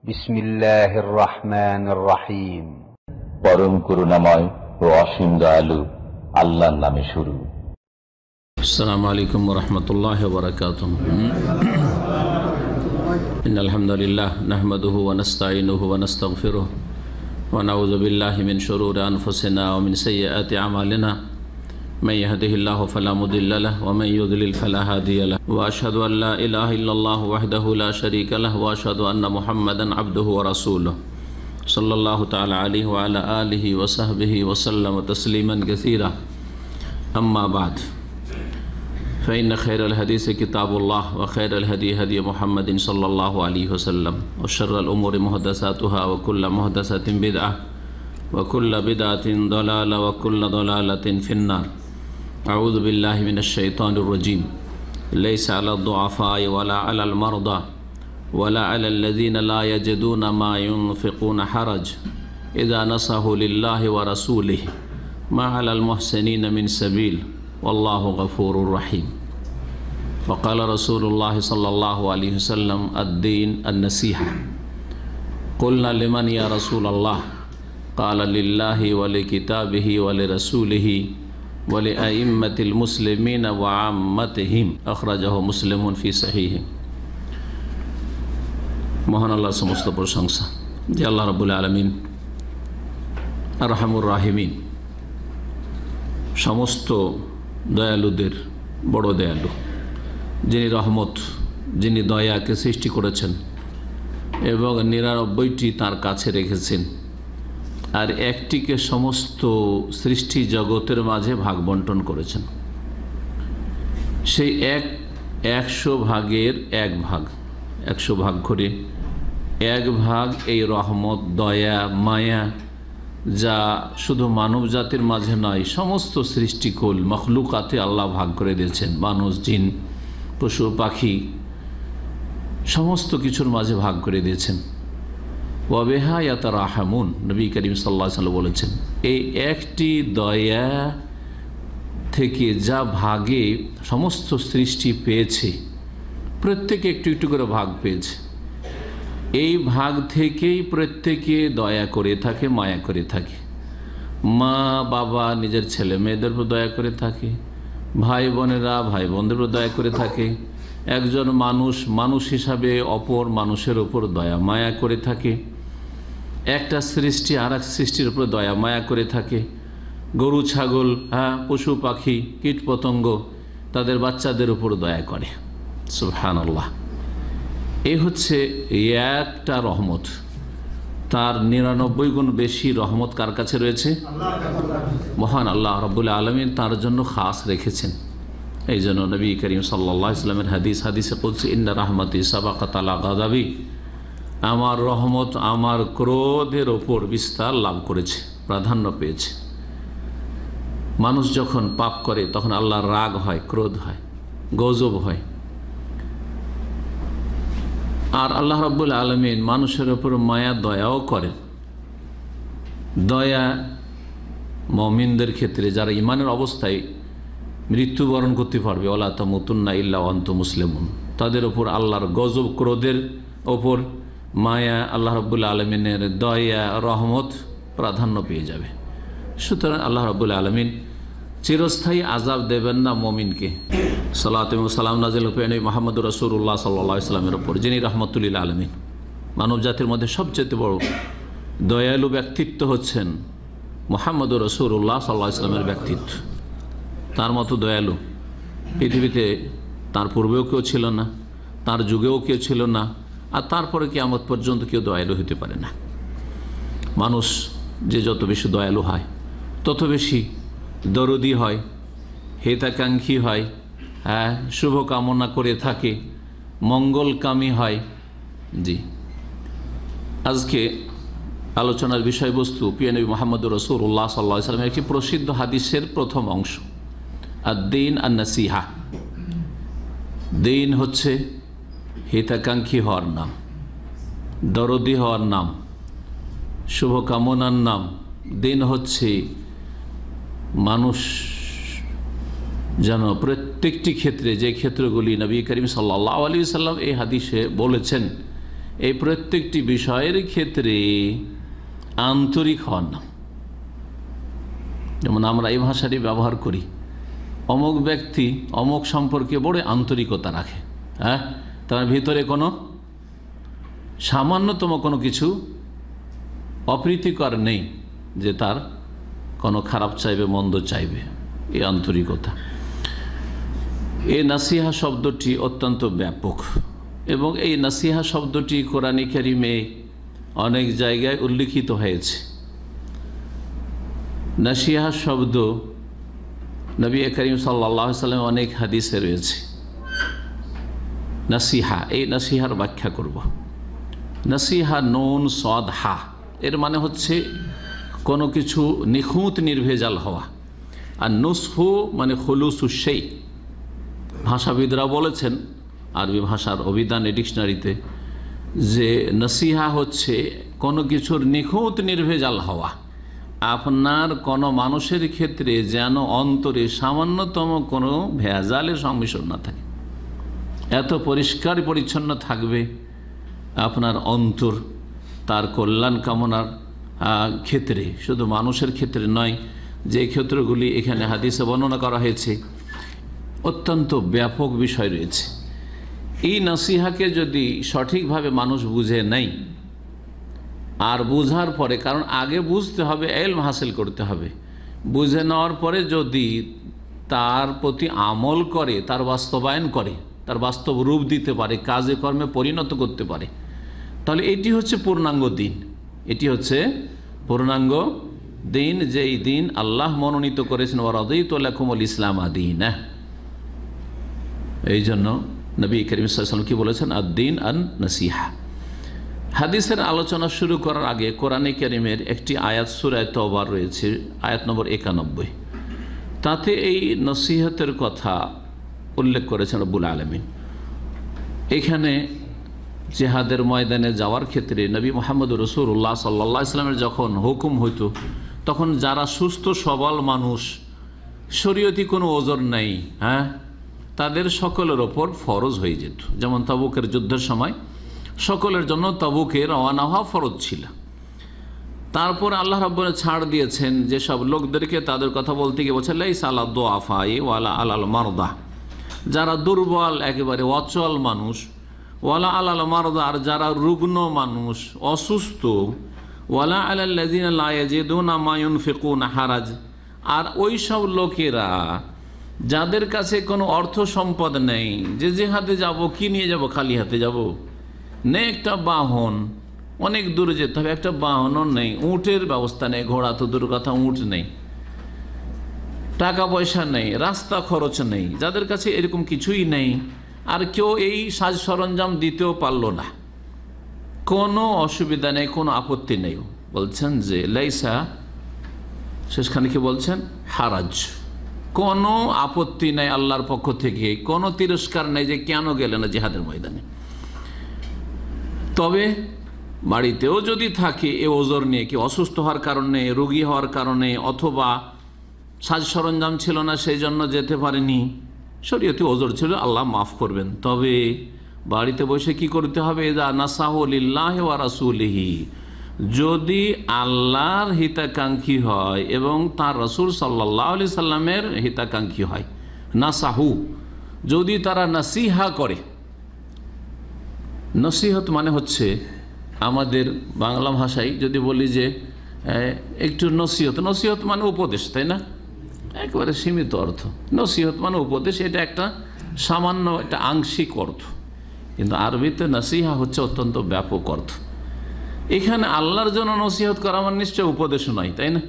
বিসমিল্লাহির রহমানির রহিম। পরম করুণাময় ও অসীম দয়ালু আল্লাহর নামে শুরু। আসসালামু আলাইকুম ওয়া রাহমাতুল্লাহি ওয়া বারাকাতুহু। ইন্নাল হামদালিল্লাহ নাহমাদুহু ওয়া নাস্তাঈনুহু ওয়া নাস্তাগফিরুহু ওয়া নাউযু বিল্লাহি মিন শুরুরি আনফুসিনা ওয়া মিন সাইয়্যাতি আমালিনা। মান ইয়াহদিহিল্লাহু ফালা মুদিল্লা লাহু ওয়া মান ইউদ্লিল ফালা হাদিয়া লাহু ওয়া আশহাদু আন লা ইলাহা ইল্লাল্লাহু ওয়াহদাহু লা শারীকা লাহু ওয়া আশহাদু আন্না মুহাম্মাদান আবদুহু ওয়া রাসূলুহু সাল্লাল্লাহু তাআলা আলাইহি ওয়া আলা আলিহি ওয়া সাহবিহি ওয়া সাল্লামা তাসলিমান কাসীরা। আম্মা বা'দ। فإن خير الحديث كتاب الله وخير الهدي هدي محمد صلى الله عليه وسلم وشر الأمور محدثاتها وكل محدثة بدعة وكل بدعة ضلالة وكل ضلالة في النار. أعوذ بالله من الشيطان الرجيم. ليس على الضعفاء ولا على المرضى ولا على الذين لا يجدون ما ينفقون حرج إذا نصحوا لله ورسوله ما على المحسنين من سبيل والله غفور رحيم. وقال رسول الله صلى الله عليه وسلم الدين النصيحة. قلنا لمن يا رسول الله؟ قال لله ولكتابه ولرسوله ولأئمة المسلمين وعامتهم. أخرجه مسلم في صحيحه. মহান আল্লাহর সমস্ত প্রশংসা যে আল্লাহ রাব্বুল আলামিন আরহামুর রাহিমিন, সমস্ত দয়ালুদের বড় দয়ালু, যিনি রহমত, যিনি দয়াকে সৃষ্টি করেছেন এবং ৯৯টি তার কাছে রেখেছেন আর একটিকে সমস্ত সৃষ্টি জগতের মাঝে ভাগ বন্টন করেছেন। সেই ১০০ ভাগের ১ ভাগ, ১০০ ভাগ করে ১ ভাগ এই রহমত, দয়া, মায়া, যা শুধু মানব জাতির মাঝে নয়, সমস্ত সৃষ্টিকুল মখলুকাতে আল্লাহ ভাগ করে দিয়েছেন। মানুষ, জিন, পশু পাখি সমস্ত কিছুর মাঝে ভাগ করে দিয়েছেন। ওয়াবিহা ইয়াতারাহামুন, নবী করিম সাল্লাল্লাহু আলাইহি ওয়াসাল্লাম বলেছেন, এই একটি দয়া থেকে যা ভাগে সমস্ত সৃষ্টি পেয়েছে, প্রত্যেকে একটু একটু করে ভাগ পেয়েছে। এই ভাগ থেকেই প্রত্যেকে দয়া করে থাকে, মায়া করে থাকে। মা বাবা নিজের ছেলে মেয়েদের উপর দয়া করে থাকে, ভাই বোনেরা ভাই বোনদের উপর দয়া করে থাকে, একজন মানুষ হিসাবে অপর মানুষের উপর দয়া মায়া করে থাকে, একটা সৃষ্টি আর এক সৃষ্টির উপর দয়া মায়া করে থাকে। গরু ছাগল, পশু পাখি কীট পতঙ্গ তাদের বাচ্চাদের উপর দয়া করে। সুবহানাল্লাহ। এই হচ্ছে একটা রহমত। তার ৯৯ গুণ বেশি রহমত কার কাছে রয়েছে? মহান আল্লাহ রাব্বুল আলামিন তার জন্য খাস রেখেছেন। এই জন্য নবী করিম সাল্লাল্লাহু আলাইহি ওয়াসাল্লামের হাদিসে কুদসি, ইন্না রাহমাতি সাবাকাত আলা গাযাবি, আমার রহমত আমার ক্রোধের ওপর বিস্তার লাভ করেছে, প্রাধান্য পেয়েছে। মানুষ যখন পাপ করে তখন আল্লাহর রাগ হয়, ক্রোধ হয়, গজব হয়। আর আল্লাহ রাব্বুল আলামিন মানুষের ওপর মায়া দয়াও করেন। দয়া মুমিনদের ক্ষেত্রে, যারা ঈমানের অবস্থায় মৃত্যুবরণ করতে পারবে, ওয়ালা তামুতুন্না ইল্লা ওয়া আনতুম মুসলিমুন, তাদের ওপর আল্লাহর গজব, ক্রোধের ওপর মায়া, আল্লাহ রাব্বুল আলামিনের দয়া, রহমত প্রাধান্য পেয়ে যাবে। সুতরাং আল্লাহ রাব্বুল আলামিন চিরস্থায়ী আযাব দেবেন না মুমিনকে। সালাত এবং সালাম নাযিল হোক নবী মুহাম্মদুর রাসূলুল্লাহ সাল্লাল্লাহু আলাইহি ওয়াসাল্লামের উপর, যিনি রাহমাতুল লিল আলামিন। মানব জাতির মধ্যে সবচেয়ে বড় দয়ালু ব্যক্তিত্ব হচ্ছেন মুহাম্মদুর রাসূলুল্লাহ সাল্লাল্লাহু আলাইহি ওয়াসাল্লামের ব্যক্তিত্ব। তার মতো দয়ালু পৃথিবীতে তার পূর্বেও কেউ ছিল না, তার যুগেও কেউ ছিল না, আর তারপরে কিয়ামত পর্যন্ত কেউ দয়ালু হতে পারে না। মানুষ যে যত বেশি দয়ালু হয়, তত বেশি দরদি হয়, হিতাকাঙ্ক্ষী হয়, শুভ কামনা করে থাকে, মঙ্গলকামী হয়। জি, আজকে আলোচনার বিষয়বস্তু প্রিয় নবী মুহাম্মদুর রাসূলুল্লাহ সাল্লাল্লাহু আলাইহি ওয়াসাল্লামের একটি প্রসিদ্ধ হাদিসের প্রথম অংশ, আদ-দীন আন-নাসিহা। দিন হচ্ছে হিতাকাঙ্ক্ষী হওয়ার নাম, দরদি হওয়ার নাম, শুভকামনার নাম। দিন হচ্ছে মানুষ যেন প্রত্যেকটি ক্ষেত্রে, যে ক্ষেত্রগুলি নবী করিম সাল্লাল্লাহু আলাইহি ওয়াসাল্লাম এই হাদিসে বলেছেন, এই প্রত্যেকটি বিষয়ের ক্ষেত্রে আন্তরিক হওয়ার নাম। যেমন আমরা এই ভাষাটি ব্যবহার করি, অমুক ব্যক্তি অমুক সম্পর্কে বড় আন্তরিকতা রাখে, হ্যাঁ, তার ভিতরে কোনো সামান্যতম কোনো কিছু অপ্রীতিকর নেই যে তার কোনো খারাপ চাইবে, মন্দ চাইবে, এই আন্তরিকতা। এই নাসিহা শব্দটি অত্যন্ত ব্যাপক এবং এই নাসিহা শব্দটি কোরআনে কারিমে অনেক জায়গায় উল্লিখিত হয়েছে। নাসিহা শব্দ নবী করিম সাল্লাল্লাহু আলাইহি ওয়াসাল্লাম অনেক হাদিসে রয়েছে। নাসিহা, এই নাসিহার ব্যাখ্যা করব। নাসিহা নুন সদ হা, এর মানে হচ্ছে কোনো কিছু নিখুঁত নির্ভেজাল হওয়া, আর নুসহু মানে খুলুসুশাই। ভাষাবিদরা বলেছেন আরবি ভাষার অভিধানে, ডিকশনারিতে, যে নাসিহা হচ্ছে কোনো কিছুর নিখুঁত নির্ভেজাল হওয়া। আপনার কোনো মানুষের ক্ষেত্রে যেন অন্তরে সামান্যতম কোনো ভেজালের সংমিশ্রণ না থাকে, এত পরিষ্কার পরিচ্ছন্ন থাকবে আপনার অন্তর, তার কল্যাণ কামনার ক্ষেত্রে, শুধু মানুষের ক্ষেত্রে নয়, যে ক্ষেত্রগুলি এখানে হাদিসে বর্ণনা করা হয়েছে, অত্যন্ত ব্যাপক বিষয় রয়েছে। এই নাসিহাকে যদি সঠিকভাবে মানুষ বুঝে নেয়, আর বুঝার পরে, কারণ আগে বুঝতে হবে, ইলম হাসিল করতে হবে, বুঝে নেওয়ার পরে যদি তার প্রতি আমল করে, তার বাস্তবায়ন করে, তার বাস্তব রূপ দিতে পারে, কাজে কর্মে পরিণত করতে পারে, তাহলে এটি হচ্ছে পূর্ণাঙ্গ দিন। এটি হচ্ছে পূর্ণাঙ্গ দিন, যেই দিন আল্লাহ মনোনীত করেছেন, ওয়ারাদিতু লাকুমুল ইসলাম দীনা। এই জন্য নবী করিম সাল্লাল্লাহু আলাইহি ওয়াসাল্লাম কি বলেছেন? আদ-দীন আন-নাসিহা। হাদিসের আলোচনা শুরু করার আগে কোরআনে কারিমের একটি আয়াত সূরা তাওবা রয়েছে, আয়াত নম্বর 91। তাতে এই নসিহতের কথা উল্লেখ করেছেন রব্বুল আলামিন। এখানে জিহাদের ময়দানে যাওয়ার ক্ষেত্রে নবী মুহাম্মদ রাসূলুল্লাহ সাল্লাল্লাহু আলাইহি ওয়াসাল্লামের যখন হুকুম হইতো, তখন যারা সুস্থ সবল মানুষ, শরীয়তি কোনো ওজর নাই, হ্যাঁ, তাদের সকলের ওপর ফরজ হয়ে যেত। যেমন তাবুকের যুদ্ধের সময় সকলের জন্য তাবুকে রওনা হওয়া ফরজ ছিল। তারপর আল্লাহ রাব্বুল ছাড় দিয়েছেন যেসব লোকদেরকে, তাদের কথা বলতে গিয়ে বলছে লাইসা আলা দুআফাই ওয়ালা আলাল মারদা, যারা দুর্বল, একেবারে অচল মানুষ, ওয়ালা আলাল মারদা, আর যারা রুগ্ন মানুষ, অসুস্থ, ওয়ালা আলাল্লাযিনা লা ইয়াজিদুনা মা ইউনফিকুনা হারাজ, আর ওই সব লোকেরা যাদের কাছে কোনো অর্থ সম্পদ নেই, যে জিহাদে যাব, কি নিয়ে যাব, খালি হাতে যাব, নেই একটা বাহন, অনেক দূরে যেতে হবে, একটা বাহনও নেই, উটের ব্যবস্থা নেই, ঘোড়া তো দূর কথা, উট নেই, টাকা পয়সা নেই, রাস্তা খরচ নেই, যাদের কাছে এরকম কিছুই নেই, আর কেউ এই সাজ সরঞ্জাম দিতেও পারলো না, কোনো অসুবিধা নেই, কোনো আপত্তি নেই, বলছেন যে লাইসা, শেষখানে কি বলছেন? হারাজ, কোনো আপত্তি নেই আল্লাহর পক্ষ থেকে, কোনো তিরস্কার নেই যে কেন গেলে না জিহাদের ময়দানে। তবে বাড়িতেও যদি থাকে এ ওজর নিয়ে, কি অসুস্থ হওয়ার কারণে, রোগী হওয়ার কারণে, অথবা সাজ সরঞ্জাম ছিল না সেই জন্য যেতে পারেনি, শরীয়তে ওজর ছিল, আল্লাহ মাফ করবেন। তবে বাড়িতে বসে কি করতে হবে? ইযা নাসাহু লিল্লাহি ওয়া রাসূলিহি, যদি আল্লাহর হিতাকাঙ্ক্ষী হয় এবং তার রাসূল সাল্লাল্লাহু আলাইহি সাল্লামের হিতাকাঙ্ক্ষী হয়, নাসাহু, যদি তারা নাসিহা করে। নসিহত মানে হচ্ছে আমাদের বাংলা ভাষায় যদি বলি যে একটু নসিহত, নসিহত মানে উপদেশ, তাই না? একেবারে সীমিত অর্থ। নসিহত মানে উপদেশ, এটা একটা সামান্য, একটা আংশিক অর্থ, কিন্তু আরবিতে নসিহা হচ্ছে অত্যন্ত ব্যাপক অর্থ। এখানে আল্লাহর জন্য নসিহত করা মানে নিশ্চয় উপদেশ নয়, তাই না?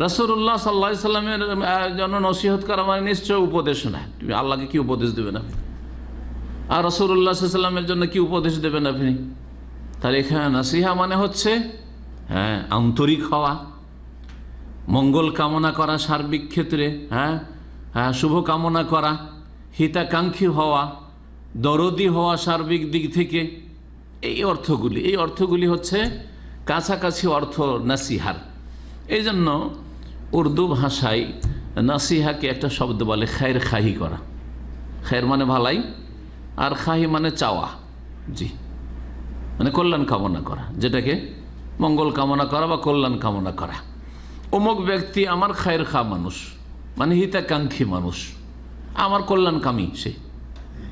রাসূলুল্লাহ সাল্লাল্লাহু আলাইহি সাল্লামের জন্য নসিহত করা মানে নিশ্চয় উপদেশ নয়। তুমি আল্লাহকে কি উপদেশ দেবেন আপনি? আর রাসূলুল্লাহ সাল্লাল্লাহু আলাইহি সাল্লামের জন্য কি উপদেশ দেবেন আপনি? তাহলে এখানে নসিহা মানে হচ্ছে আন্তরিক হওয়া, মঙ্গল কামনা করা সার্বিক ক্ষেত্রে, শুভ কামনা করা, হিতাকাঙ্ক্ষী হওয়া, দরদি হওয়া সার্বিক দিক থেকে, এই অর্থগুলি হচ্ছে কাছাকাছি অর্থ নাসিহার। এই জন্য উর্দু ভাষায় নাসিহাকে একটা শব্দ বলে খায়ের খাহি করা। খায়ের মানে ভালাই, আর খাহি মানে চাওয়া। জি, মানে কল্যাণ কামনা করা, যেটাকে মঙ্গল কামনা করা বা কল্যাণ কামনা করা। অমুক ব্যক্তি আমার খায়ের খা মানুষ, মানে হিতাকাঙ্ক্ষী মানুষ, আমার কল্যাণকামী, সে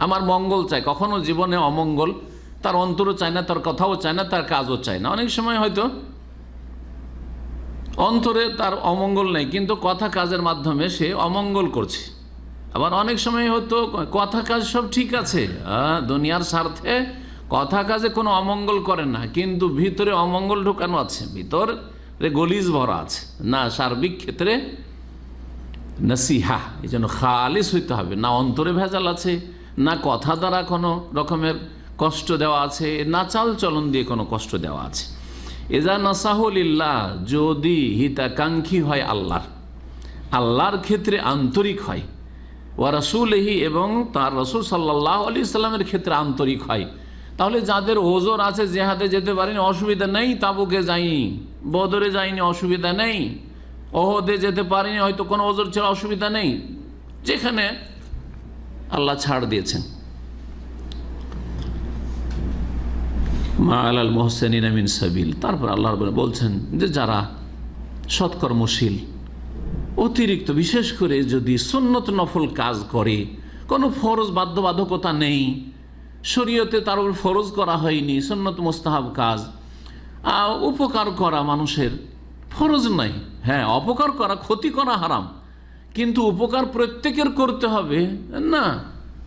আমার মঙ্গল চায়। কখনো জীবনে অমঙ্গল তার অন্তরও চায় না, তার কথাও চায় না, তার কাজও চায় না। অনেক সময় হয়তো অন্তরে তার অমঙ্গল নেই, কিন্তু কথা কাজের মাধ্যমে সে অমঙ্গল করছে। আবার অনেক সময় হয়তো কথা কাজ সব ঠিক আছে, দুনিয়ার স্বার্থে কথা কাজে কোনো অমঙ্গল করে না, কিন্তু ভিতরে অমঙ্গল ঢোকানো আছে, ভিতরে গলিজ ভরা আছে। না, সার্বিক ক্ষেত্রে নসিহা, এই জন্য খালিস হইতে হবে। না অন্তরে ভেজাল আছে, না কথা দ্বারা কোনো রকমের কষ্ট দেওয়া আছে, না চাল চলন দিয়ে কোনো কষ্ট দেওয়া আছে। এজা নাসাহুলিল্লাহ, যদি হিতাকাঙ্ক্ষী হয় আল্লাহর ক্ষেত্রে আন্তরিক হয়, ওয়া রাসূলিহি, এবং তার রাসূল সাল্লাল্লাহু আলাইহি সাল্লামের ক্ষেত্রে আন্তরিক হয়, তাহলে যাদের ওজর আছে, জেহাদে যেতে পারেনি, অসুবিধা নেই, তাবুকে যায়নি, বদরে যায়নি, অসুবিধা নেই, ওহদে যেতে পারেনি, হয়তো কোনো ওজর ছিল, অসুবিধা নেই, যেখানে আল্লাহ ছাড় দিয়েছেন। মা আলাল মুহসিনিনা মিন সাবিল। তারপর আল্লাহ বলছেন যে যারা সৎকর্মশীল, অতিরিক্ত বিশেষ করে যদি সুন্নত নফল কাজ করে, কোনো ফরজ বাধ্যবাধকতা নেই, শরীয়তে তার উপর ফরজ করা হয়নি, সুন্নত মুস্তাহাব কাজ, উপকার করা মানুষের ফরজ নাই। হ্যাঁ, অপকার করা, ক্ষতি করা হারাম, কিন্তু উপকার প্রত্যেকের করতে হবে না।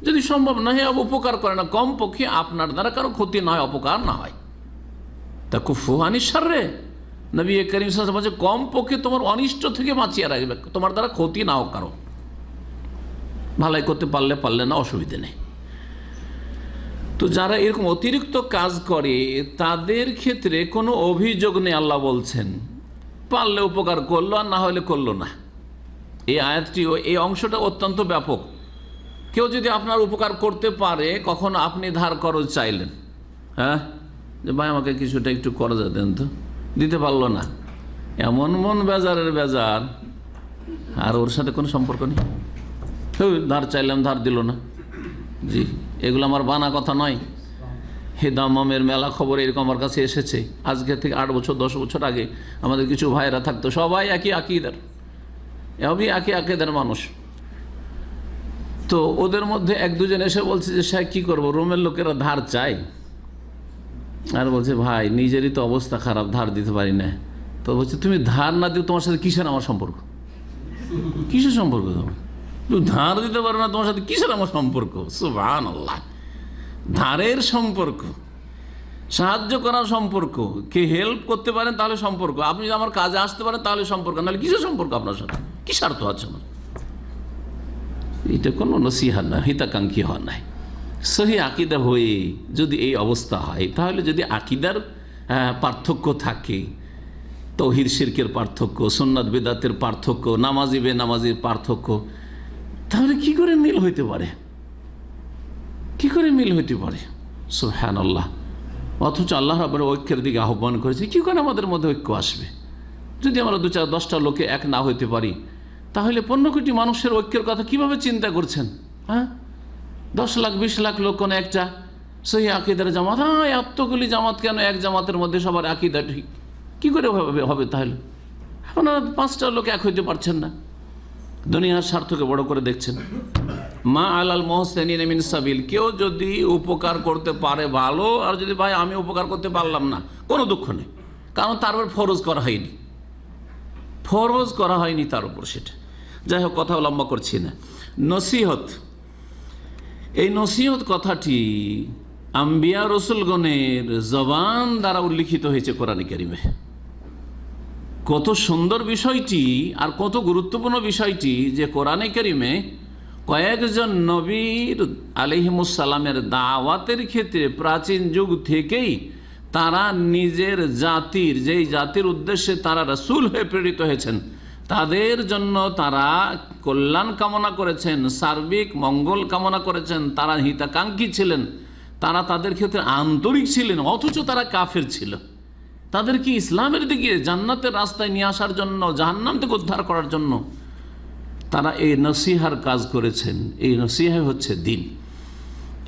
যদি সম্ভব না হয় উপকার করে না, কমপক্ষে আপনার দ্বারা কারো ক্ষতি না হয়, অপকার না হয়, তা কুফু আনিস শাররে, নবী করিম সাল্লাল্লাহু আলাইহি ওয়াসাল্লাম বলেছে কমপক্ষে তোমার অনিষ্ট থেকে বাঁচিয়ে রাখবে, তোমার দ্বারা ক্ষতি না হোক কারো। ভালাই করতে পারলে না, অসুবিধে নেই। তো যারা এরকম অতিরিক্ত কাজ করে তাদের ক্ষেত্রে কোনো অভিযোগ নেই। আল্লাহ বলছেন পারলে উপকার করলো, আর না হলে করলো না। এই আয়াতটি, এই অংশটা অত্যন্ত ব্যাপক। কেউ যদি আপনার উপকার করতে পারে, কখনো আপনি ধার খরচ চাইলেন, হ্যাঁ, যে ভাই আমাকে কিছুটা একটু করজা দেন, তো দিতে পারলো না, এমন মন বেজারের বেজার, আর ওর সাথে কোনো সম্পর্ক নেই। ধার চাইলাম, ধার দিল না। জি, এগুলো আমার বানা কথা নয়। হেদামের মেলা খবর এরকম আমার কাছে এসেছে। আজকে থেকে 8 বছর 10 বছর আগে আমাদের কিছু ভাইরা থাকতো, সবাই একই আকিদার, একই আকিদার মানুষ। তো ওদের মধ্যে এক দুজন এসে বলছে যে স্যার কী করবো, রোমের লোকেরা ধার চায়, আর বলছে ভাই নিজেরই তো অবস্থা খারাপ, ধার দিতে পারি না। তো বলছে তুমি ধার না দিও, তোমার সাথে কিসের আমার সম্পর্ক? কিসের সম্পর্ক? তুমি ধার দিতে পারো না, তোমার সাথে কিসের আমার সম্পর্ক? সুবহানাল্লাহ। ধারের সম্পর্ক, সাহায্য করার সম্পর্ক, কে হেল্প করতে পারেন তাহলে সম্পর্ক, আপনি যদি আমার কাজে আসতে পারেন তাহলে সম্পর্ক, নাহলে কিসের সম্পর্ক আপনার সাথে? কি স্বার্থ আছে আমার? এটা কোনো নসিহা না, হিতাকাঙ্ক্ষী হওয়া নাই। সহি আকিদা হয়ে যদি এই অবস্থা হয়, তাহলে যদি আকিদার পার্থক্য থাকে, তাওহীদ শিরকের পার্থক্য, সুন্নাত বিদআতের পার্থক্য, নামাজি বেনামাজির পার্থক্য, তাহলে কি করে মিল হইতে পারে? কি করে মিল হইতে পারে? সুবহানাল্লাহ। অথচ আল্লাহ রাব্বুল ঐক্যের দিকে আহ্বান করেছে। কি করে আমাদের মধ্যে ঐক্য আসবে? যদি আমরা 2-4-10টা লোকে এক না হইতে পারি, তাহলে 15 কোটি মানুষের ঐক্যের কথা কিভাবে চিন্তা করছেন? হ্যাঁ, 10 লাখ 20 লাখ লোক কোনো একটা সহি আকিদার জামাত, এতগুলি জামাত কেন এক জামাতের মধ্যে সবার আকিদা ঠিক, কী করে হবে? তাহলে আপনারা 5টা লোক এক হইতে পারছেন না, দুনিয়ার স্বার্থকে বড় করে দেখছেন। মা আলাল মুহসিনিনা মিন সাবিল, কেউ যদি উপকার করতে পারে ভালো, আর যদি ভাই আমি উপকার করতে পারলাম না, কোনো দুঃখ নেই, কারণ তার উপর ফরজ করা হয়নি, ফরজ করা হয়নি তার উপর সেটা। যাই হোক, কথা লম্বা করছি না। নসিহত, এই নসিহত কথাটি আম্বিয়া রসুলগণের জবান দ্বারা উল্লিখিত হয়েছে কোরআনে কারিমে। কত সুন্দর বিষয়টি আর কত গুরুত্বপূর্ণ বিষয়টি যে কোরআনে কারিমে কয়েকজন নবীর আলাইহিমুসসালামের দাওয়াতের ক্ষেত্রে প্রাচীন যুগ থেকেই তারা নিজের জাতির, যেই জাতির উদ্দেশ্যে তারা রাসূল হয়ে প্রেরিত হয়েছেন, তাদের জন্য তারা কল্যাণ কামনা করেছেন, সার্বিক মঙ্গল কামনা করেছেন, তারা হিতাকাঙ্ক্ষী ছিলেন, তারা তাদের ক্ষেত্রে আন্তরিক ছিলেন, অথচ তারা কাফের ছিল। তাদেরকে ইসলামের দিকে, জান্নাতের রাস্তায় নিয়ে আসার জন্য, জাহান্নাম থেকে উদ্ধার করার জন্য তারা এই নসিহার কাজ করেছেন। এই নসিহা হচ্ছে দিন।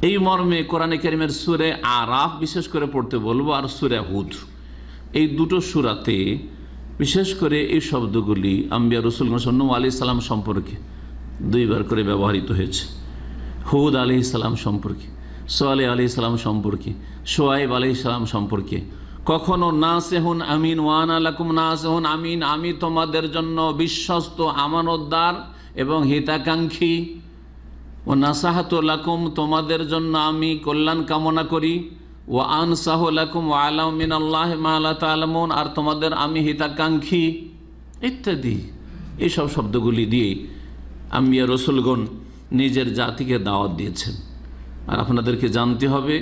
এই মর্মে কোরআনে কারিমের সূরা আরাফ বিশেষ করে পড়তে বলবো, আর সূরা হুদ, এই দুটো সূরাতে বিশেষ করে এই শব্দগুলি আম্বিয়া রাসূলগণ নূহ আলাইহিস সালাম সম্পর্কে দুইবার করে ব্যবহৃত হয়েছে। হুদ আলাইহিস সালাম সম্পর্কে, সোয়ালে আলাইহিস সালাম সম্পর্কে, শোয়াইব আলাইহিস সালাম সম্পর্কে। কখনো নাসিহুন আমিন, ওয়ানা লাকুম নাসিহুন আমিন, আমি তোমাদের জন্য বিশ্বস্ত, আমানতদার এবং হিতাকাঙ্ক্ষী। ও নাসাহাতু লাকুম, তোমাদের জন্য আমি কল্যাণ কামনা করি। ও আনসাহু লাকুম ওয়া আলামু মিনাল্লাহি মা লা তা'লামুন, আর তোমাদের আমি হিতাকাঙ্ক্ষী ইত্যাদি। এইসব শব্দগুলি দিয়ে আম্বিয়া রাসূলগণ নিজের জাতিকে দাওয়াত দিয়েছেন। আর আপনাদেরকে জানতে হবে,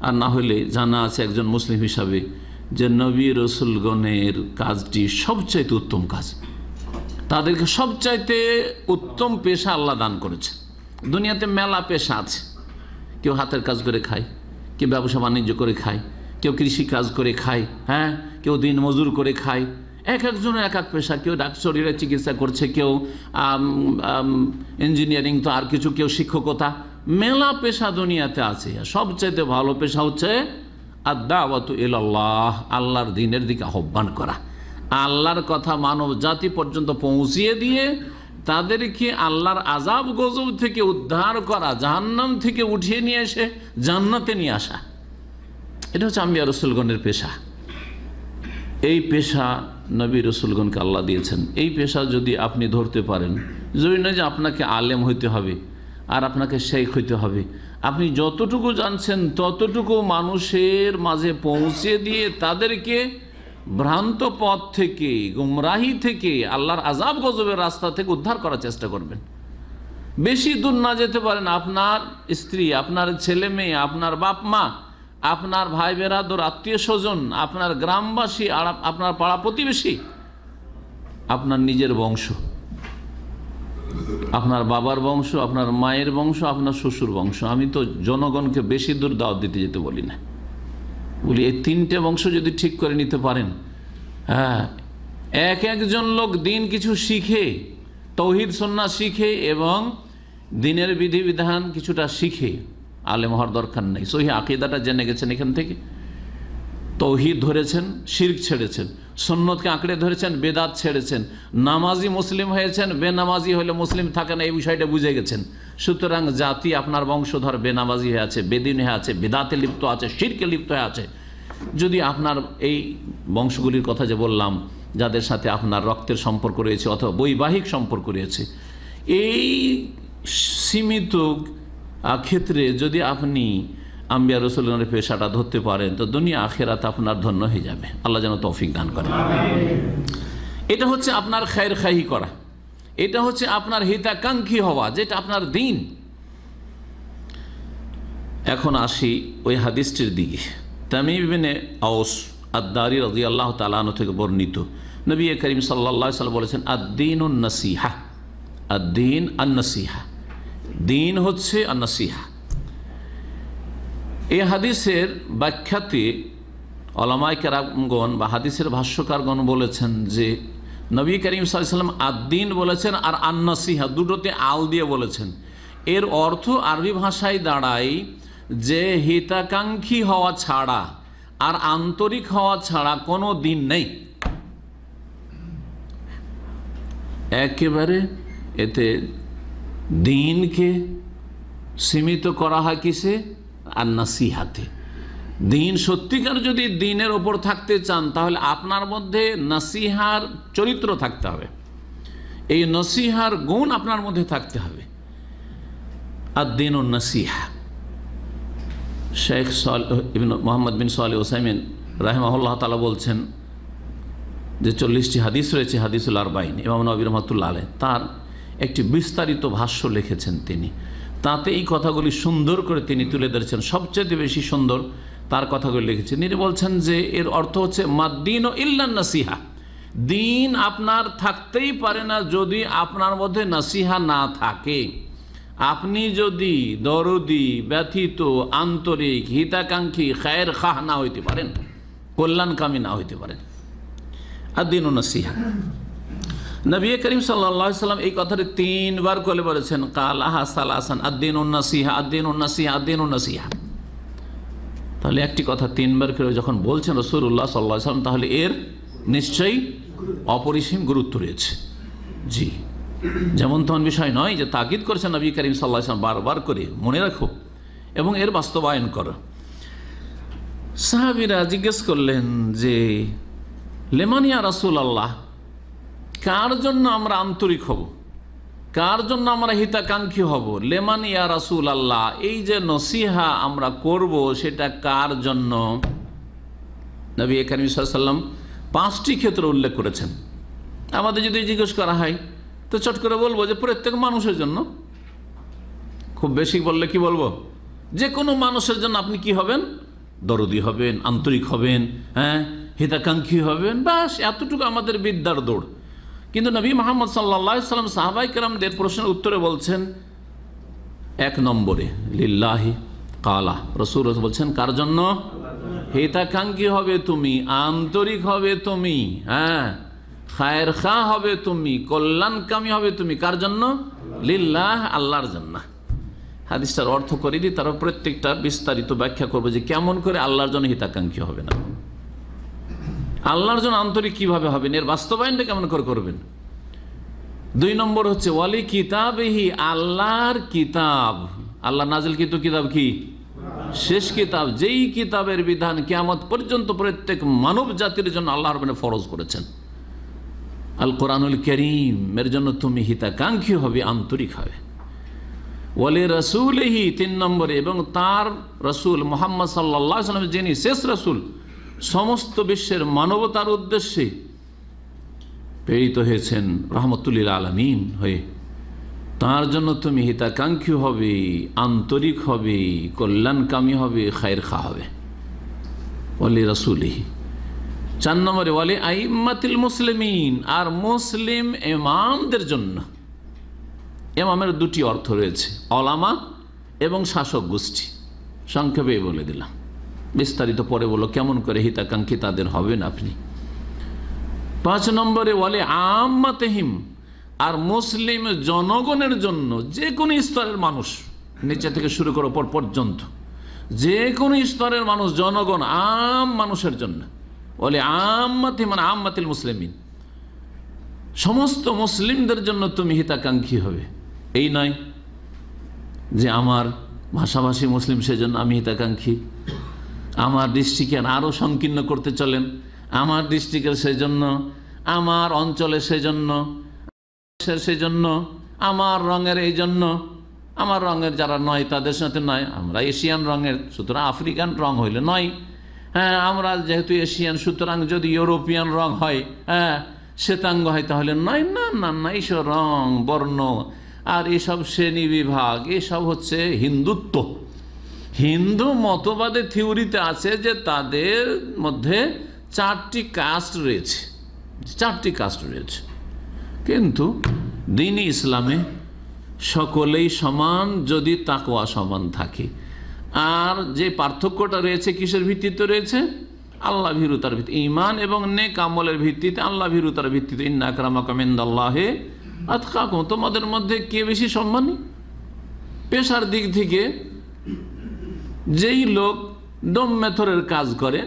আর না হলে জানা আছে একজন মুসলিম হিসাবে, যে নবী রাসূলগণের কাজটি সবচাইতে উত্তম কাজ। তাদেরকে সবচাইতে উত্তম পেশা আল্লাহ দান করেছে। দুনিয়াতে মেলা পেশা আছে, কেউ হাতের কাজ করে খায়, কেউ ব্যবসা বাণিজ্য করে খায়, কেউ কৃষি কাজ করে খায়, হ্যাঁ, কেউ দিন মজুর করে খায়, এক একজনের এক এক পেশা। কেউ ডাক্তারিরা চিকিৎসা করছে, কেউ ইঞ্জিনিয়ারিং, তো আর কিছু, কেউ শিক্ষকতা। মেলা পেশা দুনিয়াতে আছে। সবচাইতে ভালো পেশা হচ্ছে আদ-দাওয়াতু ইলাল্লাহ, আল্লাহর দ্বীনের দিকে আহ্বান করা, আল্লাহর কথা মানব জাতি পর্যন্ত পৌঁছিয়ে দিয়ে তাদেরকে আল্লাহর আযাব গজব থেকে উদ্ধার করা, জাহান্নাম থেকে উঠিয়ে নিয়ে এসে জান্নাতে নিয়ে আসা। এটা হচ্ছে আম্বিয়া রাসূলগণের পেশা। এই পেশা নবী রাসূলগণকে আল্লাহ দিয়েছেন। এই পেশা যদি আপনি ধরতে পারেন, যদি না যে আপনাকে আলেম হইতে হবে আর আপনাকে শেখ হইতে হবে, আপনি যতটুকু জানছেন ততটুকু মানুষের মাঝে পৌঁছে দিয়ে তাদেরকে ভ্রান্ত পথ থেকে, গুমরাহি থেকে, আল্লাহর আযাব গজবের রাস্তা থেকে উদ্ধার করার চেষ্টা করবেন। বেশি দূর না যেতে পারেন, আপনার স্ত্রী, আপনার ছেলে মেয়ে, আপনার বাপ মা, আপনার ভাই বেরাদর, আত্মীয় স্বজন, আপনার গ্রামবাসী, আর আপনার পাড়া প্রতিবেশী, আপনার নিজের বংশ, আপনার বাবার বংশ, আপনার মায়ের বংশ, আপনার শ্বশুর বংশ। আমি তো জনগণকে বেশি দূর দাওয়াত দিতে যেতে বলি না, বলি এই তিনটে বংশ যদি ঠিক করে নিতে পারেন, হ্যাঁ, এক একজন লোক দিন কিছু শিখে, তৌহিদ সুন্নাহ শিখে এবং দিনের বিধিবিধান কিছুটা শিখে, আলেম হওয়ার দরকার নেই, সহিহ আকীদাটা জেনে গেছেন, এখান থেকে তৌহিদ ধরেছেন, শিরক ছেড়েছেন, সুন্নতকে আঁকড়ে ধরেছেন, বেদাত ছেড়েছেন, নামাজি মুসলিম হয়েছেন, বেনামাজি হলে মুসলিম থাকে না, এই বিষয়টা বুঝে গেছেন। সুতরাং জাতি আপনার বংশধর বেনামাজি হয়ে আছে, বেদিন হয়ে আছে, বেদাতে লিপ্ত আছে, শিরকে লিপ্ত হয়ে আছে। যদি আপনার এই বংশগুলির কথা যে বললাম, যাদের সাথে আপনার রক্তের সম্পর্ক রয়েছে অথবা বৈবাহিক সম্পর্ক রয়েছে, এই সীমিত ক্ষেত্রে যদি আপনি আম্বিয়া রাসূলগণের পেশাটা ধরতে পারেন, তো দুনিয়া আখিরাত আপনার ধন্য হয়ে যাবে। আল্লাহ যেন তৌফিক দান করেন। এটা হচ্ছে আপনার খায়ের খাহি করা, এটা হচ্ছে আপনার হিতাকাঙ্ক্ষী হওয়া, যেটা আপনার দিন। এখন আসি ওই হাদিসটির দিকে। তামিম ইবনে আওস আদ-দারি রাদিয়াল্লাহু তাআলা আনহু থেকে বর্ণিত, নবী করিম সাল্লাল্লাহু আলাইহি ওয়াসাল্লাম বলেছেন, আদ-দীনুন নাসিহা, আদ-দীন আন-নাসিহা, দিন হচ্ছে আন-নাসিহা। এই হাদিসের ব্যাখ্যাতে উলামায়ে কেরামগণ বা হাদিসের ভাষ্যকারগণ বলেছেন যে নবী করিম সাল্লাল্লাহু আলাইহি ওয়াসাল্লাম আদ-দীন বলেছেন আর আন-নাসিহা দুটোতে আল দিয়ে বলেছেন। এর অর্থ আরবি ভাষায় দাঁড়ায় যে হিতাকাঙ্ক্ষী হওয়া ছাড়া আর আন্তরিক হওয়া ছাড়া কোনো দিন নেই। একেবারে এতে দিনকে সীমিত করা হয় কিসে? আর নাসিহাতে। দিন সত্যিকার যদি দিনের ওপর থাকতে চান তাহলে আপনার মধ্যে নাসিহার চরিত্র থাকতে হবে, এই নসিহার গুণ আপনার মধ্যে থাকতে হবে। আর দিন ও নাসিহা। শেখ মোহাম্মদ বিন সালেহ উসাইমিন রাহিমাহুল্লাহ তাআলা বলছেন যে 40টি হাদিস রয়েছে, হাদিসুল আরবাইন, ইমাম নববী রাহমাতুল্লাহ আলাইহি তার একটি বিস্তারিত ভাষ্য লিখেছেন তিনি। তাতে এই কথাগুলি সুন্দর করে তিনি তুলে ধরেছেন, সবচেয়ে বেশি সুন্দর তার কথাগুলি লিখেছেন। তিনি বলছেন যে এর অর্থ হচ্ছে মাদ্দিন ও ইল্লা নাসিহা, দিন আপনার থাকতেই পারে না যদি আপনার মধ্যে নাসিহা না থাকে। আপনি যদি দরদি, ব্যথিত, আন্তরিক, হিতাকাঙ্ক্ষী, খায়ের খাহ না হইতে পারেন, কল্যাণকামী না হইতে পারেন। আর দিন ও নাসিহা। নবী করিম সাল্লাল্লাহু আলাইহি সাল্লাম এই কথাটি 3 বার করে বলেছেন, কালাহা সালাসান আদ-দীনুন নাসিহা আদ-দীনুন নাসিহা আদ-দীনুন নাসিহা। তাহলে একটি কথা 3 বার করে যখন বলছেন রাসূলুল্লাহ সাল্লাল্লাহু আলাইহি সাল্লাম, তাহলে এর নিশ্চয়ই অপরিসীম গুরুত্ব রয়েছে। জি, যেমন তখন বিষয় নয় যে তাকিদ করেছেন নবী করিম সাল্লাল্লাহু আলাইহি সাল্লাম বারবার করে, মনে রাখো এবং এর বাস্তবায়ন করো। সাহাবীরা জিজ্ঞেস করলেন যে লিমান ইয়া রাসূলুল্লাহ, কার জন্য আমরা আন্তরিক হব, কার জন্য আমরা হিতাকাঙ্ক্ষী হব? লিমান ইয়া রাসূলুল্লাহ, এই যে নসিহা আমরা করব সেটা কার জন্য? নবী করিম সাল্লাল্লাহু আলাইহি সাল্লাম 5টি ক্ষেত্র উল্লেখ করেছেন। আমাদের যদি জিজ্ঞেস করা হয় তো চট করে বলবো যে প্রত্যেক মানুষের জন্য। খুব বেশি বললে কি বলবো? যে কোনো মানুষের জন্য আপনি কি হবেন? দরদি হবেন, আন্তরিক হবেন, হ্যাঁ, হিতাকাঙ্ক্ষী হবেন, বাস এতটুকু আমাদের বিদ্যার দৌড়। কিন্তু নবী মুহাম্মদ সাল্লাল্লাহু আলাইহি সাল্লাম সাহাবায়ে কেরামদের প্রশ্নের উত্তরে বলছেন 1 নম্বরে লিল্লাহি কালা, রাসূল বলছেন কার জন্য? হিতাকাঙ্ক্ষী হবে তুমি, আন্তরিক হবে তুমি, হ্যাঁ, খায়ের খা হবে তুমি, কল্যাণকামী হবে তুমি। কার জন্য? লিল্লাহ, আল্লাহর জন্য। হাদিসটার অর্থ করে দিই, তারা প্রত্যেকটা বিস্তারিত ব্যাখ্যা করবে যে কেমন করে আল্লাহর জন্য হিতাকাঙ্ক্ষী হবে না, আল্লাহর জন্য আন্তরিক কিভাবে হবেন, এর বাস্তবায়নটা কেমন করে করবেন। 2 নম্বর হচ্ছে ওয়ালি কিতাবিহি, আল্লাহর কিতাব, আল্লাহ নাজিলকৃত কিতাব কি? শেষ কিতাব, যেই কিতাবের বিধান কিয়ামত পর্যন্ত প্রত্যেক মানব জাতির জন্য আল্লাহ রাব্বুল ফরজ করেছেন, আল কোরআনুল কারীম, এর জন্য তুমি হিতাকাঙ্ক্ষী হবে, আন্তরিক হবে। ওয়ালি রাসূলিহি 3 নম্বরে, এবং তার রাসূল মুহাম্মদ সাল্লাল্লাহু আলাইহি ওয়াসাল্লাম যিনি শেষ রাসূল, সমস্ত বিশ্বের মানবতার উদ্দেশ্যে প্রেরিত হয়েছেন রাহমাতুল লিল আলামিন হয়ে, তার জন্য তুমি হিতাকাঙ্ক্ষী হবে, আন্তরিক হবে, কল্যাণকামী হবে, খায়ের খা হবে। ওয়ালি রাসূলিহি। 4 নম্বরে ওয়ালি আইম্মাতিল মুসলিমিন, আর মুসলিম ইমামদের জন্য। ইমামের 2টি অর্থ রয়েছে, ওলামা এবং শাসক গোষ্ঠী। সংক্ষেপে বলে দিলাম, বিস্তারিত পরে বলো কেমন করে হিতাকাঙ্ক্ষী তাদের হবেন আপনি। 5 নম্বরে ওয়ালি আম্মাতিহিম, আর মুসলিম জনগণের জন্য, যে কোনো স্তরের মানুষ, নিচে থেকে শুরু করে ওপর পর্যন্ত, যে কোনো স্তরের মানুষ, জনগণ, আম মানুষের জন্য। ওয়ালি আম্মাতিহিম মানে আম্মাতিল মুসলিমিন, সমস্ত মুসলিমদের জন্য তুমি হিতাকাঙ্ক্ষী হবে। এই নয় যে আমার ভাষাভাষী মুসলিম সেজন্য আমি হিতাকাঙ্ক্ষী, আমার দৃষ্টিকে আরও সংকীর্ণ করতে চলেন, আমার দৃষ্টিকের সেজন্য, আমার অঞ্চলে সেজন্য, সেজন্য, আমার রঙের এই জন্য, আমার রঙের যারা নয় তাদের সাথে নয়, আমরা এশিয়ান রঙের সুতরাং আফ্রিকান রং হইলে নয়, হ্যাঁ, আমরা যেহেতু এশিয়ান সুতরাং যদি ইউরোপিয়ান রং হয়, হ্যাঁ, শ্বেতাঙ্গ হয় তাহলে নয়। না না না, এইসব রং, বর্ণ আর এইসব শ্রেণী বিভাগ, এসব হচ্ছে হিন্দুত্ব। হিন্দু মতবাদে থিওরিতে আছে যে তাদের মধ্যে 4টি কাস্ট রয়েছে, 4টি কাস্ট রয়েছে, কিন্তু দ্বীন ইসলামে সকলেই সমান যদি তাকওয়া সমান থাকে। আর যে পার্থক্যটা রয়েছে কিসের ভিত্তিতে রয়েছে? আল্লাহ ভীরুতার ভিত্তি, ঈমান এবং নেক আমলের ভিত্তিতে, আল্লাহ ভীরুতার ভিত্তিতে। ইন্না আকরামাকুম ইনদাল্লাহি আতকাকুম, তোমাদের মধ্যে কে বেশি সম্মানী? পেশার দিক থেকে যেই লোক ডোম মেথরের কাজ করে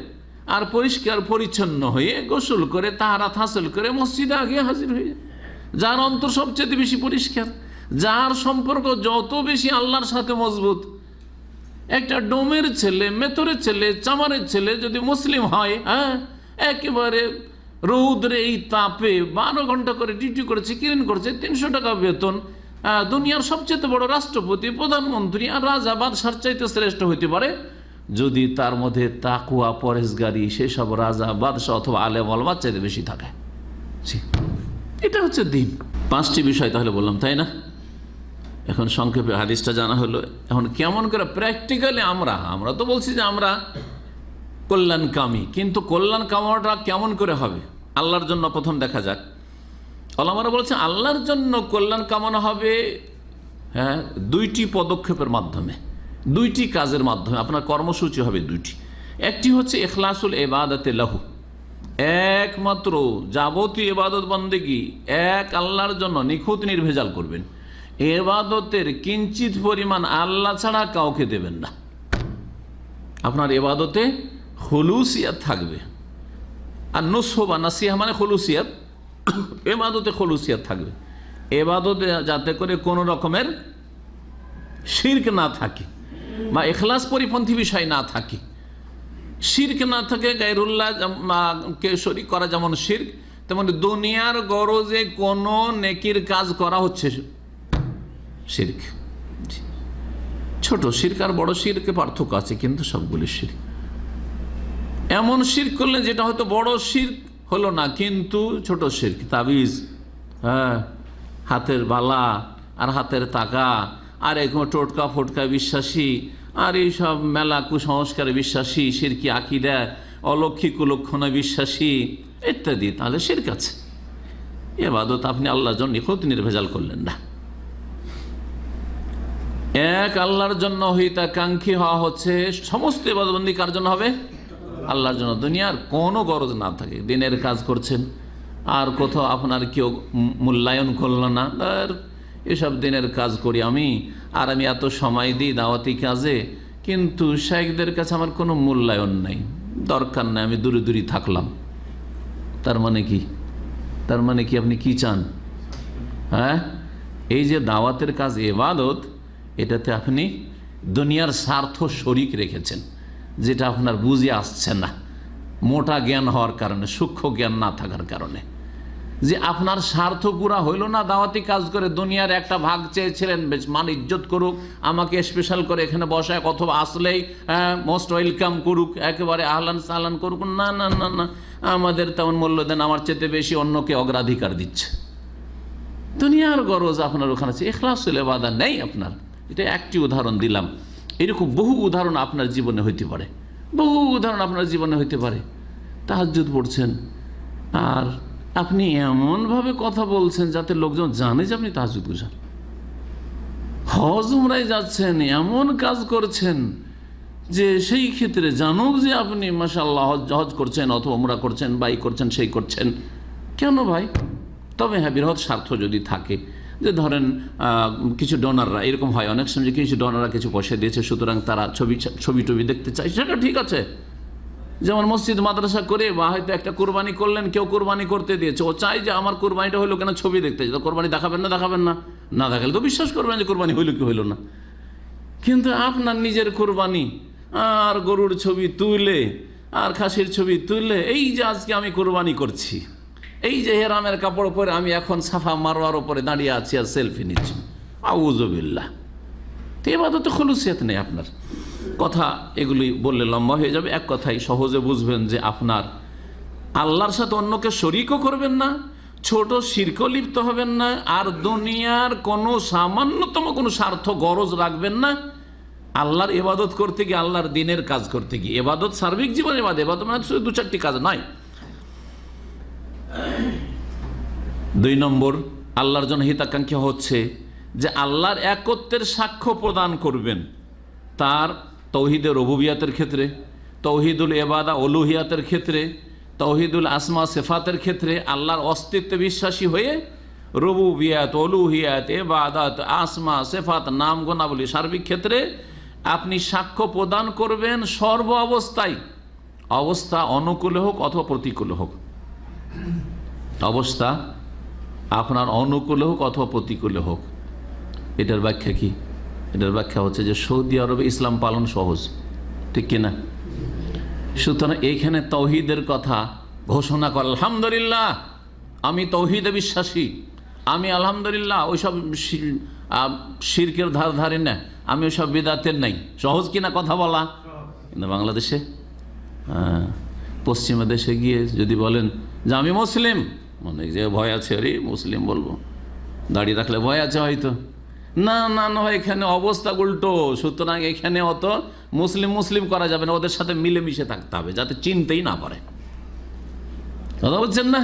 আর পরিষ্কার পরিচ্ছন্ন হয়ে গোসল করে তাহারাত হাসিল করে মসজিদে আগে হাজির হয়ে যায়, যার অন্তর সবচেয়ে বেশি পরিষ্কার, যার সম্পর্ক যত বেশি আল্লাহর সাথে মজবুত, একটা ডোমের ছেলে, মেথরের ছেলে, চামারের ছেলে যদি মুসলিম হয়, হ্যাঁ, একেবারে রৌদ্রে এই তাপে 12 ঘন্টা করে ডিউটি করেছে, ক্লিন করছে, 300 টাকা বেতন, দুনিয়ার সবচেয়ে বড় রাষ্ট্রপতি, প্রধানমন্ত্রী আর রাজা বাদশার চাইতে শ্রেষ্ঠ হইতে পারে যদি তার মধ্যে তাকওয়া, পরেশগারি সেসব রাজা বাদশাহ অথবা আলেম ওলামার চাইতে বেশি থাকে। এটা হচ্ছে দ্বীন। 5টি বিষয় তাহলে বললাম, তাই না? এখন সংক্ষেপে হাদিসটা জানা হলো। এখন কেমন করে প্র্যাকটিক্যালি আমরা তো বলছি যে আমরা কল্যাণকামী, কিন্তু কল্যাণ কামনাটা কেমন করে হবে? আল্লাহর জন্য প্রথম দেখা যাক। ওলামারা বলছেন আল্লাহর জন্য কল্যাণ কামনা হবে, হ্যাঁ, 2টি পদক্ষেপের মাধ্যমে, 2টি কাজের মাধ্যমে। আপনার কর্মসূচি হবে 2টি। একটি হচ্ছে ইখলাসুল ইবাদাতে লাহু, একমাত্র যাবতীয় ইবাদত বন্দেগী এক আল্লাহর জন্য নিখুঁত নির্ভেজাল করবেন। এবাদতের কিঞ্চিত পরিমাণ আল্লাহ ছাড়া কাউকে দেবেন না। আপনার এবাদতে খুলুসিয়াত থাকবে। আর নুসহ বা নাসিহা মানে খুলুসিয়াত, এবাদতে খুলুসিয়াত থাকবে। এবাদতে যাতে করে কোনো রকমের শিরক না থাকে বা ইখলাস পরিপন্থী বিষয় না থাকে। শিরক না থাকে, গায়রুল্লাহ কে শরীক করা যেমন শিরক, তেমন দুনিয়ার গরজে কোনো নেকির কাজ করা হচ্ছে শিরক। ছোট শিরক আর বড় শিরকে পার্থক্য আছে, কিন্তু সবগুলি শিরক। এমন শিরক করলে যেটা হয়তো বড় শিরক হলো না কিন্তু ছোট শিরক, তাবিজ, হ্যাঁ, হাতের বালা আর হাতের তাকা, আর এরকম টোটকা ফোটকা বিশ্বাসী, আর এইসব মেলা কুসংস্কারে বিশ্বাসী, শিরকি আকীদা, অলৌকিক কুলক্ষণে বিশ্বাসী ইত্যাদি, তাহলে শিরক আছে। ইবাদত আপনি আল্লাহর জন্য নিখুঁত নির্ভেজাল করলেন না। এক আল্লাহর জন্য হিতাকাঙ্ক্ষী হওয়া হচ্ছে সমস্ত ইবাদতবন্দি কার জন্য হবে? আল্লাহর জন্য। দুনিয়ার কোনো গরজ না থাকে, দিনের কাজ করছেন আর কোথাও আপনার কেউ মূল্যায়ন করলো না, আর এসব দিনের কাজ করি আমি, আর আমি এত সময় দিই দাওয়াতি কাজে, কিন্তু শাইখদের কাছে আমার কোনো মূল্যায়ন নেই, দরকার নেই, আমি দূরে দূরে থাকলাম। তার মানে কি? তার মানে কি আপনি কি চান? হ্যাঁ, এই যে দাওয়াতের কাজ ইবাদত, এটাতে আপনি দুনিয়ার স্বার্থ শরিক রেখেছেন, যেটা আপনার বুঝে আসছে না, মোটা জ্ঞান হওয়ার কারণে, সূক্ষ্ম জ্ঞান না থাকার কারণে। যে আপনার স্বার্থ পুরা হইল না দাওয়াতি কাজ করে, দুনিয়ার একটা ভাগ চেয়েছিলেন, বেশ মান ইজ্জত করুক, আমাকে স্পেশাল করে এখানে বসায়, অথবা আসলেই মোস্ট ওয়েলকাম করুক, একেবারে আহলান সাহলান করুক। না না না না, আমাদের তেমন মূল্য দেন, আমার চেয়ে বেশি অন্যকে অগ্রাধিকার দিচ্ছে। দুনিয়ার গরজ আপনার ওখানে আছে, ইখলাসুল ইবাদা নেই আপনার। এটা একটি উদাহরণ দিলাম, এরকম বহু উদাহরণ আপনার জীবনে হইতে পারে, বহু উদাহরণ আপনার জীবনে হইতে পারে। তাহাজ্জুদ পড়ছেন আর আপনি এমনভাবে কথা বলছেন যাতে লোকজন জানে যে আপনি তাহাজ্জুদ গুজার। হজ উমরায় যাচ্ছেন, এমন কাজ করছেন যে সেই ক্ষেত্রে জানুক যে আপনি মাশাআল্লাহ হজ করছেন অথবা উমরা করছেন, বাই করছেন, সেই করছেন। কেন ভাই? তবে হ্যাঁ, বৃহৎ স্বার্থ যদি থাকে, যে ধরেন কিছু ডোনাররা, এরকম হয় অনেক সময়, কিছু ডোনাররা কিছু পয়সা দিয়েছে, সুতরাং তারা ছবি টবি দেখতে চায়, সেটা ঠিক আছে। যেমন মসজিদ মাদ্রাসা করে বা হয়তো একটা কোরবানি করলেন, কেউ কোরবানি করতে দিয়েছে, ও চাই যে আমার কোরবানিটা হইলো কেন ছবি দেখতে, তো কোরবানি দেখাবেন না, দেখাবেন না, না দেখালে তো বিশ্বাস করবেন যে কোরবানি হইলো কি হইলো না। কিন্তু আপনার নিজের কোরবানি আর গরুর ছবি তুলে আর খাসির ছবি তুললে, এই যে আজকে আমি কোরবানি করছি, এই যে হেরামের কাপড় পরে আমি এখন সাফা মারোয়ার ওপরে দাঁড়িয়ে আছি আর সেলফি নিচ্ছি, আউযুবিল্লাহ। তো ইবাদত খুলুসিয়াত নেই আপনার। কথা এগুলি বললে লম্বা হয়ে যাবে, এক কথাই সহজে বুঝবেন যে আপনার আল্লাহর সাথে অন্যকে শরীকও করবেন না, ছোট শিরকও লিপ্ত হবেন না, আর দুনিয়ার কোনো সামান্যতম কোনো স্বার্থ গরজ রাখবেন না। আল্লাহর ইবাদত করতে গিয়ে, আল্লাহর দিনের কাজ করতে গিয়ে, ইবাদত সার্বিক জীবনে ইবাদত মানে শুধু দু চারটি কাজ নয়। 2 নম্বর, আল্লাহর জন্য হিতাকাঙ্ক্ষী হচ্ছে যে আল্লাহর একত্বের সাক্ষ্য প্রদান করবেন, তার তৌহিদে রুবুবিয়াতের ক্ষেত্রে, তৌহিদুল ইবাদা উলুহিয়াতের ক্ষেত্রে, তৌহিদুল আসমা সিফাতের ক্ষেত্রে আল্লাহর অস্তিত্বে বিশ্বাসী হয়ে রুবুবিয়াত, উলুহিয়াত, ইবাদত, আসমা সিফাত, নাম গুণাবলী সার্বিক ক্ষেত্রে আপনি সাক্ষ্য প্রদান করবেন সর্ব অবস্থায়, অবস্থা অনুকূলে হোক অথবা প্রতিকূলে হোক। অবস্থা আপনার অনুকূলে হোক অথবা প্রতিকূলে হোক। এটার ব্যাখ্যা কি? এটার ব্যাখ্যা হচ্ছে যে সৌদি আরবে ইসলাম পালন সহজ, ঠিক কিনা? সুতরাং এইখানে তৌহিদের কথা ঘোষণা কর, আলহামদুলিল্লাহ আমি তৌহিদে বিশ্বাসী, আমি আলহামদুলিল্লাহ ওইসব শিরকের ধারে না, আমি ওইসব বিদাতের নাই। সহজ কিনা কথা বলা? কিন্তু বাংলাদেশে, পশ্চিমা দেশে গিয়ে যদি বলেন যে আমি মুসলিম, মনে যে ভয় আছে, আরে মুসলিম বলবো, দাড়ি রাখলে ভয় আছে হয়তো, না না না, এখানে অবস্থা উল্টো। সুতরাং এখানে অত মুসলিম মুসলিম করা যাবে না, ওদের সাথে মিলেমিশে থাকতে হবে যাতে চিনতেই না পারে। কথা বলছেন না?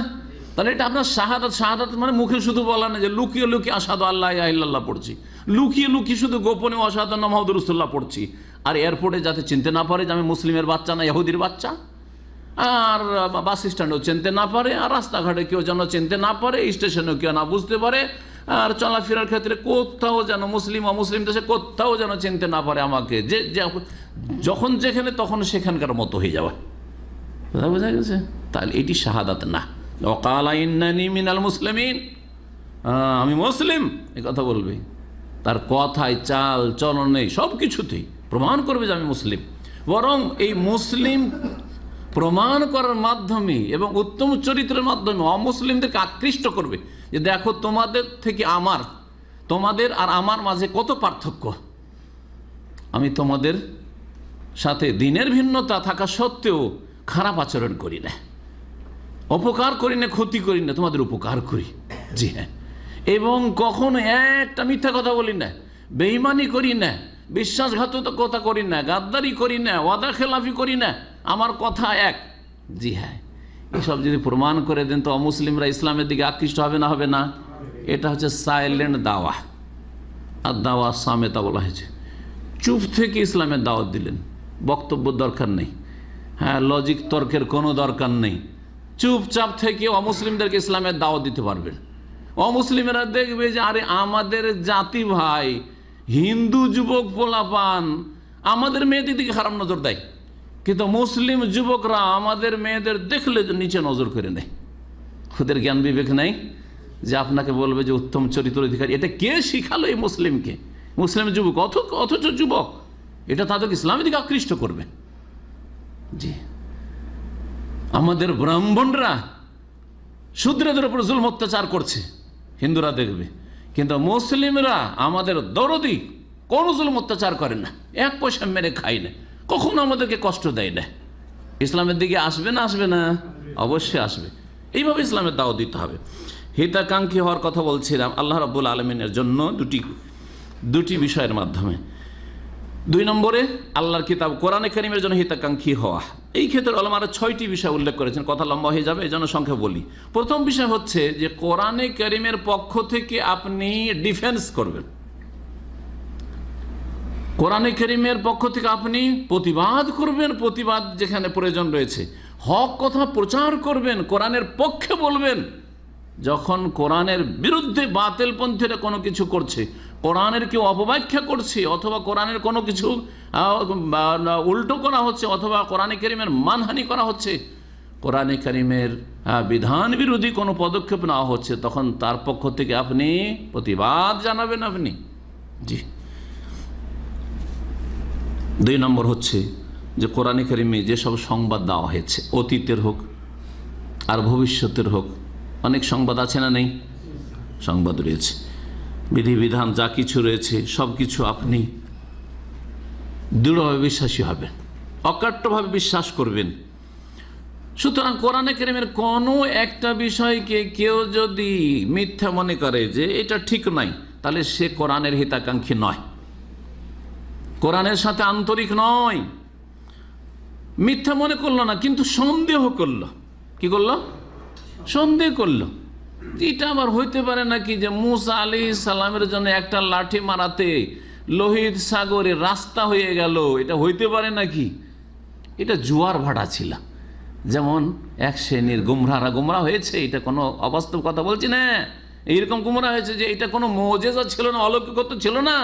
তাহলে এটা আপনার শাহাদাত। শাহাদাত মানে মুখে শুধু বলা না যে লুকিয়ে লুকিয়ে আশহাদু আল্লা ইলাহা ইল্লাল্লাহ পড়ছি, লুকিয়ে লুকিয়ে শুধু গোপনে আশহাদু আন্না মুহাম্মাদুর রাসূলুল্লাহ পড়ছি, আর এয়ারপোর্টে যাতে চিনতে না পারে যে আমি মুসলিমের বাচ্চা না ইহুদির বাচ্চা। আর বাস স্ট্যান্ডও চিনতে না পারে, আর রাস্তাঘাটে কেউ যেন চিনতে না পারে, স্টেশনেও কেউ না বুঝতে পারে, আর চলাফেরার ক্ষেত্রে কোথাও যেন মুসলিম অমুসলিম দেশে কোথাও যেন চিনতে না পারে আমাকে, যে যখন যেখানে তখন সেখানকার মতো হয়ে যাওয়া। কথা বোঝা গেছে? তাহলে এটি শাহাদাত না। ওয়াকালা ইন্নানি মিনাল মুসলিমিন, আমি মুসলিম, এই কথা বলবে। তার কথায়, চাল চলনে, সব কিছুতেই প্রমাণ করবে যে আমি মুসলিম। বরং এই মুসলিম প্রমাণ করার মাধ্যমে এবং উত্তম চরিত্রের মাধ্যমে অমুসলিমদেরকে আকৃষ্ট করবে যে দেখো তোমাদের থেকে আমার, তোমাদের আর আমার মাঝে কত পার্থক্য। আমি তোমাদের সাথে দিনের ভিন্নতা থাকা সত্ত্বেও খারাপ আচরণ করি না, অপকার করি না, ক্ষতি করি না, তোমাদের উপকার করি। জি হ্যাঁ, এবং কখনো একটা মিথ্যা কথা বলি না, বেঈমানি করি না, বিশ্বাসঘাতকতা করি না, গাদ্দারি করি না, ওয়াদা খেলাফি করি না, আমার কথা এক। জি হ্যাঁ, এসব যদি প্রমাণ করে দেন তো অমুসলিমরা ইসলামের দিকে আকৃষ্ট হবে না? হবে না? এটা হচ্ছে সাইলেন্ট দাওয়া। আর দাওয়া সামেতা বলা হয়েছে, চুপ থেকে ইসলামের দাওয়াত দিলেন, বক্তব্য দরকার নেই, হ্যাঁ লজিক তর্কের কোনো দরকার নেই, চুপচাপ থেকে অমুসলিমদেরকে ইসলামের দাওয়াত দিতে পারবেন। অমুসলিমেরা দেখবে যে আরে আমাদের জাতি ভাই হিন্দু যুবক পোলাপান আমাদের মেয়েদের দিকে খারাপ নজর দেয়, কিন্তু মুসলিম যুবকরা আমাদের মেয়েদের দেখলে নিচে নজর করে নেয়। ওদের জ্ঞান বিবেক নেই যে আপনাকে বলবে যে উত্তম চরিত্র অধিকারী। এটা কে শিখালো এই মুসলিমকে? মুসলিম যুবক, অথচ যুবক, এটা তাদেরকে ইসলামের দিকে আকৃষ্ট করবে। জি, আমাদের ব্রাহ্মণরা শূদ্রদের উপর জুলম অত্যাচার করছে, হিন্দুরা দেখবে, কিন্তু মুসলিমরা আমাদের দরদি, কোনো জুলম অত্যাচার করে না, এক পয়সা মেরে খায় না, কখনো আমাদেরকে কষ্ট দেয় না। ইসলামের দিকে আসবে না? আসবে না? অবশ্যই আসবে। এইভাবে ইসলামের দাওয়াত দিতে হবে। হিতাকাঙ্ক্ষী হওয়ার কথা বলছিলাম আল্লাহ রাব্বুল আলামিনের জন্য দুটি বিষয়ের মাধ্যমে। 2 নম্বরে আল্লাহর কিতাব কোরআনে কারীমের জন্য হিতাকাঙ্ক্ষী হওয়া। এই ক্ষেত্রে উলামারা 6টি বিষয় উল্লেখ করেছেন, কথা লম্বা হয়ে যাবে, এই জন্য সংক্ষেপে বলি। প্রথম বিষয় হচ্ছে যে কোরআনে কারীমের পক্ষ থেকে আপনি ডিফেন্স করবেন, কোরআনে কারীমের পক্ষ থেকে আপনি প্রতিবাদ করবেন, প্রতিবাদ যেখানে প্রয়োজন রয়েছে, হক কথা প্রচার করবেন, কোরআনের পক্ষে বলবেন। যখন কোরআনের বিরুদ্ধে বাতিলপন্থীরা কোনো কিছু করছে, কোরআনের কেউ অপব্যাখ্যা করছে, অথবা কোরআনের কোনো কিছু উল্টো করা হচ্ছে, অথবা কোরআনে কারীমের মানহানি করা হচ্ছে, কোরআনে কারীমের বিধান বিরোধী কোনো পদক্ষেপ নেওয়া হচ্ছে, তখন তার পক্ষ থেকে আপনি প্রতিবাদ জানাবেন আপনি। জি। 2 নম্বর হচ্ছে যে কোরআনে কারীমে যেসব সংবাদ দেওয়া হয়েছে, অতীতের হোক আর ভবিষ্যতের হোক, অনেক সংবাদ আছে না? নেই? সংবাদ রয়েছে, বিধিবিধান যা কিছু রয়েছে সব কিছু আপনি দৃঢ়ভাবে বিশ্বাসী হবেন, অকাট্যভাবে বিশ্বাস করবেন। সুতরাং কোরআনে কারীমের কোনো একটা বিষয়কে কেউ যদি মিথ্যা মনে করে যে এটা ঠিক নাই, তাহলে সে কোরআনের হিতাকাঙ্ক্ষী নয়, কোরআনের সাথে আন্তরিক নয়। মিথ্যা মনে করলো না, কিন্তু সন্দেহ করলো। কি করলো? সন্দেহ করলো। এটা আবার হইতে পারে নাকি যে মুসা আলাইহিস সালামের জন্য একটা লাঠি মারাতে লোহিত সাগরে রাস্তা হয়ে গেল? এটা হইতে পারে নাকি? এটা জুয়ার ভাড়া ছিল। যেমন এক শ্রেণীর গুমরাহরা গুমরাহ হয়েছে, এটা কোনো অবাস্তব কথা বলছি না, এইরকম গুমরাহ হয়েছে যে এটা কোনো মুজিজা ছিল না, অলৌকিকত্ব ছিল না,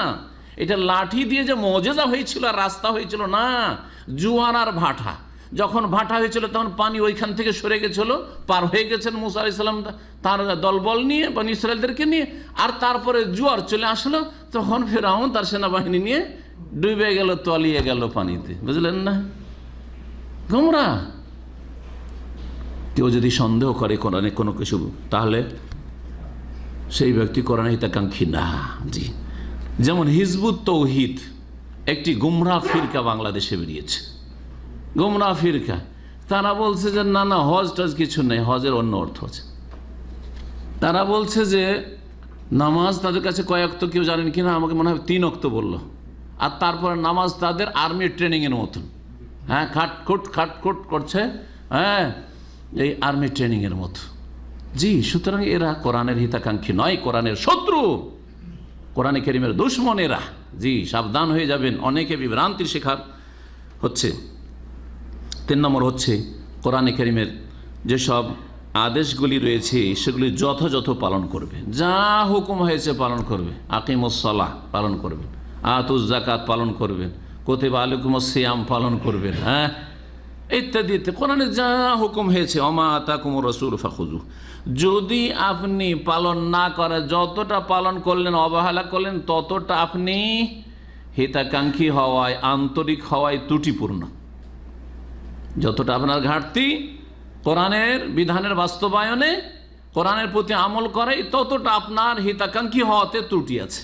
এটা লাঠি দিয়ে যে মুজিজা হয়েছিল আর রাস্তা হয়েছিল না, জুয়ার আর ভাটা। যখন ভাটা হয়েছিল তখন পানি ওইখান থেকে সরে গেছিল, পার হয়ে গেছেন মুসা আলাইহিস সালাম তার দলবল নিয়ে, বনী ইসরায়েলদেরকে নিয়ে, আর তারপরে জুয়ার চলে আসলো, তখন ফিরআউন তার সেনাবাহিনী নিয়ে ডুবে গেল, তলিয়ে গেল পানিতে। বুঝলেন না? গুমরাহ। কেউ যদি সন্দেহ করে কোরআনে কোনো কিছু, তাহলে সেই ব্যক্তি কোরআনে হিতাকাঙ্ক্ষী না। জি। যেমন হিজবুত তৌহিদ, একটি গুমরাহ ফিরকা বাংলাদেশে বেরিয়েছে, গুমরাহ ফিরকা। তারা বলছে যে না না, হজ টজ কিছু নেই, হজের অন্য অর্থ আছে। তারা বলছে যে নামাজ তাদের কাছে কয় ওয়াক্ত কেউ জানেন কিনা, আমাকে মনে হয় 3 ওয়াক্ত বললো। আর তারপরে নামাজ তাদের আর্মি ট্রেনিংয়ের মতন, হ্যাঁ, খাটখুট করছে, হ্যাঁ, এই আর্মি ট্রেনিংয়ের মতো। জি। সুতরাং এরা কোরআনের হিতাকাঙ্ক্ষী নয়, কোরআনের শত্রু, কোরআনে কারীমের দুশমন এরা। জি, সাবধান হয়ে যাবেন, অনেকে বিভ্রান্তির শিকার হচ্ছে। 3 নম্বর হচ্ছে কোরআনে কারীমের যেসব আদেশগুলি রয়েছে সেগুলি যথাযথ পালন করবে, যা হুকুম হয়েছে পালন করবে। আকিমুস সালাহ পালন করবেন, আতুজ যাকাত পালন করবেন, কুতিবা আলাইকুমুস সিয়াম পালন করবেন, ইত্যাদি ইত্যাদি কোরআনে যা হুকুম হয়েছে। ওমা আতাকুমুর রাসূলু ফাখুযুহু। যদি আপনি পালন না করে, যতটা পালন করলেন অবহেলা করলেন, ততটা আপনি হিতাকাঙ্ক্ষী হওয়ায়, আন্তরিক হওয়ায় ত্রুটিপূর্ণ। যতটা আপনার ঘাটতি কোরআনের বিধানের বাস্তবায়নে, কোরআনের প্রতি আমল করে, ততটা আপনার হিতাকাঙ্ক্ষী হওয়াতে ত্রুটি আছে।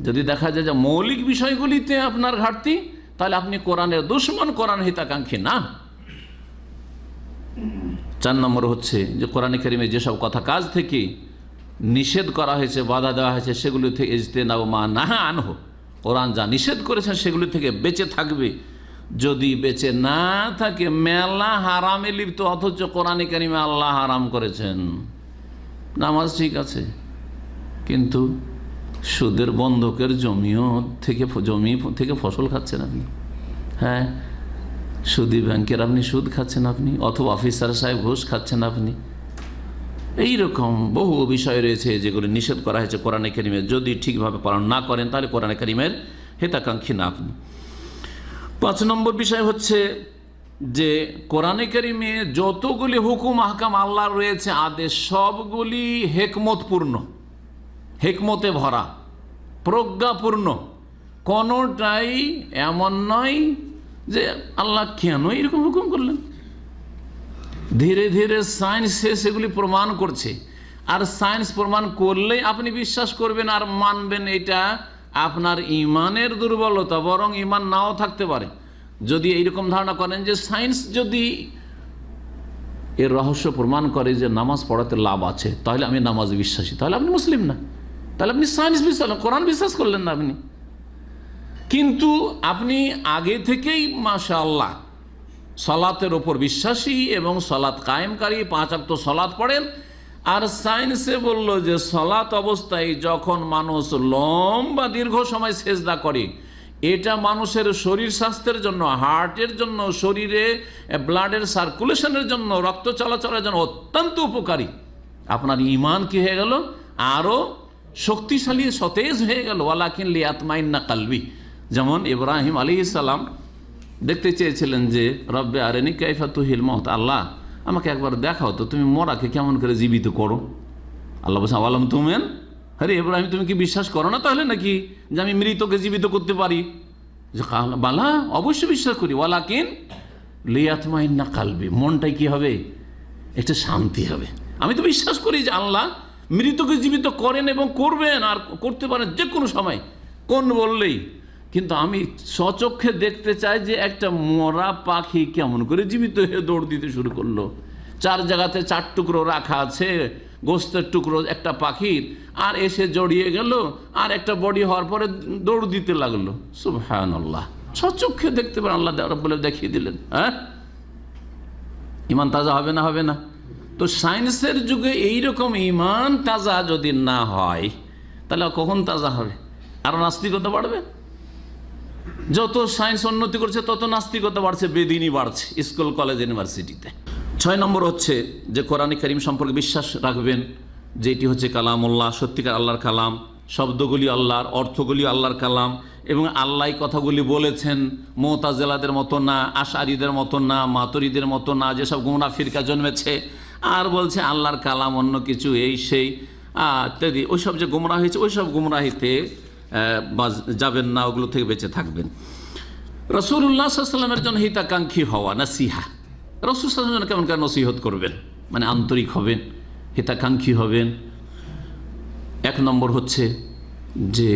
যদি দেখা যায় যে মৌলিক বিষয়গুলিতে আপনার ঘাটতি, তাহলে আপনি কোরআনের দুশমন, কোরআন হিতাকাঙ্ক্ষী না। 4 নম্বর হচ্ছে যে কোরআনে কারীমে যেসব কথা কাজ থেকে নিষেধ করা হয়েছে, বাধা দেওয়া হয়েছে, সেগুলি থেকে ইজতেনাবু মা নাহা আনহু, কোরআন যা নিষেধ করেছেন সেগুলি থেকে বেঁচে থাকবে। যদি বেঁচে না থাকে, মেলা হারামে লিপ্ত, অথচ কোরআনে কারীমে আল্লাহ হারাম করেছেন। নামাজ ঠিক আছে, কিন্তু সুদের বন্ধকের জমি থেকে ফসল খাচ্ছেন আপনি, সুদি ব্যাংকের আপনি সুদ খাচ্ছেন আপনি, অথবা অফিসার সাহেব ঘুষ খাচ্ছেন আপনি। এইরকম বহু বিষয় রয়েছে যেগুলো নিষেধ করা হয়েছে কোরআনে কারীমে। যদি ঠিকভাবে পালন না করেন, তাহলে কোরআনে কারীমের হিতাকাঙ্ক্ষী না আপনি। 5 নম্বর বিষয় হচ্ছে যে কোরআনে কারীমে যতগুলি হুকুম আহকাম আল্লাহর রয়েছে, আদেশ, সবগুলি হেকমতপূর্ণ, হেকমতে ভরা, প্রজ্ঞাপূর্ণ। কোনোটাই এমন নয় যে আল্লাহ কেন এরকম হুকুম করলেন। ধীরে ধীরে সায়েন্সে সেগুলি প্রমাণ করছে, আর সায়েন্স প্রমাণ করলেই আপনি বিশ্বাস করবেন আর মানবেন। এটা আপনার ইমানের দুর্বলতা, বরং ইমান নাও থাকতে পারে। যদি এইরকম ধারণা করেন যে সায়েন্স যদি এর রহস্য প্রমাণ করে যে নামাজ পড়াতে লাভ আছে, তাহলে আমি নামাজ বিশ্বাসী, তাহলে আপনি মুসলিম না, তাহলে আপনি সায়েন্স বিশ্বাস, কোরআন বিশ্বাস করলেন না আপনি। কিন্তু আপনি আগে থেকেই মাশাআল্লাহ সালাতের ওপর বিশ্বাসী এবং সালাত কায়েমকারী, 5 ওয়াক্ত সালাত পড়েন, আর সায়েন্সে বলল যে সালাত অবস্থায় যখন মানুষ লম্বা দীর্ঘ সময় সেজদা করে, এটা মানুষের শরীর স্বাস্থ্যের জন্য, হার্টের জন্য, শরীরে ব্লাডের সার্কুলেশনের জন্য, রক্ত চলাচলের জন্য অত্যন্ত উপকারী। আপনার ঈমান কি হয়ে গেল? আরও শক্তিশালী, সতেজ হয়ে গেল। ওয়ালাকিন লিয়াতমাইন্না কলবি। যেমন ইব্রাহিম আলাইহিস সালাম দেখতে চেয়েছিলেন যে রব্বে আরিনি কাইফা তুহিল মওত, আল্লাহ আমাকে একবার দেখাও তো তুমি মরাকে কেমন করে জীবিত করো। আল্লাহ বলছেন আওয়ালাম তুমেন, আরে ইব্রাহিম তুমি কি বিশ্বাস করো না তাহলে নাকি যে আমি মৃতকে জীবিত করতে পারি? যে বালা, অবশ্যই বিশ্বাস করি। ওয়ালাকিন লিয়াতমাইন্না কলবি, মনটাই কি হবে? একটা শান্তি হবে। আমি তো বিশ্বাস করি যে আল্লাহ মৃতকে জীবিত করেন এবং করবেন, আর করতে পারেন যে কোনো সময়, কোন বললেই। কিন্তু আমি স্বচক্ষে দেখতে চাই যে একটা মরা পাখি কেমন করে জীবিত হয়ে দৌড় দিতে শুরু করলো। 4 জায়গাতে 4 টুকরো রাখা আছে, গোস্তের টুকরো একটা পাখির, আর এসে জড়িয়ে গেল, আর একটা বডি হওয়ার পরে দৌড় দিতে লাগলো। সুবহানাল্লাহ, স্বচক্ষে দেখতে পারেন, আল্লাহ রাব্বুল দেখিয়ে দিলেন। ইমান তাজা হবে না? হবে না? তো সায়েন্সের যুগে এইরকম ইমান তাজা যদি না হয়, তাহলে কখন তাজা হবে? আর নাস্তিকতা বাড়বে। যত সায়েন্স উন্নতি করছে তত নাস্তিকতা বাড়ছে, বেদিনী বাড়ছে স্কুল, কলেজ, ইউনিভার্সিটিতে। 6 নম্বর হচ্ছে যে কোরআনে কারীম সম্পর্কে বিশ্বাস রাখবেন যেটি হচ্ছে কালামুল্লাহ, সত্যিকার আল্লাহর কালাম, শব্দগুলি আল্লাহর, অর্থগুলি আল্লাহর কালাম, এবং আল্লাহ কথাগুলি বলেছেন। মুতাজিলাদের মতো না, আশআরীদের মতো না, মাতুরিদের মতো না, যেসব গুমরাহ ফিরকা জন্মেছে আর বলছে আল্লাহর কালাম অন্য কিছু, এই সেই ইত্যাদি, ওইসব যে গুমরাহ হয়েছে, ওইসব গুমরাহিতে যাবেন না, ওগুলো থেকে বেঁচে থাকবেন। রাসূলুল্লাহ সাল্লাল্লাহু আলাইহি ওয়াসাল্লামের জন্য হিতাকাঙ্ক্ষী হওয়া, নাসিহা। রাসূল সাল্লাল্লাহু আলাইহি ওয়াসাল্লাম কেমন করে নসিহত করবেন, মানে আন্তরিক হবেন, হিতাকাঙ্ক্ষী হবেন। 1 নম্বর হচ্ছে যে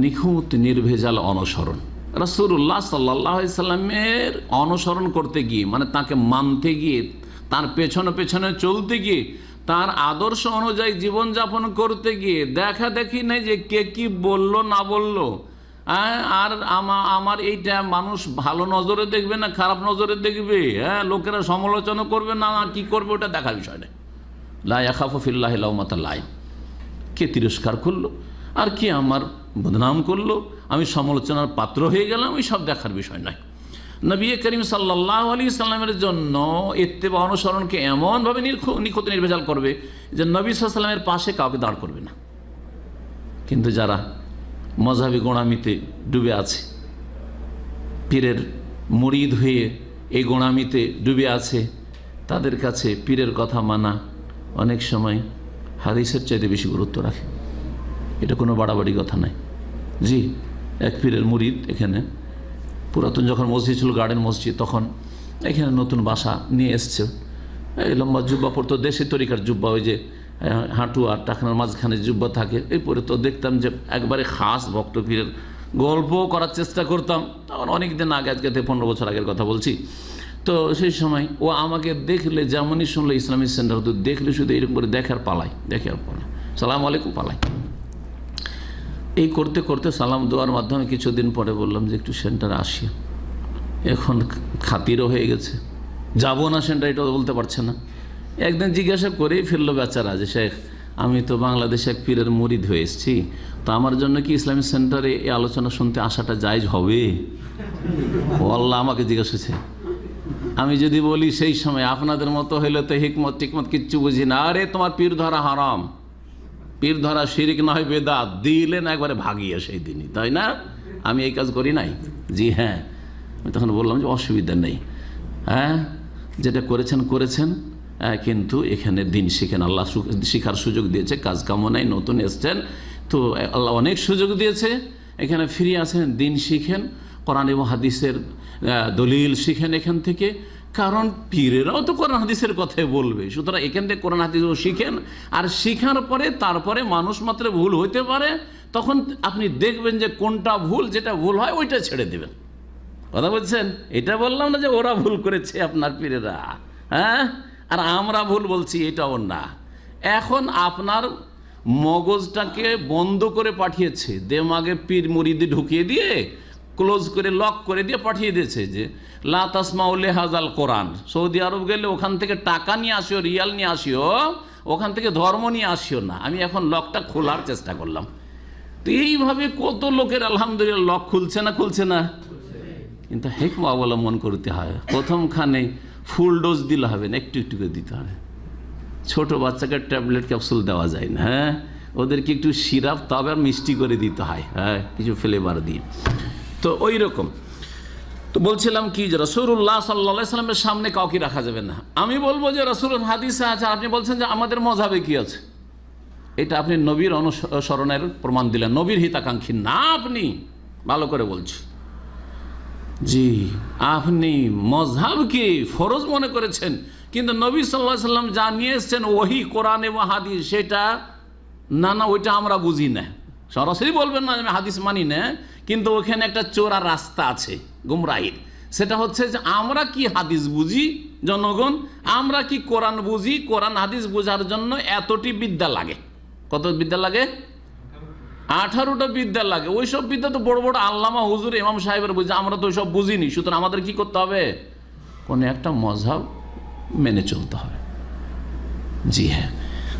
নিখুঁত নির্ভেজাল অনুসরণ। রাসূলুল্লাহ সাল্লাল্লাহু আলাইহি ওয়াসাল্লামের অনুসরণ করতে গিয়ে, মানে তাকে মানতে গিয়ে, তার পেছনে পেছনে চলতে গিয়ে, তার আদর্শ অনুযায়ী জীবনযাপন করতে গিয়ে দেখা দেখি নেই যে কে কি বলল না বলল, আর আমার এইটা মানুষ ভালো নজরে দেখবে না খারাপ নজরে দেখবে, লোকেরা সমালোচনা করবে না কি করবে, ওটা দেখার বিষয় নেই। লা ইয়াখাফু ফিল্লাহি লাউমাতা লাইম, কে তিরস্কার করলো আর কে আমার বদনাম করলো, আমি সমালোচনার পাত্র হয়ে গেলাম, ওই সব দেখার বিষয় নয়। নবী করিম সাল্লাল্লাহু আলাইহি সাল্লামের জন্য ইত্তেবা অনুসরণকে এমনভাবে নিখুঁত নির্ভেজাল করবে যে নবী সাল্লাল্লাহু আলাইহি সাল্লামের পাশে কাউকে দাঁড় করবে না। কিন্তু যারা মযহাবি গোঁড়ামিতে ডুবে আছে, পীরের মুরিদ হয়ে এই গোঁড়ামিতে ডুবে আছে, তাদের কাছে পীরের কথা মানা অনেক সময় হাদিসের চাইতে বেশি গুরুত্ব রাখে। এটা কোনো বাড়াবাড়ি কথা নাই। জি, এক পীরের মুরিদ এখানে পুরাতন যখন মসজিদ ছিল, গার্ডেন মসজিদ, তখন এখানে নতুন বাসা নিয়ে এসছে। এই লম্বা জুব্বা পরতো, দেশের তরিকার জুব্বা, ওই যে হাঁটু আর টাকনার মাঝখানে জুব্বা থাকে, এই পরে তো দেখতাম যে একবারে খাস ভক্ত পীরের গল্প করার চেষ্টা করতাম। তখন অনেক দিন আগে, আজকে 15 বছর আগের কথা বলছি। তো সেই সময় ও আমাকে দেখলে যেমনই শুনলো ইসলামিক সেন্টার, তো দেখলে শুধু এরকম করে দেখে আর পালাই, সালাম আলাইকুম, পালাই। এই করতে করতে সালাম দেওয়ার মাধ্যমে কিছুদিন পরে বললাম যে একটু সেন্টারে আসি। এখন খাতিরও হয়ে গেছে, যাবো না সেন্টার এটা বলতে পারছে না। একদিন জিজ্ঞাসা করেই ফেললো বেচারা যে শেখ, আমি তো বাংলাদেশে এক পীরের মুরিদ হয়ে এসেছি, তো আমার জন্য কি ইসলামিক সেন্টারে এই আলোচনা শুনতে আসাটা জায়েজ হবে? ও আল্লাহ আমাকে জিজ্ঞাসা করছে। আমি যদি বলি সেই সময় আপনাদের মতো হইলে তো হিকমত টিকমত কিচ্ছু বুঝি না, আরে তোমার পীর ধরা হারাম, পীর ধরা শিরিক না হয় বেদাত, দিলেন একবারে ভাগিয়ে সেই দিনই, তাই না? আমি এই কাজ করি নাই। জি হ্যাঁ। আমি তখন বললাম যে অসুবিধা নেই, হ্যাঁ যেটা করেছেন করেছেন, কিন্তু এখানে দিন শিখেন, আল্লাহ শিখার সুযোগ দিয়েছে, কাজ কামনায় নতুন এসছেন, তো আল্লাহ অনেক সুযোগ দিয়েছে, এখানে ফিরে আসেন, দিন শিখেন, কোরআন এবং হাদিসের দলিল শিখেন এখান থেকে, কারণ পীরেরাও তো কোরআন হাদিসের কথাই বলবে। সুতরাং এখান থেকে কোরআন হাদিসও শিখেন, আর শিখার পরে তারপরে মানুষ মাত্র ভুল হইতে পারে, তখন আপনি দেখবেন যে কোনটা ভুল, যেটা ভুল হয় ওইটা ছেড়ে দেবেন। কথা বলছেন? এটা বললাম না যে ওরা ভুল করেছে আপনার পীরেরা, হ্যাঁ, আর আমরা ভুল বলছি, এটাও না। এখন আপনার মগজটাকে বন্ধ করে পাঠিয়েছে, দেমাগে পীর মুরিদি ঢুকিয়ে দিয়ে ক্লোজ করে লক করে দিয়ে পাঠিয়ে দিয়েছে যে লা তাসমাউ লিহাযাল কোরআন। সৌদি আরব গেলে ওখান থেকে টাকা নিয়ে আসিও, রিয়াল নিয়ে আসিও, ওখান থেকে ধর্ম নিয়ে আসিও না। আমি এখন লকটা খোলার চেষ্টা করলাম, তো এইভাবে কত লোকের আলহামদুলিল্লাহ লক খুলছে না, খুলছে না। কিন্তু হিকমা অবলম্বন করতে হয়। প্রথমখানে ফুল ডোজ দিলে হবে না, একটু একটু করে দিতে হবে। ছোট বাচ্চাকে ট্যাবলেট ক্যাপসুল দেওয়া যায় না, হ্যাঁ, ওদেরকে একটু সিরাপ তবে মিষ্টি করে দিতে হয়, হ্যাঁ, কিছু ফ্লেভার দিয়ে। তো ওই রকম তো বলছিলাম কি যে রাসূলুল্লাহ সাল্লাল্লাহু আলাইহি সাল্লামের সামনে কাউকে রাখা যাবে না। আমি বলবো যে রাসূলের হাদিসে আছে, আপনি বলছেন যে আমাদের মযহাবে কি আছে, এটা আপনি নবীর অনুসরণের প্রমাণ দিলেন, নবীর হিতাকাঙ্ক্ষী না আপনি। ভালো করে বলছি, জি, আপনি মযহাবকে ফরজ মনে করেছেন, কিন্তু নবী সাল্লাল্লাহু আলাইহি সাল্লাম যা নিয়ে এসেছেন ওহী কোরআন এবং হাদিস, সেটা না, না ওইটা আমরা বুঝি না। সরাসরি বলবেন না আমি হাদিস মানি না, কিন্তু ওখানে একটা চোরা রাস্তা আছে গুমরাহির। সেটা হচ্ছে যে আমরা কি হাদিস বুঝি জনগণ, আমরা কি কোরআন বুঝি, কোরআন হাদিস বোঝার জন্য এতটি বিদ্যা লাগে। কত বিদ্যা লাগে? 18টা বিদ্যা লাগে। ওইসব বিদ্যা তো বড় বড় আল্লামা হুজুর ইমাম সাহেবের বুঝি, আমরা তো ওইসব বুঝিনি। সুতরাং আমাদের কি করতে হবে? কোনো একটা মযহাব মেনে চলতে হবে। জি হ্যাঁ।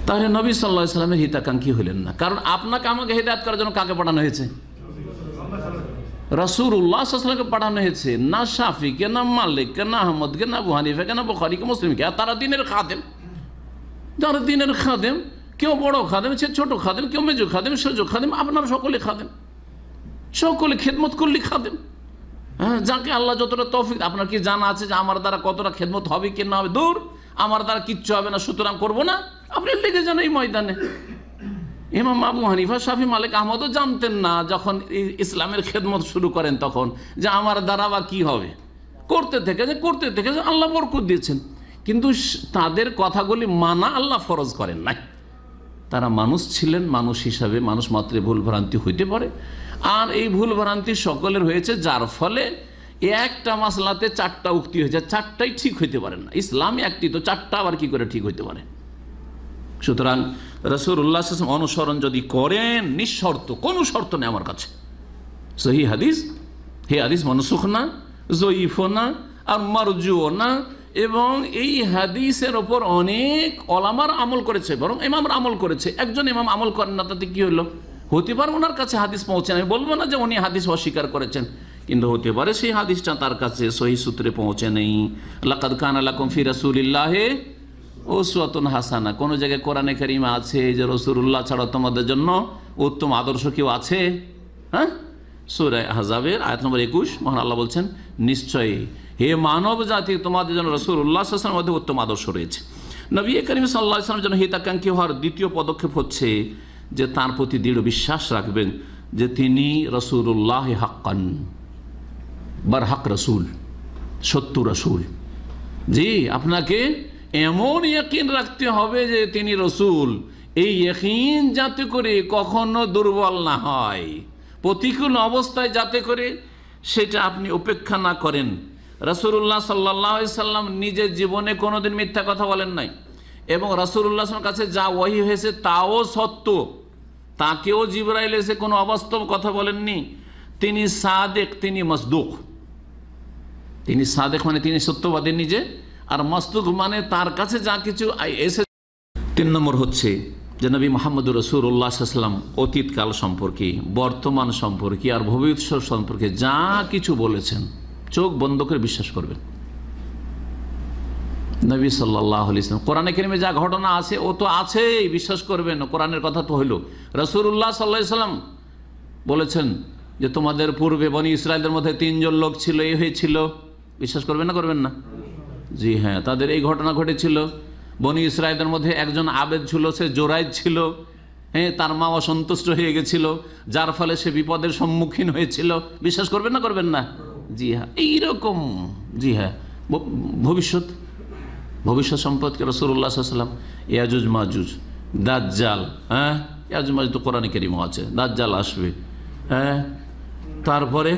তাহলে নবী সাল্লাল্লাহু আলাইহি সাল্লামের হিতাকাঙ্ক্ষী হলেন না, কারণ আপনাকে আমাকে হিদায়াত করার জন্য কাকে পাঠানো হয়েছে? রাসূলুল্লাহ সাল্লাল্লাহু আলাইহি ওয়াসাল্লামকে পাঠানো হয়েছে, না শাফিকে, না মালিককে, না আহমদকে, না আবু হানিফাকে, না বুখারীকে, মুসলিমকে। আর তারা দ্বীনের খাদেম, যারা দ্বীনের খাদেম, কেউ বড় খাদেম, সে ছোট খাদেম, কেউ মেজো খাদেম, সেজো খাদেম, আপনারা সকলে খাদেম, সকলে খেদমত করলে খাদেম। হ্যাঁ, যাকে আল্লাহ যতটা তৌফিক। আপনার কি জানা আছে যে আমার দ্বারা কতটা খেদমত হবে কি না হবে? দূর, আমার দ্বারা কিচ্ছু হবে না, সুতরাং করবো না। আপনি লেগে যান এই ময়দানে। ইমাম আবু হানিফা, শাফি, মালিক, আহমদও জানতেন না যখন ইসলামের খেদমত শুরু করেন তখন, যে আমার দ্বারা বা কি হবে। করতে থেকে যে আল্লাহ বরকত দিয়েছেন, কিন্তু তাদের কথাগুলি মানা আল্লাহ ফরজ করেন নাই। তারা মানুষ ছিলেন, মানুষ হিসাবে মানুষ মাত্রে ভুল ভ্রান্তি হইতে পারে। আর এই ভুল ভ্রান্তি সকলের হয়েছে, যার ফলে একটা মাসলাতে 4টা উক্তি হয়েছে, 4টাই ঠিক হইতে পারে না। ইসলামে একটি, তো 4টা আবার কি করে ঠিক হইতে পারে? সুতরাং রাসূলুল্লাহ সাল্লাল্লাহু আলাইহি ওয়াসাল্লাম অনুসরণ যদি করেন নিঃশর্ত, কোনো শর্ত নেই আমার কাছে, সহিহ হাদিস, হে হাদিস মনসুখ না, জয়ীফও না, আর মারজুও না, এবং এই হাদিসের ওপর অনেক ওলামার আমল করেছে, বরং ইমামরা আমল করেছে। একজন ইমাম আমল করেন না, তাতে কি হলো? হতে পারে ওনার কাছে হাদিস পৌঁছে। আমি বলবো না যে উনি হাদিস অস্বীকার করেছেন, কিন্তু হতে পারে সেই হাদিসটা তার কাছে সহি সূত্রে পৌঁছে নেই। লাকাদ কানা লাকুম ফি রাসূলিল্লাহি উসওয়াতুন হাসানা, কোন জায়গায় কোরআনে কারিমে আছে যে রাসূলুল্লাহ ছাড়া তোমাদের জন্য উত্তম আদর্শ কেউ আছে? হ্যাঁ, সূরা আহজাবের আয়াত নম্বর 21 মহান আল্লাহ বলছেন, নিশ্চয়ই হে মানব জাতি তোমাদের জন্য রাসূলুল্লাহ সাল্লাল্লাহু আলাইহি ওয়াসাল্লামের মধ্যে উত্তম আদর্শ রয়েছে। নবী করিম সাল্লাল্লাহু আলাইহি ওয়াসাল্লামের জন্য হিতাকাঙ্ক্ষী হওয়ার দ্বিতীয় পদক্ষেপ হচ্ছে যে তার প্রতি দৃঢ় বিশ্বাস রাখবেন যে তিনি রাসূলুল্লাহ হাক্কান, বারহাক রাসূল, সত্য রাসূল। জি, আপনাকে এমন ইয়াকিন রাখতে হবে যে তিনি রসুল। এই ইয়াকিন যাতে করে কখনো দুর্বল না হয়, প্রতিকূল অবস্থায় যাতে করে সেটা আপনি উপেক্ষা না করেন। রাসূলুল্লাহ সাল্লাল্লাহু আলাইহি সাল্লাম নিজের জীবনে কোনোদিন মিথ্যা কথা বলেন নাই, এবং রাসূলুল্লাহর কাছে যা ওহী হয়েছে তাও সত্য। তাকেও জিবরাইল এসে কোনো অবাস্তব কথা বলেননি। তিনি সাদেক, তিনি মসদুক। তিনি সাদেক মানে তিনি সত্যবাদী নিজে, আর মসদুক মানে তার কাছে যা কিছু এসে। 3 নম্বর হচ্ছে যে নবী মুহাম্মদুর রাসূলুল্লাহ সাল্লাল্লাহু আলাইহি ওয়াসাল্লাম অতীতকাল সম্পর্কে, বর্তমান সম্পর্কে আর ভবিষ্যৎ সম্পর্কে যা কিছু বলেছেন চোখ বন্ধ করে বিশ্বাস করবেন। নবী সাল্লাল্লাহু আলাইহি ওয়াসাল্লাম কোরআনে কারিমে যা ঘটনা আছে ও তো আছেই, বিশ্বাস করবেন। কোরআনের কথা তো হইল। রাসূলুল্লাহ সাল্লাল্লাহু আলাইহি ওয়াসাল্লাম বলেছেন যে তোমাদের পূর্বে বনি ইসরাইলদের মধ্যে 3 জন লোক ছিল, এই হয়েছিল, বিশ্বাস করবেন না করবেন না? জি হ্যাঁ, তাদের এই ঘটনা ঘটেছিল। বনি ইসরাইলদের মধ্যে একজন আবেদ ছিল, সে জোরাইদ ছিল। হ্যাঁ, তার মা অসন্তুষ্ট হয়ে গেছিল, যার ফলে সে বিপদের সম্মুখীন হয়েছিল। বিশ্বাস করবেন না করবেন না? জি হ্যাঁ, এইরকম। জি হ্যাঁ, ভবিষ্যৎ সম্পর্কে রাসূলুল্লাহ সাল্লাল্লাহু আলাইহি ওয়াসাল্লাম ইয়াজুজ মাজুজ, দাজ্জাল, হ্যাঁ ইয়াজুজ মাজুজ তো কোরআনে কারিমে আছে, দাজ্জাল আসবে, হ্যাঁ তারপরে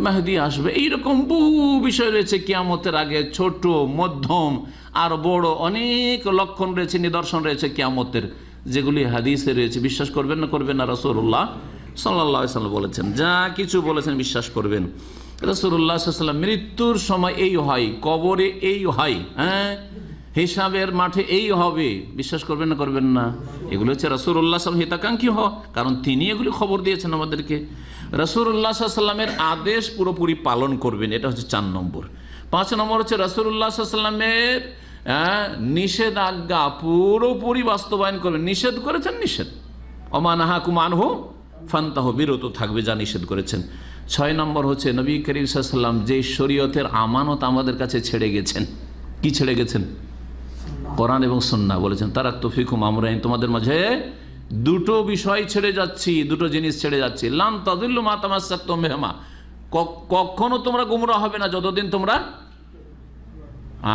মেহেদী আসবে, এইরকম বহু বিষয় রয়েছে কিয়ামতের আগে, ছোট মধ্যম আর বড় অনেক লক্ষণ রয়েছে, নিদর্শন রয়েছে কিয়ামতের, যেগুলি হাদিসে রয়েছে। বিশ্বাস করবেন না করবেন না? রাসূলুল্লাহ সাল্লাল্লাহু আলাইহি ওয়াসাল্লাম বলেছেন, যা কিছু বলেছেন বিশ্বাস করবেন। রাসূলুল্লাহ সাল্লাল্লাহু আলাইহি ওয়াসাল্লাম মৃত্যুর সময় এই হয়, কবরে এই হয়, হ্যাঁ হিসাবের মাঠে এই হবে, বিশ্বাস করবেন না করবেন না? এগুলো হচ্ছে রাসূলুল্লাহ সাল্লাল্লাহু আলাইহি ওয়াসাল্লাম হিতাকাঙ্ক্ষী হওয়া, কারণ তিনি এগুলি খবর দিয়েছেন আমাদেরকে। রাসূলুল্লাহ সাল্লাল্লাহু আলাইহি ওয়াসাল্লামের আদেশ পুরোপুরি পালন করবেন, এটা হচ্ছে 4 নম্বর। 5 নম্বর হচ্ছে রাসূলুল্লাহ সাল্লাল্লাহু আলাইহি ওয়াসাল্লামের নিষেধাজ্ঞা পুরোপুরি বাস্তবায়ন করবেন। নিষেধ করেছেন, নিষেধ ওমা নাহাকুম আনহু ফান্তাহু, বিরত থাকবে যা নিষেধ করেছেন। 6 নম্বর হচ্ছে নবী করিম সাল্লাল্লাহু আলাইহি ওয়াসাল্লাম যে শরীয়তের আমানত আমাদের কাছে ছেড়ে গেছেন। কি ছেড়ে গেছেন? কোরআন এবং সুন্নাহ। বলেছেন তারাকতু ফিকুম আমরাইন, তোমাদের মাঝে 2টো বিষয় ছেড়ে যাচ্ছি, 2টো জিনিস ছেড়ে যাচ্ছি। লান তাযিল্লু মা তামাসসাকতুম বিহিমা, কখনো তোমরা গুমরাহ হবে না যতদিন তোমরা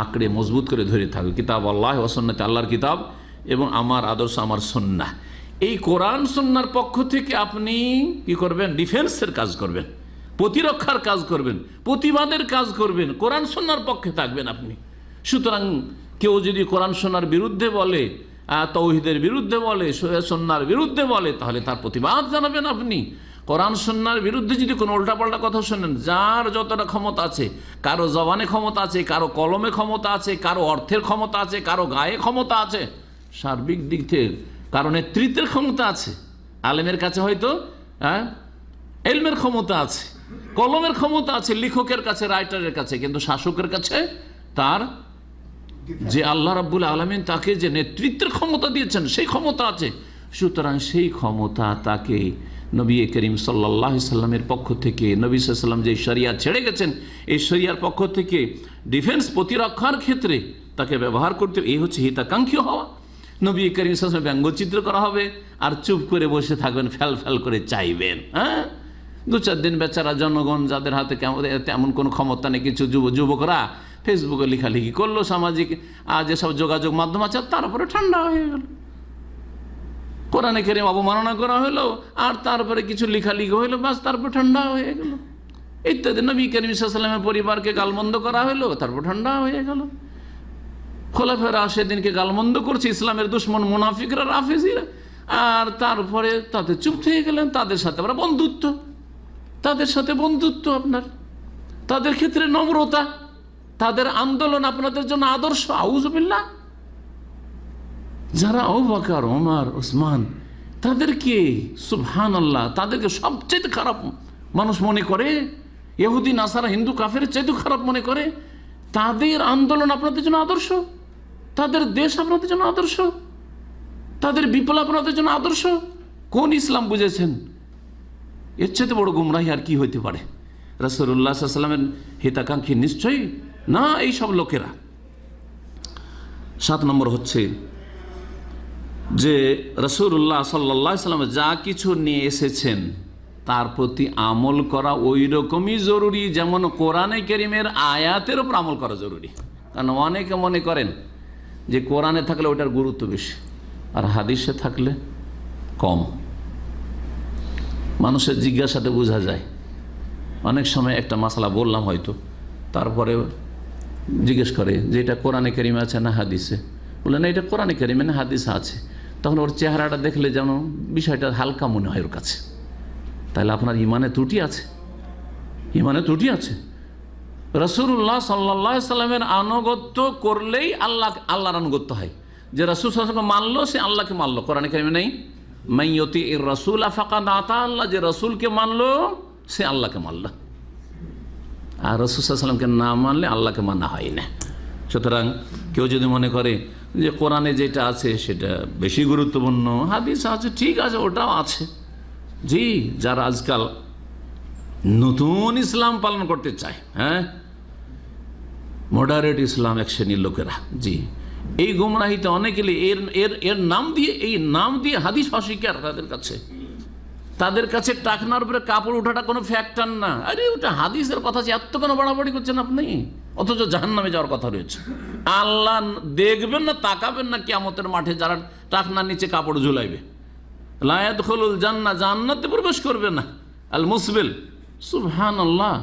আঁকড়ে মজবুত করে ধরে থাকো কিতাব আল্লাহ ওয়া সুন্নাত, আল্লাহর কিতাব এবং আমার আদর্শ, আমার সুন্নাহ। এই কোরআন সুন্নাহর পক্ষ থেকে আপনি কি করবেন? ডিফেন্সের কাজ করবেন, প্রতিরক্ষার কাজ করবেন, প্রতিবাদের কাজ করবেন, কোরআন সুন্নাহর পক্ষে থাকবেন আপনি। সুতরাং কেউ যদি কোরআন সুন্নাহর বিরুদ্ধে বলে, তাওহীদের বিরুদ্ধে বলে, সুন্নাহর বিরুদ্ধে বলে, তাহলে তার প্রতিবাদ জানাবেন আপনি। কোরআন সুন্নাহর বিরুদ্ধে যদি কোনো উল্টাপাল্টা কথা শোনেন, যার যতটা ক্ষমতা আছে, কারো জবানে ক্ষমতা আছে, কারো কলমে ক্ষমতা আছে, কারো অর্থের ক্ষমতা আছে, কারো গায়ে ক্ষমতা আছে, সার্বিক দিক থেকে কারো নেতৃত্বের ক্ষমতা আছে, আলেমের কাছে হয়তো এলমের ক্ষমতা আছে, কলমের ক্ষমতা আছে, লেখকের কাছে, রাইটারের কাছে, কিন্তু শাসকের কাছে তার যে আল্লাহ রাব্বুল আলামিন তাকে যে নেতৃত্বের ক্ষমতা দিয়েছেন সেই ক্ষমতা আছে। সুতরাং সেই ক্ষমতা তাকে নবী করিম সাল্লাল্লাহু আলাইহি সাল্লামের পক্ষ থেকে, নবী সাল্লাল্লাহু আলাইহি সাল্লাম যে শরিয়াত ছেড়ে গেছেন, এই শরিয়ার পক্ষ থেকে ডিফেন্স প্রতিরক্ষার ক্ষেত্রে তাকে ব্যবহার করতে, এই হচ্ছে হিতাকাঙ্ক্ষী হওয়া। নবী করিম সাল্লাল্লাহু আলাইহি সাল্লামের ব্যঙ্গচিত্র করা হবে আর চুপ করে বসে থাকবেন, ফ্যাল করে চাইবেন। হ্যাঁ, 2-4 দিন বেচারা জনগণ, যাদের হাতে তেমন কোনো ক্ষমতা নেই, কিছু যুবকরা ফেসবুকে লেখালেখি করলো, সামাজিক যেসব যোগাযোগ মাধ্যম আছে, তারপরে ঠান্ডা হয়ে গেল। কোরআনে কারীম অবমাননা করা হলো, আর তারপরে কিছু লেখালেখি হইলো, বাস তারপর ঠান্ডা হয়ে গেল। ইত্যাদি। নবী করিম সাল্লাল্লাহু আলাইহি ওয়াসাল্লামের পরিবারকে গালমন্দ করা হলো, তারপর ঠান্ডা হয়ে গেল। খোলাফায়ে রাশেদিনকে গালমন্দ করছে ইসলামের দুশমন মুনাফিকরা, রাফেজিরা, আর তারপরে তাদের চুপ থেকে গেলেন। তাদের সাথে আমরা বন্ধুত্ব, তাদের সাথে বন্ধুত্ব আপনার, তাদের ক্ষেত্রে নম্রতা, তাদের আন্দোলন আপনাদের জন্য আদর্শ। আউযুবিল্লাহ। যারা আবু বকর, ওমর, ওসমান, তাদেরকে সুবহানাল্লাহ, তাদেরকে সবচেয়ে খারাপ মানুষ মনে করে ইহুদি নাসারা হিন্দু কাফের চাইতে খারাপ মনে করে। তাদের আন্দোলন আপনাদের জন্য আদর্শ, তাদের দেশ আপনাদের জন্য আদর্শ, তাদের বিপ্লব আপনাদের জন্য আদর্শ। কোন ইসলাম বুঝেছেন? এর চাইতে বড় গুমরাহি আর কি হইতে পারে? রাসূলুল্লাহ সাল্লাল্লাহু আলাইহি ওয়াসাল্লামের হিতাকাঙ্ক্ষী নিশ্চয়ই না এই সব লোকেরা। 7 নম্বর হচ্ছে যে রাসূলুল্লাহ সাল্লাল্লাহু আলাইহি ওয়াসাল্লাম যা কিছু নিয়ে এসেছেন তার প্রতি আমল করা ওই রকমই জরুরি যেমন কোরআনে কারীমের আয়াতের উপর আমল করা জরুরি। কারণ অনেকে মনে করেন যে কোরআনে থাকলে ওটার গুরুত্ব বেশি আর হাদিসে থাকলে কম। মানুষের জিজ্ঞাসাতে বোঝা যায়। অনেক সময় একটা মাসলা বললাম হয়তো, তারপরে জিজ্ঞেস করে যে এটা কোরআনে কারীমে আছে না হাদিসে, বলে না এটা কোরআনে কারীমে না হাদিসে আছে। তখন ওর চেহারাটা দেখলে যেন বিষয়টা হালকা মনে হয় ওর কাছে। তাহলে আপনার ইমানে ত্রুটি আছে, ইমানে ত্রুটি আছে। রাসূলুল্লাহ সাল্লাল্লাহু আলাইহি সাল্লামের আনুগত্য করলেই আল্লাহর আনুগত্য হয়। যে রাসূল সাল্লাল্লাহু আলাইহি ওয়াসাল্লাম মানলো সে আল্লাহকে মানলো। কোরআনে কারীমে নেই মান ইউতিইর রাসূল ফাকাদ আতা আল্লাহ, যে রাসূলকে মানলো সে আল্লাহকে মানলো। আর রাসূল সাল্লাল্লাহু আলাইহি ওয়াসাল্লামকে না মানলে আল্লাহকে মানা হয় না। সুতরাং কেউ যদি মনে করে যে কোরআনে যেটা আছে সেটা বেশি গুরুত্বপূর্ণ, হাদিস আছে, ঠিক আছে ওটাও আছে। জি, যারা আজকাল নতুন ইসলাম পালন করতে চায়, হ্যাঁ, মডারেট ইসলাম এক শ্রেণীর লোকেরা, জি, এই গুমরাহিতে অনেকে এর নাম দিয়ে হাদিস অস্বীকার। তাদের কাছে টাকনার উপরে কাপড় ওঠাটা কোনো ফ্যাক্টর না। আরে ওটা হাদিসের কথা আছে, এত কোনো বাড়াবাড়ি করছেন আপনি? অথচ জাহান্নামে যাওয়ার কথা রয়েছে। আল্লাহ দেখবেন না, তাকাবেন না কিয়ামতের মাঠে যারা টাকনার নিচে কাপড় ঝুলাইবে। লা ইয়াদখুলুল জান্নাহ, জান্নাতে প্রবেশ করবে না আল মুসবিল। সুবহানাল্লাহ।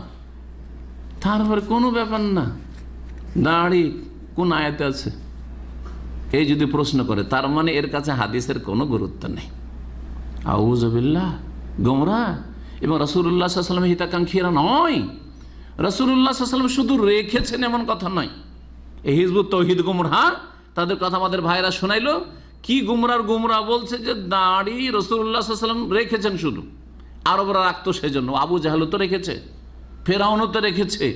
তারপরে কোনো ব্যাপার না, দাড়ি কোন আয়াতে আছে? এই যদি প্রশ্ন করে তার মানে এর কাছে হাদিসের কোনো গুরুত্ব নেই। আউযুবিল্লাহ, গোমরাহ। এবং রাসূলুল্লাহ সাল্লাল্লাহু আলাইহি ওয়াসাল্লাম হিতাকাঙ্ক্ষীরা নয়। রাসূলুল্লাহ সাল্লাল্লাহু আলাইহি ওয়াসাল্লাম শুধু রেখেছেন এমন কথা নয়। এই হিজবুত তৌহিদ গুমরাহ, তাদের কথা আমাদের ভাইরা শোনাইলো। কি গুমরাহ বলছে যে দাড়ি রাসূলুল্লাহ সাল্লাল্লাহু আলাইহি ওয়াসাল্লাম রেখেছেন শুধু, আরবরা রাখতো সেজন্য। আবু জাহলও তো রেখেছে, ফেরাউনও তো রেখেছে।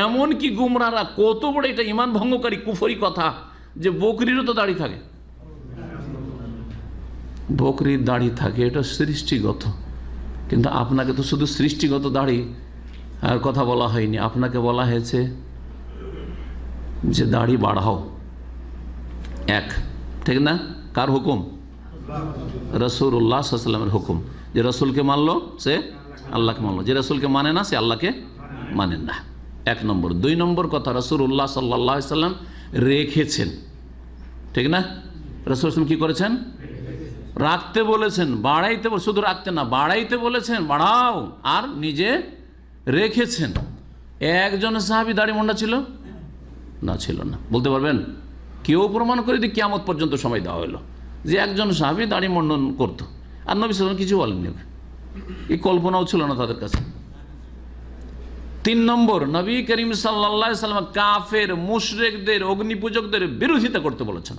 এমন কি গুমরাহরা কত বড় এটা ঈমান ভঙ্গকারী কুফরি কথা যে বকরিরও তো দাড়ি থাকে। বকরির দাড়ি থাকে, এটা সৃষ্টিগত। কিন্তু আপনাকে তো শুধু সৃষ্টিগত দাড়ি আর কথা বলা হয়নি, আপনাকে বলা হয়েছে যে দাড়ি বাড়াও। এক, ঠিক না? কার হুকুম? রাসূলুল্লাহ সাল্লাল্লাহু আলাইহি ওয়াসাল্লামের হুকুম। যে রাসূলকে মানলো সে আল্লাহকে মানলো, যে রাসূলকে মানে না সে আল্লাহকে মানেন না। 1 নম্বর। 2 নম্বর কথা, রাসূলুল্লাহ সাল্লাল্লাহু আলাইহি ওয়াসাল্লাম রেখেছেন, ঠিক না? রাসূল কি করেছেন? রাখতে বলেছেন, বাড়াইতে, শুধু রাখতে না বাড়াইতে বলেছেন, বাড়াও। আর নিজে রেখেছেন। একজন সাহাবী দাড়ি মোন্ডা ছিল না? ছিল না। বলতে পারবেন? কেউ প্রমাণ করে দিয়ে কিয়ামত পর্যন্ত সময় দেওয়া হলো যে একজন সাহাবী দাড়ি মন্ডন করতো আর নবী সাল্লাল্লাহু আলাইহি ওয়াসাল্লাম কিছু বলেননি। এই কল্পনাও ছিল না তাদের কাছে। 3 নম্বর, নবী করিম সাল্লাল্লাহু আলাইহি ওয়াসাল্লাম কাফের মুশরিকদের অগ্নিপূজকদের বিরোধিতা করতে বলেছেন।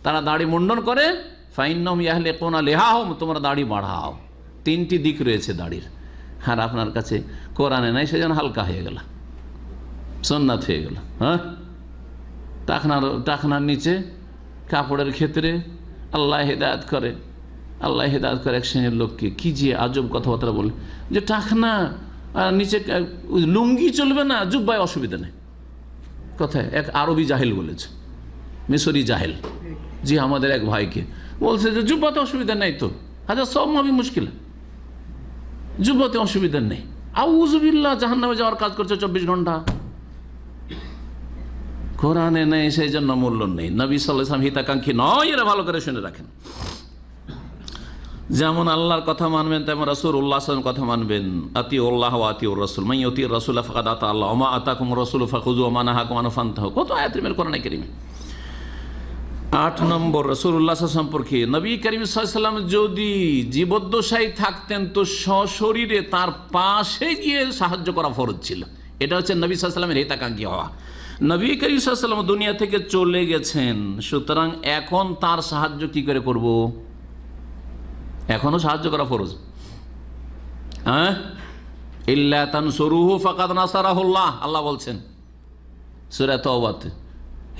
তারা দাড়ি মুন্ডন করে, ফাইন্নাহুম ইয়াহলিকুনা লিহাহুম, তোমরা দাড়ি বাড়াও। 3টি দিক রয়েছে দাড়ির। আর আপনার কাছে কোরআনে নাই, সেজন্য হালকা হয়ে গেল, সুন্নাত হয়ে গেল। হ্যাঁ, টাকনার নিচে কাপড়ের ক্ষেত্রে আল্লাহ হেদায়েত করে। আল্লাহ হেদায়েত করে এক শ্রেণীর লোককে। কি যে আজব কথাবার্তা বলে যে টাকনা নিচে লুঙ্গি চলবে না, জুব্বায় অসুবিধা নেই। কথায় এক আরবি জাহেল বলেছে, মিশরি জাহেল। জি, আমাদের এক ভাইকে বলছে যে জুব্বাতে অসুবিধা নেই তো, হাজার সব মাবি মুশকিল, জুব্বাতে অসুবিধা নেই। আউযুবিল্লাহ, জাহান্নামে যাওয়ার কাজ করছে 24 ঘন্টা। কোরআনে নেই, সেই জন্য মূল্য নেই। নবী সাল্লাল্লাহু আলাইহি ওয়াসাল্লাম হিতাকাঙ্ক্ষী নয়, এরা ভালো করে শুনে রাখেন। যেমন আল্লাহর কথা মানবেন তেমন রাসূলুল্লাহ সাল্লাল্লাহু আলাইহি ওয়াসাল্লামের কথা মানবেন। আতিউল্লাহ ওয়া আতিউর রাসূল, মান ইউতির রাসূল ফাকাদ আতা আল্লাহ, ওয়া মা আতাকুম রাসূলু ফাখুযু ওয়া মা নাহাকুম আনহু ফান্তাহু। কত আয়াতের কোরআনে কারীমে। 8 নম্বর, রাসূলুল্লাহ সাল্লাল্লাহু আলাইহি ওয়াসাল্লাম সম্পর্কে নবী করিম সাল্লাল্লাহু আলাইহি ওয়াসাল্লাম যদি জীবদ্দশায় থাকতেন তো সশরীরে তার পাশে গিয়ে সাহায্য করা ফরজ ছিল। এটা হচ্ছে নবী সাল্লাল্লাহু আলাইহি ওয়াসাল্লামের হিতাকাঙ্ক্ষী হওয়া। নবী করিম সাল্লাল্লাহু আলাইহি ওয়াসাল্লাম দুনিয়া থেকে চলে গেছেন, সুতরাং এখন তার সাহায্য কি করে করব? এখনো সাহায্য করা ফরজ। হ্যাঁ, ইল্লা তানসুরুহু ফাকাদ নাসারাহুল্লাহ, আল্লাহ বলছেন সূরা তাওবাতে,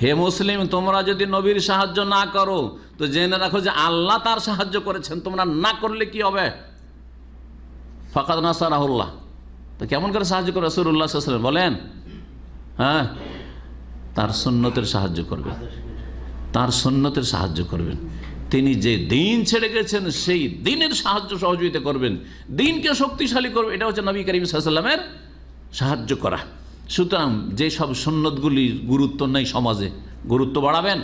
হে মুসলিম তোমরা যদি নবীর সাহায্য না করো তো জেনে রাখো যে আল্লাহ তার সাহায্য করেছেন, তোমরা না করলে কি হবে? ফাকাদ নাসারাহুল্লাহ। তো কেমন করে সাহায্য করে রাসূলুল্লাহ সাল্লাল্লাহু আলাইহি ওয়াসাল্লাম বলেন? হ্যাঁ, তার সুন্নতের সাহায্য করবেন, তার সুন্নতের সাহায্য করবেন। তিনি যে দিন ছেড়ে গেছেন সেই দিনের সাহায্য সহযোগিতা করবেন, দিনকে শক্তিশালী করবেন। এটা হচ্ছে নবী করিম সাল্লাল্লাহু আলাইহি ওয়াসাল্লামের সাহায্য করা। সুতরাং যেসব সুন্নতগুলির গুরুত্ব নেই সমাজে, গুরুত্ব বাড়াবেন।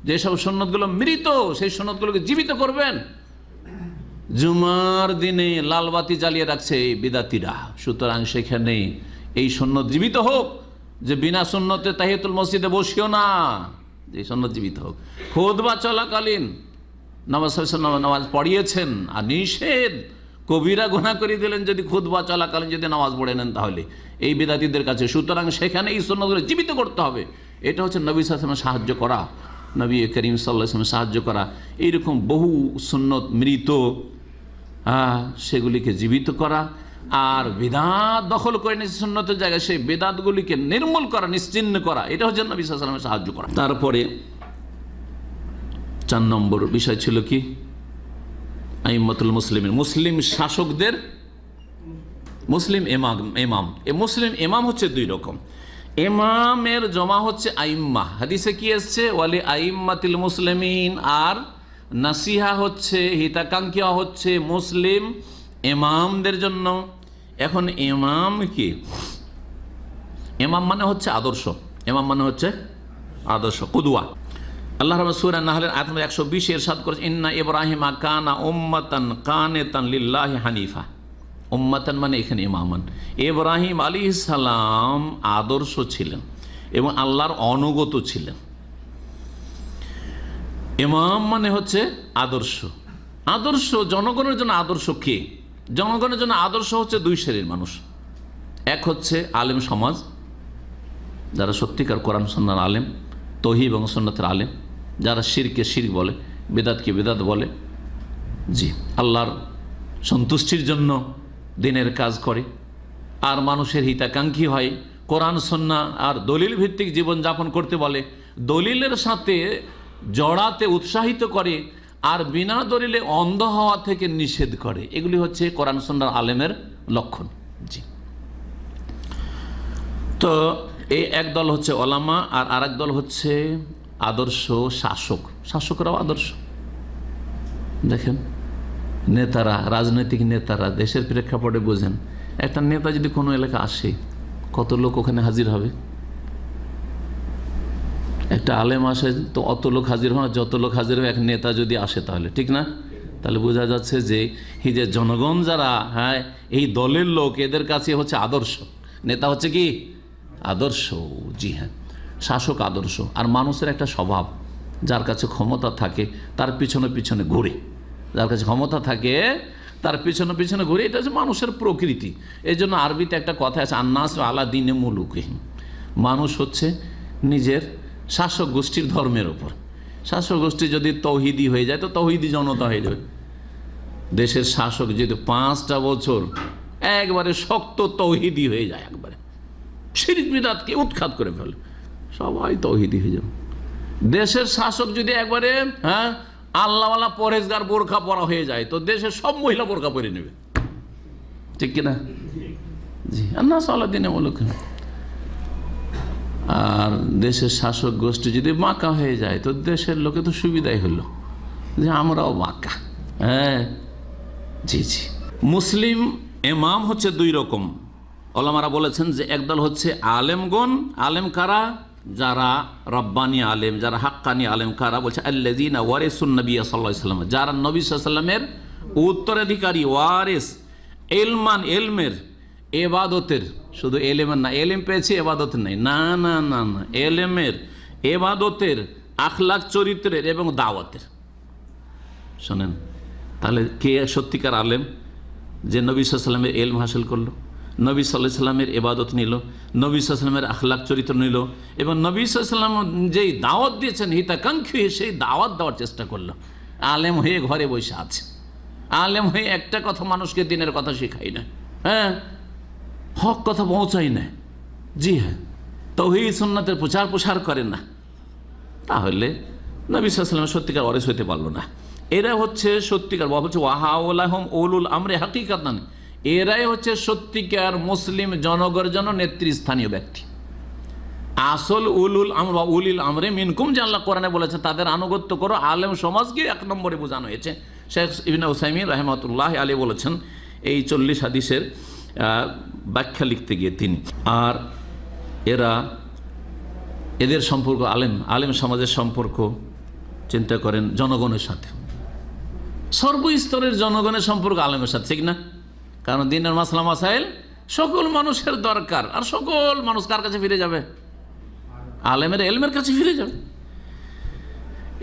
যেসব সুন্নতগুলো মৃত সেই সুন্নতগুলোকে জীবিত করবেন। জুমার দিনে লালবাতি জ্বালিয়ে রাখছে এই বিদাতিরা, সুতরাং সেখানে এই সুন্নত জীবিত হোক, যে বিনা সুন্নতে তাহিয়াতুল মসজিদে বসিও না, যে সুন্নত জীবিত হোক। খুতবা চলাকালীন নামাজ পড়িয়েছেন আর নিষেধ, কবিরা গুনাহ করে দিলেন যদি খুতবা চলাকালীন যদি নামাজ পড়ে নেন তাহলে এই বিদাতিদের কাছে। সুতরাং সেখানে এই সুন্নতগুলো জীবিত করতে হবে। এটা হচ্ছে নবী সাল্লাল্লাহু আলাইহি ওয়াসাল্লামের সাহায্য করা, নবী করিম সাল্লাল্লাহু আলাইহি ওয়াসাল্লামের সাহায্য করা। এইরকম বহু সুন্নত মৃত, সেগুলিকে জীবিত করা। আর বিদাত দখল করে নিয়েছে সুন্নতের জায়গায়, সেই বিদাতগুলিকে নির্মূল করা, নিশ্চিহ্ন করা, এটা হচ্ছে নবী সাল্লাল্লাহু আলাইহি ওয়াসাল্লামের সাহায্য করা। তারপরে 4 নম্বর বিষয় ছিল কি? আইম্মাতুল মুসলিমিন, মুসলিম শাসকদের, মুসলিম ইমাম। এই মুসলিম ইমাম হচ্ছে 2 রকম। ইমামের জমা হচ্ছে আইম্মা, হাদিসে কি এসছে? ওয়ালি আইম্মাতিল মুসলিমিন। আর নাসিহা হচ্ছে, হিতাকাঙ্ক্ষা হচ্ছে মুসলিম ইমামদের জন্য। এখন ইমাম কি? ইমাম মানে হচ্ছে আদর্শ, ইমাম মানে হচ্ছে আদর্শ, কুদওয়া। আল্লাহ রাব্বুল সূরা নাহলের আয়াত নম্বর 120 ইরশাদ করেছেন, ইন্না ইব্রাহিমা কানা উম্মাতান কানিতান লিল্লাহি হানিফা। উম্মাতান মানে এখানে ইমামান। ইব্রাহিম আলাইহিস সালাম আদর্শ ছিলেন এবং আল্লাহর অনুগত ছিলেন। ইমাম মানে হচ্ছে আদর্শ। আদর্শ জনগণের জন্য আদর্শ কে? জনগণের জন্য আদর্শ হচ্ছে 2 শ্রেণীর মানুষ। এক হচ্ছে আলেম সমাজ, যারা সত্যিকার কোরআন সুন্নাহর আলেম, তৌহিদ এবং সুন্নাতের আলেম, যারা শিরকে শিরক বলে, বিদাতকে বিদাত বলে, জি, আল্লাহর সন্তুষ্টির জন্য দিনের কাজ করে আর মানুষের হিতাকাঙ্ক্ষী হয়, কোরআন সুন্নাহ আর দলিল ভিত্তিক জীবনযাপন করতে বলে, দলিলের সাথে জড়াতে উৎসাহিত করে আর বিনা দলিলে অন্ধ হওয়া থেকে নিষেধ করে। এগুলি হচ্ছে কোরআন সুন্নাহর আলেমের লক্ষণ। জি, তো এই এক দল হচ্ছে ওলামা আর আরেক দল হচ্ছে আদর্শ শাসক। শাসকরাও আদর্শ। দেখেন নেতারা, রাজনৈতিক নেতারা, দেশের প্রেক্ষাপটে বোঝেন, একটা নেতা যদি কোনো এলাকা আসে কত লোক ওখানে হাজির হবে? একটা আলেম আসে তো অত লোক হাজির হয় না, যত লোক হাজির হবে এক নেতা যদি আসে তাহলে, ঠিক না? তাহলে বোঝা যাচ্ছে যে এই যে জনগণ যারা, হ্যাঁ, এই দলের লোক, এদের কাছে হচ্ছে আদর্শ। নেতা হচ্ছে কি? আদর্শ। জি হ্যাঁ, শাসক আদর্শ। আর মানুষের একটা স্বভাব, যার কাছে ক্ষমতা থাকে তার পিছনে পিছনে ঘুরে, যার কাছে ক্ষমতা থাকে তার পিছনে পিছনে ঘুরে, এটা হচ্ছে মানুষের প্রকৃতি। এই জন্য আরবিতে একটা কথা আছে, আন্নাস আলা দিনে মুলুকিহিম, মানুষ হচ্ছে নিজের শাসক গোষ্ঠীর ধর্মের ওপর। শাসক গোষ্ঠী যদি তৌহিদি হয়ে যায় তো তৌহিদি জনতা হয়ে যাবে। দেশের শাসক যদি 5টা বছর একবারে শক্ত তৌহিদি হয়ে যায়, একবারে শিরক বিদআতকে উৎখাত করে ফেলে, সবাই তৌহিদি হয়ে যাবে। দেশের শাসক যদি একবারে, হ্যাঁ, আল্লাহওয়ালা পরহেজগার বোরখা পরা হয়ে যায় তো দেশের সব মহিলা বোরখা পরে নেবে, ঠিক কিনা? জি, আন্নাস আলা দিনে মুলুকিহিম। আর দেশের শাসক গোষ্ঠী যদি বাঁকা হয়ে যায় তো দেশের লোকে তো সুবিধাই হলো যে আমরাও বাঁকা। হ্যাঁ, জি জি। মুসলিম ইমাম হচ্ছে 2 রকম। ওলামারা বলেছেন যে একদল হচ্ছে আলেমগণ। আলেম কারা? যারা রব্বানি আলেম, যারা হাক্কানি আলেম কারা? বলছে আল্লাযীনা ওয়ারিসুন নবী সাল্লাল্লাহু আলাইহি ওয়াসাল্লাম, যারা নবী সাল্লাল্লাহু আলাইহি ওয়াসাল্লামের উত্তরাধিকারী, ওয়ারিস, ইলমান, ইলমের, এবাদতের, শুধু এলেমের না, এলেম পেয়েছি এবাদত নেই, না না না না, এলেমের, এবাদতের, আখলাক চরিত্রের এবং দাওয়াতের। শোনেন, তাহলে কে সত্যিকার আলেম? যে নবী সাল্লাল্লাহু আলাইহি ওয়াসাল্লামের ইলম হাসিল করলো, নবী সাল্লাল্লাহু আলাইহি ওয়াসাল্লামের ইবাদত নিল, নবী সাল্লাল্লাহু আলাইহি ওয়াসাল্লামের আখলাক চরিত্র নিল এবং নবী সাল্লাল্লাহু আলাইহি ওয়াসাল্লাম যেই দাওয়াত দিয়েছেন হিতাকাঙ্ক্ষী, সেই দাওয়াত দেওয়ার চেষ্টা করলো। আলেম হয়ে ঘরে বসে আছে, আলেম হয়ে একটা কথা মানুষকে দিনের কথা শেখাই না। হ্যাঁ, হক কথা পৌঁছায় না, জি হ্যাঁ, তাওহীদ সুন্নাতের প্রচার করেন না, তাহলে নবী সাল্লাল্লাহু আলাইহি ওয়াসাল্লাম সত্যিকার ওয়ারিস হতে পারলো না। এরা হচ্ছে সত্যিকার, বলছে ওয়াহাউলাহুম উলুল আমরি হাকিকাতান, এরাই হচ্ছে সত্যিকার মুসলিম জনগণের জন্য নেতৃস্থানীয় ব্যক্তি। আসল উলুল আমর বা উলিল আমরে মিনকুম, যে আল্লাহ কোরআনে বলেছে তাদের আনুগত্য করো, আলেম সমাজকে 1 নম্বরে বোঝানো হয়েছে। শেখ ইবনে উসাইমিন রাহমাতুল্লাহ আলাইহি বলেছেন এই 40 হাদিসের ব্যাখ্যা লিখতে গিয়ে তিনি। আর এদের সম্পর্ক আলেম সমাজের সম্পর্ক চিন্তা করেন জনগণের সাথে, সর্বস্তরের জনগণের সম্পর্ক আলেমের সাথে, ঠিক না? কারণ দিনের মাসলা মাসাইল সকল মানুষের দরকার, আর সকল মানুষ কার কাছে ফিরে যাবে? আলেমের এলমের কাছে ফিরে যাবে।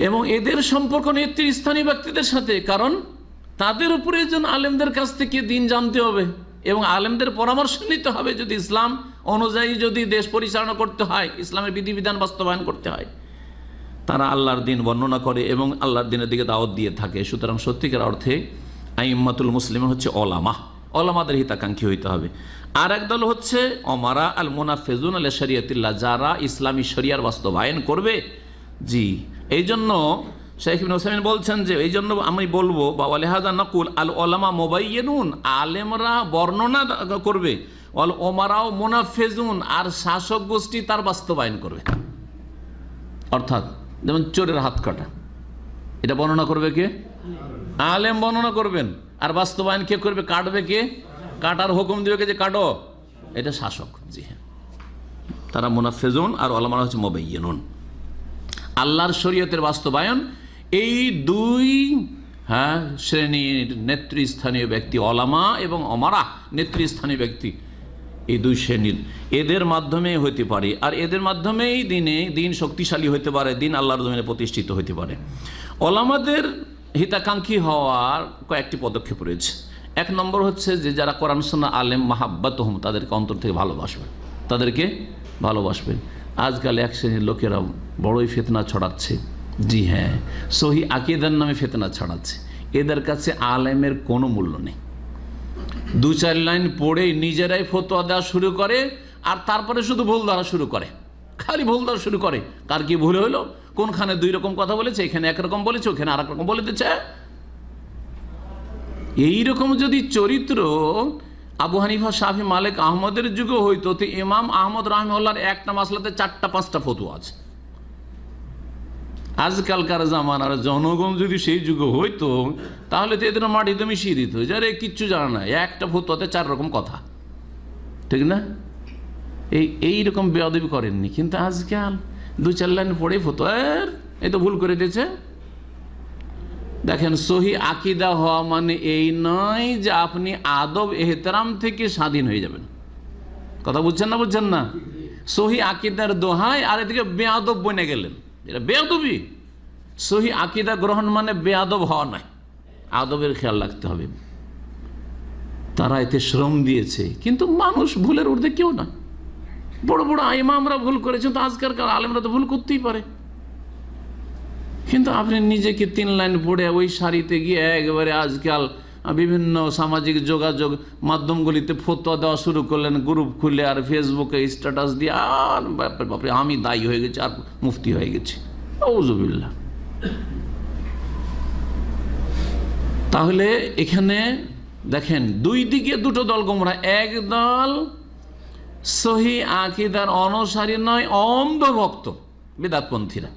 এবং এদের সম্পর্ক নেতৃস্থানীয় ব্যক্তিদের সাথে, কারণ তাদের উপরে যেন আলেমদের কাছ থেকে দিন জানতে হবে এবং আলেমদের পরামর্শ নিতে হবে। যদি ইসলাম অনুযায়ী যদি দেশ পরিচালনা করতে হয়, ইসলামের বিধিবিধান বাস্তবায়ন করতে হয়, তারা আল্লাহর দিন বর্ণনা করে এবং আল্লাহর দিনের দিকে দাওয়াত দিয়ে থাকে। সুতরাং সত্যিকার অর্থে আইম্মাতুল মুসলিম হচ্ছে ওলামাদের হিতাকাঙ্ক্ষী হইতে হবে। আর একদল হচ্ছে ওমারা আল মুনাফিজুন আল শরিয়াতিল্লাহ, যারা ইসলামী শরিয়ার বাস্তবায়ন করবে। জি, এই জন্য শেখ ইবনে উসাইমিন বলছেন যে এই জন্য আমি বলবো বা ওয়ালিহাযা নাকুল আল উলামা মুবায়্যিনুন, আলেমরা বর্ণনা করবে, ওয়াল ওমারাও মুনাফিজুন, আর শাসক গোষ্ঠী তার বাস্তবায়ন করবে। অর্থাৎ যেমন চোরের হাত কাটা, এটা বর্ণনা করবে কে? আলেম বর্ণনা করবেন। আর বাস্তবায়ন কে করবে? কাটবে কে? কাটার হুকুম দিবে কে যে কাটো? এটা শাসক। জি হ্যাঁ, তারা মুনাফিজুন আর উলামারা হচ্ছে মুবায়্যিনুন। আল্লাহর শরীয়তের বাস্তবায়ন এই দুই শ্রেণীর নেতৃস্থানীয় ব্যক্তি, ওলামা এবং ওমারা নেতৃস্থানীয় ব্যক্তি, এই দুই শ্রেণীর, এদের মাধ্যমে হইতে পারে। আর এদের মাধ্যমেই দিন শক্তিশালী হইতে পারে, দিন আল্লাহর জমিনে প্রতিষ্ঠিত হইতে পারে। ওলামাদের হিতাকাঙ্ক্ষী হওয়ার কয়েকটি পদক্ষেপ রয়েছে। 1 নম্বর হচ্ছে যে যারা কোরআন সুন্নাহ আলেম মাহাব্বাতুহুম, তাদেরকে অন্তর থেকে ভালোবাসবেন, তাদেরকে ভালোবাসবেন। আজকাল এক শ্রেণীর লোকেরা বড়ই ফিতনা ছড়াচ্ছে। জি হ্যাঁ, সহি আকীদার নামে ফিতনা ছড়াচ্ছে। এদের কাছে আলেমের কোনো মূল্য নেই। 2-4 লাইন পড়েই নিজেরাই ফতোয়া দেওয়া শুরু করে, আর তারপরে শুধু ভুল ধরা শুরু করে, খালি ভুল ধরা শুরু করে। কার কি ভুল হলো, কোনখানে 2 রকম কথা বলেছে, এখানে 1 রকম বলেছে, ওখানে আর 1 রকম বলে দিচ্ছে। এইরকম যদি চরিত্র আবু হানিফা, শাফি, মালিক, আহমদের যুগে হইতো, তো ইমাম আহমদ রাহিমাহুল্লাহর একটা মাসলাতে 4টা-5টা ফতোয়া আছে। আজকালকার জামানার জনগণ যদি সেই যুগে হইতো, তাহলে তো এদের মাটিতে মিশিয়ে দিত, যারে কিচ্ছু জানা না, একটা ফতোয়াতে 4 রকম কথা, ঠিক না? এইরকম বেয়াদবি করেননি। কিন্তু আজকাল 2-4 লাইন পড়ে ফতোয়া, এই তো ভুল করে দিয়েছে। দেখেন, সহি আকীদা হওয়া মানে এই নয় যে আপনি আদব এহতেরাম থেকে স্বাধীন হয়ে যাবেন। কথা বুঝছেন না? সহি আকীদার দোহাই আর এদিকে বেয়াদব বনে গেলেন, এটা বেয়াদবি। সহি আকীদা গ্রহণ মানে বেয়াদব হওয়া নয়, আদবের খেয়াল রাখতে হবে। তারা এতে শ্রম দিয়েছে, কিন্তু মানুষ ভুলের ঊর্ধ্বে কেউ না। বড় বড় ইমামরা ভুল করেছেন, তো আজকালকার আলেমরা তো ভুল করতেই পারে। কিন্তু আপনি নিজেকে 3 লাইন পড়ে ওই সারিতে গিয়ে একেবারে আজকাল বিভিন্ন সামাজিক যোগাযোগ মাধ্যমগুলিতে ফতোয়া দেওয়া শুরু করলেন, গ্রুপ খুলে আর ফেসবুকে স্ট্যাটাস দিয়ে, আর বাপরে আমি দায়ী হয়ে গেছি আর মুফতি হয়ে গেছি, আউযুবিল্লাহ। তাহলে এখানে দেখেন, 2 দিকে 2টো দল গোমরা। এক দল সহি আকীদার অনুসারী নয়, অন্ধভক্ত বিদআতপন্থীরা।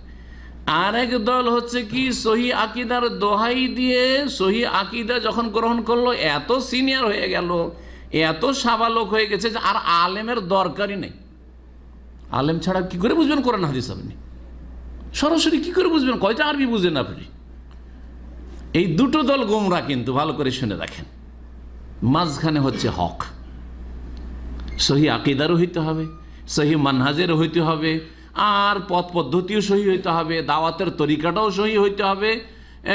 আর এক দল হচ্ছে কি সহি আকীদার দোহাই দিয়ে সহি আকীদা যখন গ্রহণ করলো, এত সিনিয়র হয়ে গেল, এত সাবালক হয়ে গেছে যে আর আলেমের দরকারই নেই। আলেম ছাড়া কি করে বুঝবেন কোরআন হাদিস? আপনি সরাসরি কি করে বুঝবেন? কয়টা আরবি বুঝেন আপনি? এই 2টো দল গোমরা, কিন্তু ভালো করে শুনে রাখেন। মাঝখানে হচ্ছে হক। সহি আকীদারও হইতে হবে, সহি মানহাজেরও হইতে হবে, আর পথ পদ্ধতিও সহি হইতে হবে, দাওয়াতের তরিকাটাও সহি হইতে হবে,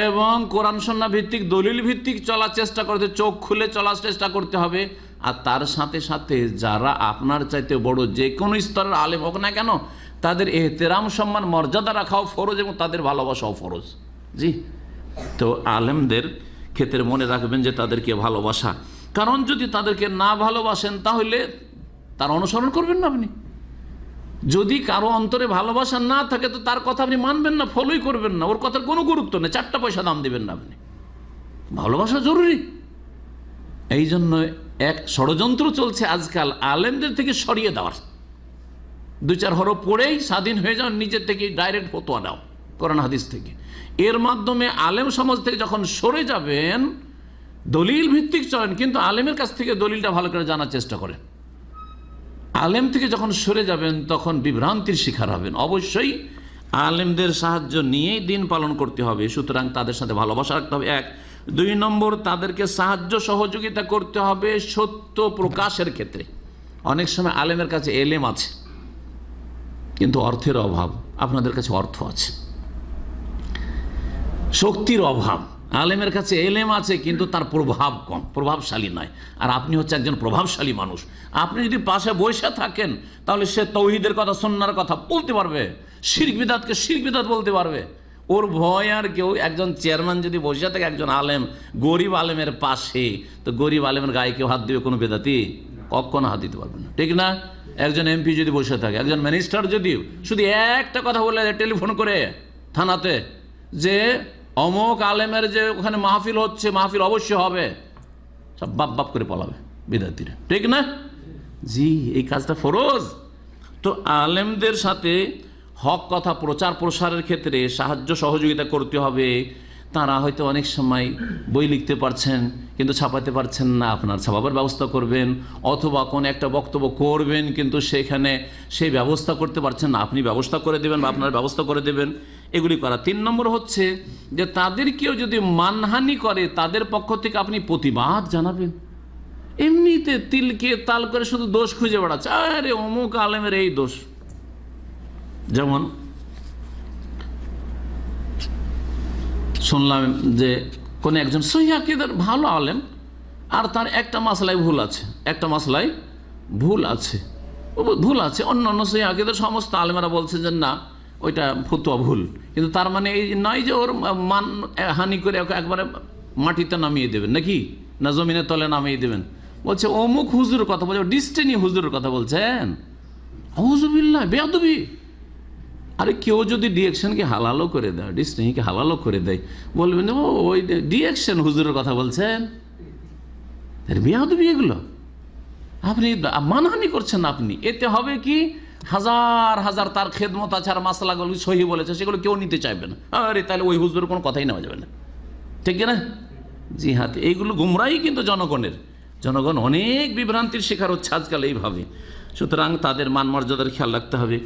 এবং কোরআন সুন্নাহ ভিত্তিক দলিল ভিত্তিক চলার চেষ্টা করতে, চোখ খুলে চলার চেষ্টা করতে হবে। আর তার সাথে সাথে যারা আপনার চাইতে বড় যে কোনো স্তরের আলেম হোক না কেন, তাদের এহতেরাম, সম্মান, মর্যাদা রাখাও ফরজ এবং তাদের ভালোবাসাও ফরজ। জি, তো আলেমদের ক্ষেত্রে মনে রাখবেন যে তাদেরকে ভালোবাসা, কারণ যদি তাদেরকে না ভালোবাসেন তাহলে তার অনুসরণ করবেন না আপনি। যদি কারো অন্তরে ভালোবাসা না থাকে তো তার কথা আপনি মানবেন না, ফলোই করবেন না, ওর কথার কোনো গুরুত্ব নেই, 4টা পয়সা দাম দেবেন না আপনি। ভালোবাসা জরুরি। এই জন্য এক ষড়যন্ত্র চলছে আজকাল আলেমদের থেকে সরিয়ে দেওয়ার। 2-4 হরফ পড়েই স্বাধীন হয়ে যাও, নিজের থেকে ডাইরেক্ট ফতোয়া দাও কোরআন হাদিস থেকে। এর মাধ্যমে আলেম সমাজ থেকে যখন সরে যাবেন, দলিল ভিত্তিক চলেন, কিন্তু আলেমের কাছ থেকে দলিলটা ভালো করে জানার চেষ্টা করেন। আলেম থেকে যখন সরে যাবেন তখন বিভ্রান্তির শিকার হবেন। অবশ্যই আলেমদের সাহায্য নিয়েই দিন পালন করতে হবে, সুতরাং তাদের সাথে ভালোবাসা রাখতে হবে। 1, 2 নম্বর, তাদেরকে সাহায্য সহযোগিতা করতে হবে সত্য প্রকাশের ক্ষেত্রে। অনেক সময় আলেমের কাছে এলেম আছে কিন্তু অর্থের অভাব, আপনাদের কাছে অর্থ আছে। শক্তির অভাব, আলেমের কাছে এলেম আছে কিন্তু তার প্রভাব কম, প্রভাবশালী নয়। আর আপনি হচ্ছে একজন প্রভাবশালী মানুষ। আপনি যদি পাশে বসে থাকেন তাহলে সে তৌহিদের কথা, সুন্নাহর কথা বলতে পারবে, শিরক বিদআতকে শিরক বিদআত বলতে পারবে। ওর ভয় আর কেউ। একজন চেয়ারম্যান যদি বসে থাকে একজন আলেম, গরিব আলেমের পাশে, তো গরিব আলেমের গায়ে কেউ হাত দিবে কোনো বেদাতি? কখনো হাত দিতে পারবে না, ঠিক না? একজন এমপি যদি বসে থাকে, একজন মিনিস্টার যদি শুধু একটা কথা বলে টেলিফোন করে থানাতে যে অমুক আলেমের যে ওখানে মাহফিল হচ্ছে, মাহফিল অবশ্যই হবে, সব বাপ বাপ করে পলাবে বিদ্যার্থীরা, ঠিক না? জি, এই কাজটা ফরজ। তো আলেমদের সাথে হক কথা প্রচার প্রসারের ক্ষেত্রে সাহায্য সহযোগিতা করতে হবে। তারা হয়তো অনেক সময় বই লিখতে পারছেন কিন্তু ছাপাতে পারছেন না, আপনার ছাপাবার ব্যবস্থা করবেন। অথবা কোনো একটা বক্তব্য করবেন কিন্তু সেখানে সেই ব্যবস্থা করতে পারছেন না, আপনি ব্যবস্থা করে দেবেন বা আপনার ব্যবস্থা করে দেবেন, এগুলি করা। 3 নম্বর হচ্ছে যে তাদেরকেও যদি মানহানি করে তাদের পক্ষ থেকে আপনি প্রতিবাদ জানাবেন। এমনিতে তিলকে তাল করে শুধু দোষ খুঁজে বেড়াচ্ছে, আরে অমুক আলেমের এই দোষ। যেমন শুনলাম যে কোন একজন সহিহ আকীদার ভালো আলেম, আর তার একটা মাসলায় ভুল আছে, একটা মাসলায় ভুল আছে। অন্যান্য সহিহ আকীদার সমস্ত আলেমেরা বলছে যে না, ওইটা ফতোয়া ভুল। কিন্তু তার মানে এই নয় যে ওর মান হানি করে একবারে মাটিতে নামিয়ে দেবেন, নাকি না জমিনের তলে নামিয়ে দেবেন। বলছে অমুক হুজুরের কথা বলছে, ডিস্টেনি হুজুরের কথা বলছেন, আউযুবিল্লাহ, বেয়াদবি। আরে কেউ যদি ডিএকশনকে হালালও করে দেয়, ডিস্টেনিকে হালালও করে দেয়, বলবেন ও ওই ডিএকশন হুজুরের কথা বলছেন, বেয়াদবি এগুলো। আপনি মানহানি করছেন। আপনি এতে হবে কি, হাজার হাজার তার খেদমত আছে আর মাসলাগুলো সহি বলেছে সেগুলো কেউ নিতে চাইবে না। আরে তাহলে ওই হুজুরের কোনো কথাই নেওয়া যাবে না, ঠিক না? জি হ্যাঁ, এইগুলো গুমরাই কিন্তু জনগণ অনেক বিভ্রান্তির শিকার হচ্ছে আজকাল এইভাবে। সুতরাং তাদের মান মর্যাদার খেয়াল রাখতে হবে।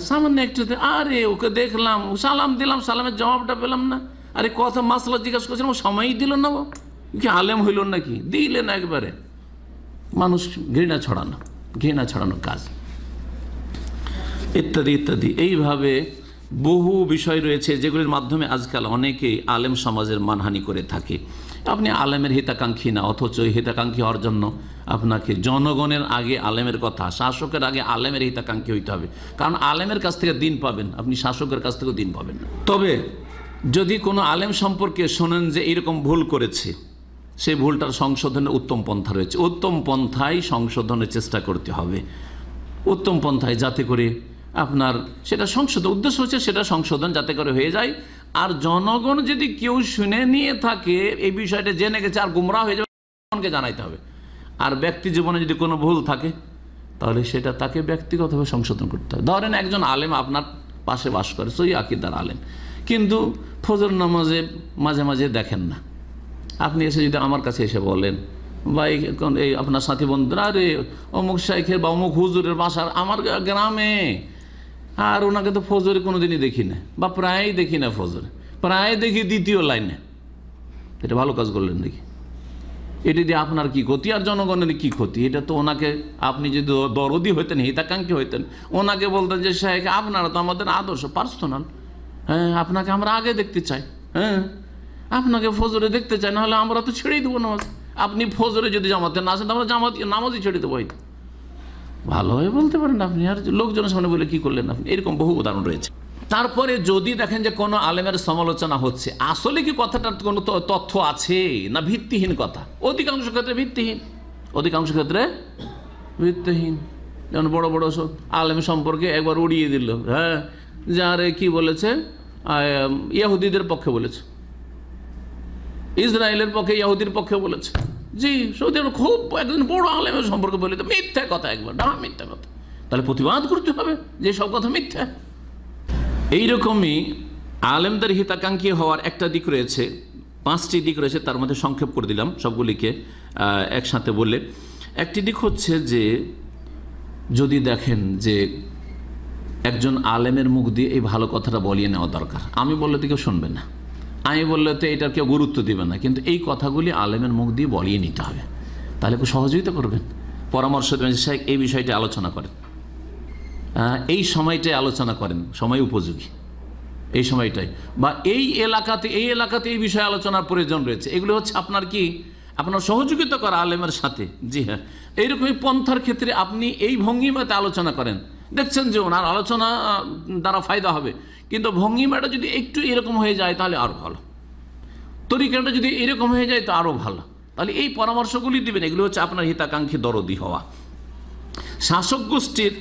সামান্য একটু আরে ওকে দেখলাম, সালাম দিলাম, সালামের জবাবটা পেলাম না, আরে কথা মাসলা জিজ্ঞাসা করছিলাম, ও সময়ই দিল না, কি আলেম হইল নাকি? দিলেন একবারে। মানুষ ঘৃণা ছড়ানো কাজ, ইত্যাদি ইত্যাদি। এইভাবে বহু বিষয় রয়েছে যেগুলির মাধ্যমে আজকাল অনেকেই আলেম সমাজের মানহানি করে থাকে। আপনি আলেমের হিতাকাঙ্ক্ষী না, অথচ হিতাকাঙ্ক্ষী হওয়ার জন্য আপনাকে জনগণের আগে আলেমের কথা, শাসকের আগে আলেমের হিতাকাঙ্ক্ষী হইতে হবে। কারণ আলেমের কাছ থেকে দিন পাবেন, আপনি শাসকের কাছ থেকেও দিন পাবেন না। তবে যদি কোনো আলেম সম্পর্কে শোনেন যে এরকম ভুল করেছে, সেই ভুলটার সংশোধনের উত্তম পন্থা রয়েছে, উত্তম পন্থায় সংশোধনের চেষ্টা করতে হবে। উত্তম পন্থায়, যাতে করে আপনার সেটা সংশোধন, উদ্দেশ্য হচ্ছে সেটা সংশোধন যাতে করে হয়ে যায়। আর জনগণ যদি কেউ শুনে নিয়ে থাকে, এই বিষয়টা জেনে গেছে আর গুমরাহ হয়ে যাবে, জনগণকে জানাইতে হবে। আর ব্যক্তি জীবনে যদি কোনো ভুল থাকে তাহলে সেটা তাকে ব্যক্তিগতভাবে সংশোধন করতে হবে। ধরেন একজন আলেম আপনার পাশে বাস করে, সহিহ আকীদার আলেম, কিন্তু ফজর নামাজে মাঝে মাঝে দেখেন না। আপনি এসে যদি আমার কাছে এসে বলেন, বা এই আপনার সাথী বন্ধুরা, আরে অমুক শাইখের বা অমুক হুজুরের বাসার আমার গ্রামে, আর ওনাকে তো ফজরে কোনো দিনই দেখি না, বা প্রায় দেখি না, ফজরে প্রায় দেখি দ্বিতীয় লাইনে, এটা ভালো কাজ করলেন নাকি? এটা দিয়ে আপনার কি ক্ষতি আর জনগণের কি ক্ষতি? এটা তো ওনাকে, আপনি যদি দরদি হইতেন, হিতাকাঙ্ক্ষী হইতেন, ওনাকে বলতেন যে শাইখ আপনারা তো আমাদের আদর্শ পার্সোনাল, হ্যাঁ আপনাকে আমরা আগে দেখতে চাই, হ্যাঁ আপনাকে ফজরে দেখতে চাই, নাহলে আমরা তো ছেড়েই দেবো নামাজ। আপনি ফজরে যদি জামাতে না আসেন, আমরা নামাজই ছেড়ে দেবো। হয়তো ভালোভাবে বলতে পারেন আপনি, আর লোকজনের সামনে বলে কি করলেন আপনি, এরকম বহু উদাহরণ রয়েছে। তারপরে যদি দেখেন যে কোনো আলেমের সমালোচনা হচ্ছে, আসলে কি কথাটার কোনো তথ্য আছে না ভিত্তিহীন কথা, অধিকাংশ ক্ষেত্রে ভিত্তিহীন, অধিকাংশ ক্ষেত্রে ভিত্তিহীন। যেমন বড় বড় সব আলেম সম্পর্কে একবার উড়িয়ে দিল, হ্যাঁ, যারে কি বলেছে, ইহুদিদের পক্ষে বলেছে, ইসরায়েলের পক্ষে, ইহুদির পক্ষে বলেছে। জি, সৌদি আরব খুব একজন বড় আলেমের সম্পর্কে বলে তো মিথ্যা কথা, একবার না মিথ্যা কথা, তাহলে প্রতিবাদ করতে হবে যে সব কথা মিথ্যা। এইরকমই আলেমদের হিতাকাঙ্ক্ষী হওয়ার একটা দিক রয়েছে, 5টি দিক রয়েছে, তার মধ্যে সংক্ষেপ করে দিলাম সবগুলিকে একসাথে বললে। একটি দিক হচ্ছে যে যদি দেখেন যে একজন আলেমের মুখ দিয়ে এই ভালো কথাটা বলিয়ে নেওয়া দরকার, আমি বললে তো কেউ শুনবে না, আমি বললে তো এটা কেউ গুরুত্ব দেবে না, কিন্তু এই কথাগুলি আলেমের মুখ দিয়ে বলিয়ে নিতে হবে, তাহলে একটু সহযোগিতা করবেন, পরামর্শ দেবেন, শেখ এই বিষয়টি আলোচনা করেন, এই সময়টাই আলোচনা করেন, সময় উপযোগী এই সময়টাই, বা এই এলাকাতে এই বিষয়ে আলোচনার প্রয়োজন রয়েছে। এগুলো হচ্ছে আপনার কি, আপনার সহযোগিতা করা আলেমের সাথে। জি হ্যাঁ, এইরকমই পন্থার ক্ষেত্রে আপনি এই ভঙ্গিমাতে আলোচনা করেন, দেখছেন যে ওনার আলোচনা দ্বারা ফায়দা হবে, কিন্তু ভঙ্গিমাটা যদি একটু এরকম হয়ে যায় তাহলে আরও ভালো, তরিকাটা যদি এরকম হয়ে যায় তো আরও ভালো, তাহলে এই পরামর্শগুলি দিবেন। এগুলো হচ্ছে আপনার হিতাকাঙ্ক্ষী দরদি হওয়া। শাসক গোষ্ঠীর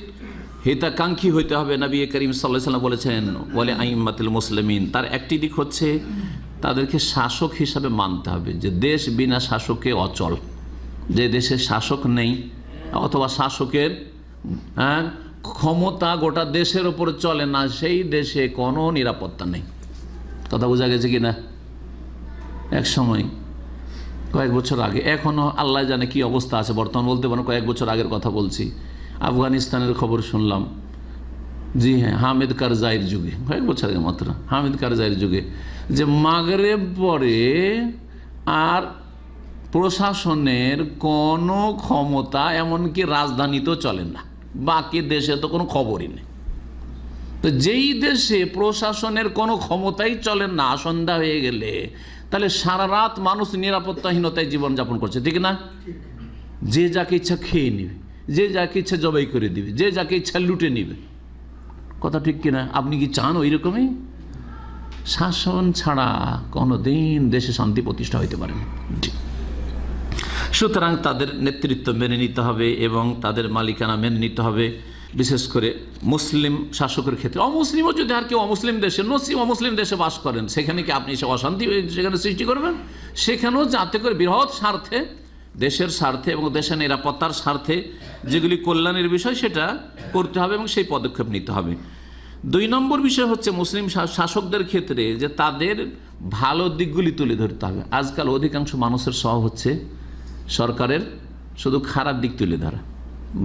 হিতাকাঙ্ক্ষী হইতে হবে। নবী করিম সাল্লাল্লাহু আলাইহি ওয়াসাল্লাম বলেছেন ওয়ালি আইম্মাতুল মুসলিমিন, তার একটি দিক হচ্ছে তাদেরকে শাসক হিসাবে মানতে হবে, যে দেশ বিনা শাসকে অচল, যে দেশে শাসক নেই অথবা শাসকের ক্ষমতা গোটা দেশের ওপর চলে না, সেই দেশে কোনো নিরাপত্তা নেই। কথা বোঝা গেছে কি না? এক সময় কয়েক বছর আগে, এখনও আল্লাহ জানে কি অবস্থা আছে বর্তমান বলতে পারেন, কয়েক বছর আগের কথা বলছি, আফগানিস্তানের খবর শুনলাম। জি হ্যাঁ, হামিদ কারজাইয়ের যুগে, কয়েক বছর আগে মাত্র, হামিদ কারজাইয়ের যুগে, যে মাগরেব পরে আর প্রশাসনের কোনো ক্ষমতা, এমনকি রাজধানীতেও চলে না, বাকি দেশে তো কোনো খবরই নেই। তো যেই দেশে প্রশাসনের কোনো ক্ষমতাই চলে না, সন্ধ্যা হয়ে গেলে, তাহলে সারা রাত মানুষ নিরাপত্তাহীনতায় জীবনযাপন করছে, ঠিক না? যে যাকে ইচ্ছা খেয়ে নিবে, যে যাকে ইচ্ছা জবাই করে দিবে, যে যাকে ইচ্ছা লুটে নিবে। কথা ঠিক কিনা? আপনি কি চান ওই রকমই? শাসন ছাড়া কোনো দিন দেশে শান্তি প্রতিষ্ঠা হইতে পারে না। সুতরাং তাদের নেতৃত্ব মেনে নিতে হবে এবং তাদের মালিকানা মেনে নিতে হবে, বিশেষ করে মুসলিম শাসকের ক্ষেত্রে। অমুসলিমও যদি আর কেউ অমুসলিম দেশে, অমুসলিম দেশে বাস করেন, সেখানে কি আপনি সে অশান্তি সেখানে সৃষ্টি করবেন? সেখানেও যাতে করে বৃহৎ স্বার্থে, দেশের স্বার্থে এবং দেশের নিরাপত্তার স্বার্থে যেগুলি কল্যাণের বিষয়, সেটা করতে হবে এবং সেই পদক্ষেপ নিতে হবে। 2 নম্বর বিষয় হচ্ছে মুসলিম শাসকদের ক্ষেত্রে যে তাদের ভালো দিকগুলি তুলে ধরতে হবে। আজকাল অধিকাংশ মানুষের স্বভাব হচ্ছে সরকারের শুধু খারাপ দিক তুলে ধরা,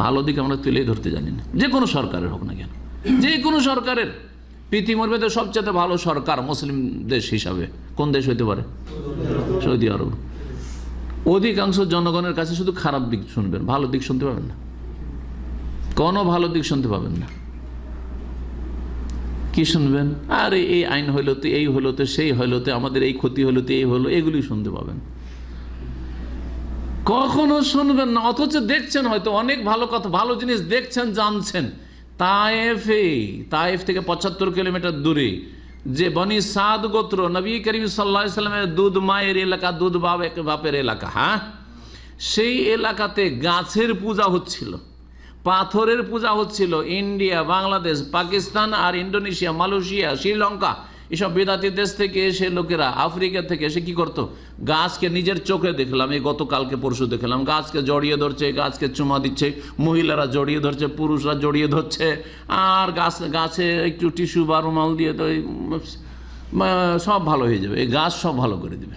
ভালো দিক আমরা তুলে ধরতে জানি না। যে কোনো সরকারের হোক না কেন, যে কোনো সরকারের, পৃথিবীর মধ্যে সবচেয়ে ভালো সরকার মুসলিম দেশ হিসাবে কোন দেশ হইতে পারে? সৌদি আরব। অধিকাংশ জনগণের কাছে শুধু খারাপ দিক শুনবেন, ভালো দিক শুনতে পাবেন না, কোনো ভালো দিক শুনতে পাবেন না। কি শুনবেন? আরে এই আইন হইল তো, এই হইল তো, সেই হইল তো, আমাদের এই ক্ষতি হইল তো, এই হলো, এগুলি শুনতে পাবেন, কখনো শুনবেন না। অথচ দেখছেন হয়তো অনেক ভালো কথা, ভালো জিনিস দেখছেন, জানছেন। তায়েফ থেকে 75 কিলোমিটার দূরে যে বনি সাদ গোত্র, নবী করিম সাল্লাল্লাহু আলাইহি ওয়াসাল্লামের দুধ মায়ের এলাকা, দুধ বাপের এলাকা, হ্যাঁ, সেই এলাকাতে গাছের পূজা হচ্ছিল, পাথরের পূজা হচ্ছিল। ইন্ডিয়া, বাংলাদেশ, পাকিস্তান আর ইন্দোনেশিয়া, মালয়েশিয়া, শ্রীলঙ্কা, এসব বেদাতি দেশ থেকে এসে লোকেরা, আফ্রিকা থেকে এসে কি করতো, গাছকে নিজের চোখে দেখলাম, এই গতকালকে পরশু দেখলাম, গাছকে জড়িয়ে ধরছে, গাছকে চুমা দিচ্ছে, মহিলারা জড়িয়ে ধরছে, পুরুষরা জড়িয়ে ধরছে, আর গাছে একটু টিস্যু বা রুমাল দিয়ে তো সব ভালো হয়ে যাবে, এই গাছ সব ভালো করে দেবে।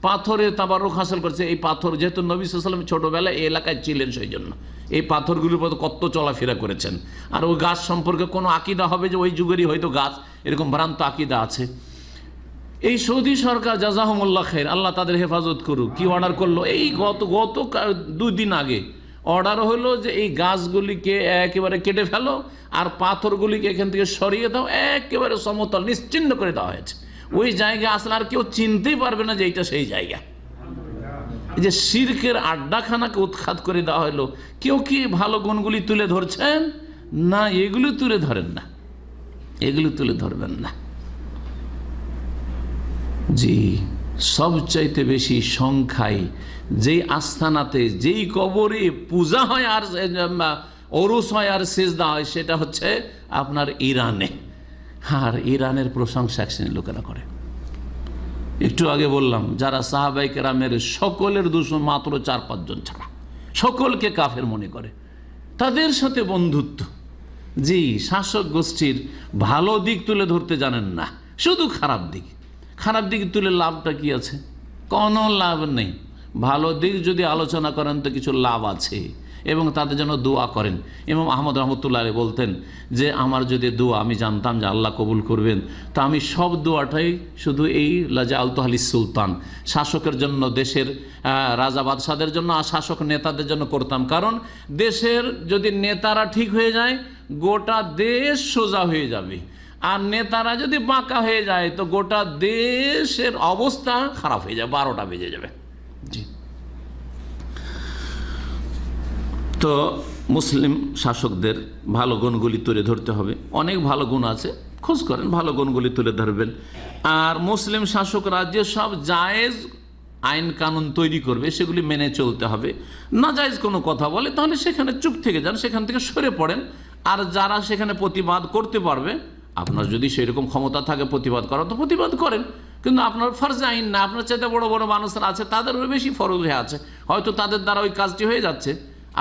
পাথরে তাবারুক হাসিল করছে। এই পাথর যেহেতু নবী সাল্লাল্লাহু আলাইহি ওয়াসাল্লাম ছোটবেলায় এই এলাকায় ছিলেন, সেই জন্য এই পাথরগুলির মতো কত চলাফেরা করেছেন। আর ওই গাছ সম্পর্কে কোনো আকিদা হবে যে ওই যুগেরই হয়তো গাছ, এরকম ভ্রান্ত আকিদা আছে। এই সৌদি সরকার জাযাহুমুল্লাহ খাইর, আল্লাহ তাদের হেফাজত করুক, কি অর্ডার করলো, এই গত 2 দিন আগে অর্ডার হলো যে এই গাছগুলিকে একেবারে কেটে ফেলো আর পাথরগুলিকে এখান থেকে সরিয়ে দাও, একেবারে সমতল নিশ্চিহ্ন করে দেওয়া হয়েছে। ওই জায়গা আসলে আর কেউ চিনতেই পারবে না যে এইটা সেই জায়গা। এই যে শিরকের আড্ডাখানাকে উৎখাত করে দেওয়া হলো। কেউ কি ভালো গুণগুলি তুলে ধরছেন? না, এগুলো তুলে ধরেন না, এগুলো তুলে ধরবেন না। জি, সবচাইতে বেশি সংখ্যায় যেই আস্থানাতে, যেই কবরে পূজা হয় আর ওরস হয় আর সেজদা হয়, সেটা হচ্ছে আপনার ইরানে। আর ইরানের প্রশংসা এক শ্রেণীর লোকেরা করে। একটু আগে বললাম, যারা সাহাবায়ে কেরামের সকলের দুশমন মাত্র 4-5 জন ছাড়া সকলকে কাফের মনে করে, তাদের সাথে বন্ধুত্ব। জি, শাসক গোষ্ঠীর ভালো দিক তুলে ধরতে জানেন না, শুধু খারাপ দিক। খারাপ দিক তুলে লাভটা কি আছে? কোনো লাভ নেই। ভালো দিক যদি আলোচনা করেন তো কিছু লাভ আছে, এবং তাদের জন্য দোয়া করেন। ইমাম আহমদ রহমতুল্লাহ আলাইহি বলতেন যে আমার যদি দোয়া আমি জানতাম যে আল্লাহ কবুল করবেন, তা আমি সব দোয়াটাই শুধু এই লাজাআলতু আলিস সুলতান, শাসকের জন্য, দেশের রাজা বাদশাদের জন্য আর শাসক নেতাদের জন্য করতাম। কারণ দেশের যদি নেতারা ঠিক হয়ে যায়, গোটা দেশ সোজা হয়ে যাবে, আর নেতারা যদি বাঁকা হয়ে যায় তো গোটা দেশের অবস্থা খারাপ হয়ে যাবে, 12টা বেজে যাবে। জি, তো মুসলিম শাসকদের ভালো গুণগুলি তুলে ধরতে হবে। অনেক ভালো গুণ আছে, খোঁজ করেন, ভালো গুণগুলি তুলে ধরবেন। আর মুসলিম শাসকরা যে সব জায়েজ আইন কানুন তৈরি করবে সেগুলি মেনে চলতে হবে। না জায়েজ কোনো কথা বলে তাহলে সেখানে চুপ থেকে যান, সেখান থেকে সরে পড়েন। আর যারা সেখানে প্রতিবাদ করতে পারবে, আপনার যদি সেরকম ক্ষমতা থাকে প্রতিবাদ করা, তো প্রতিবাদ করেন। কিন্তু আপনার ফরজ আইন না, আপনার চাইতে বড় বড় মানুষরা আছে, তাদেরও বেশি ফরজ হয়ে আছে, হয়তো তাদের দ্বারা ওই কাজটি হয়ে যাচ্ছে।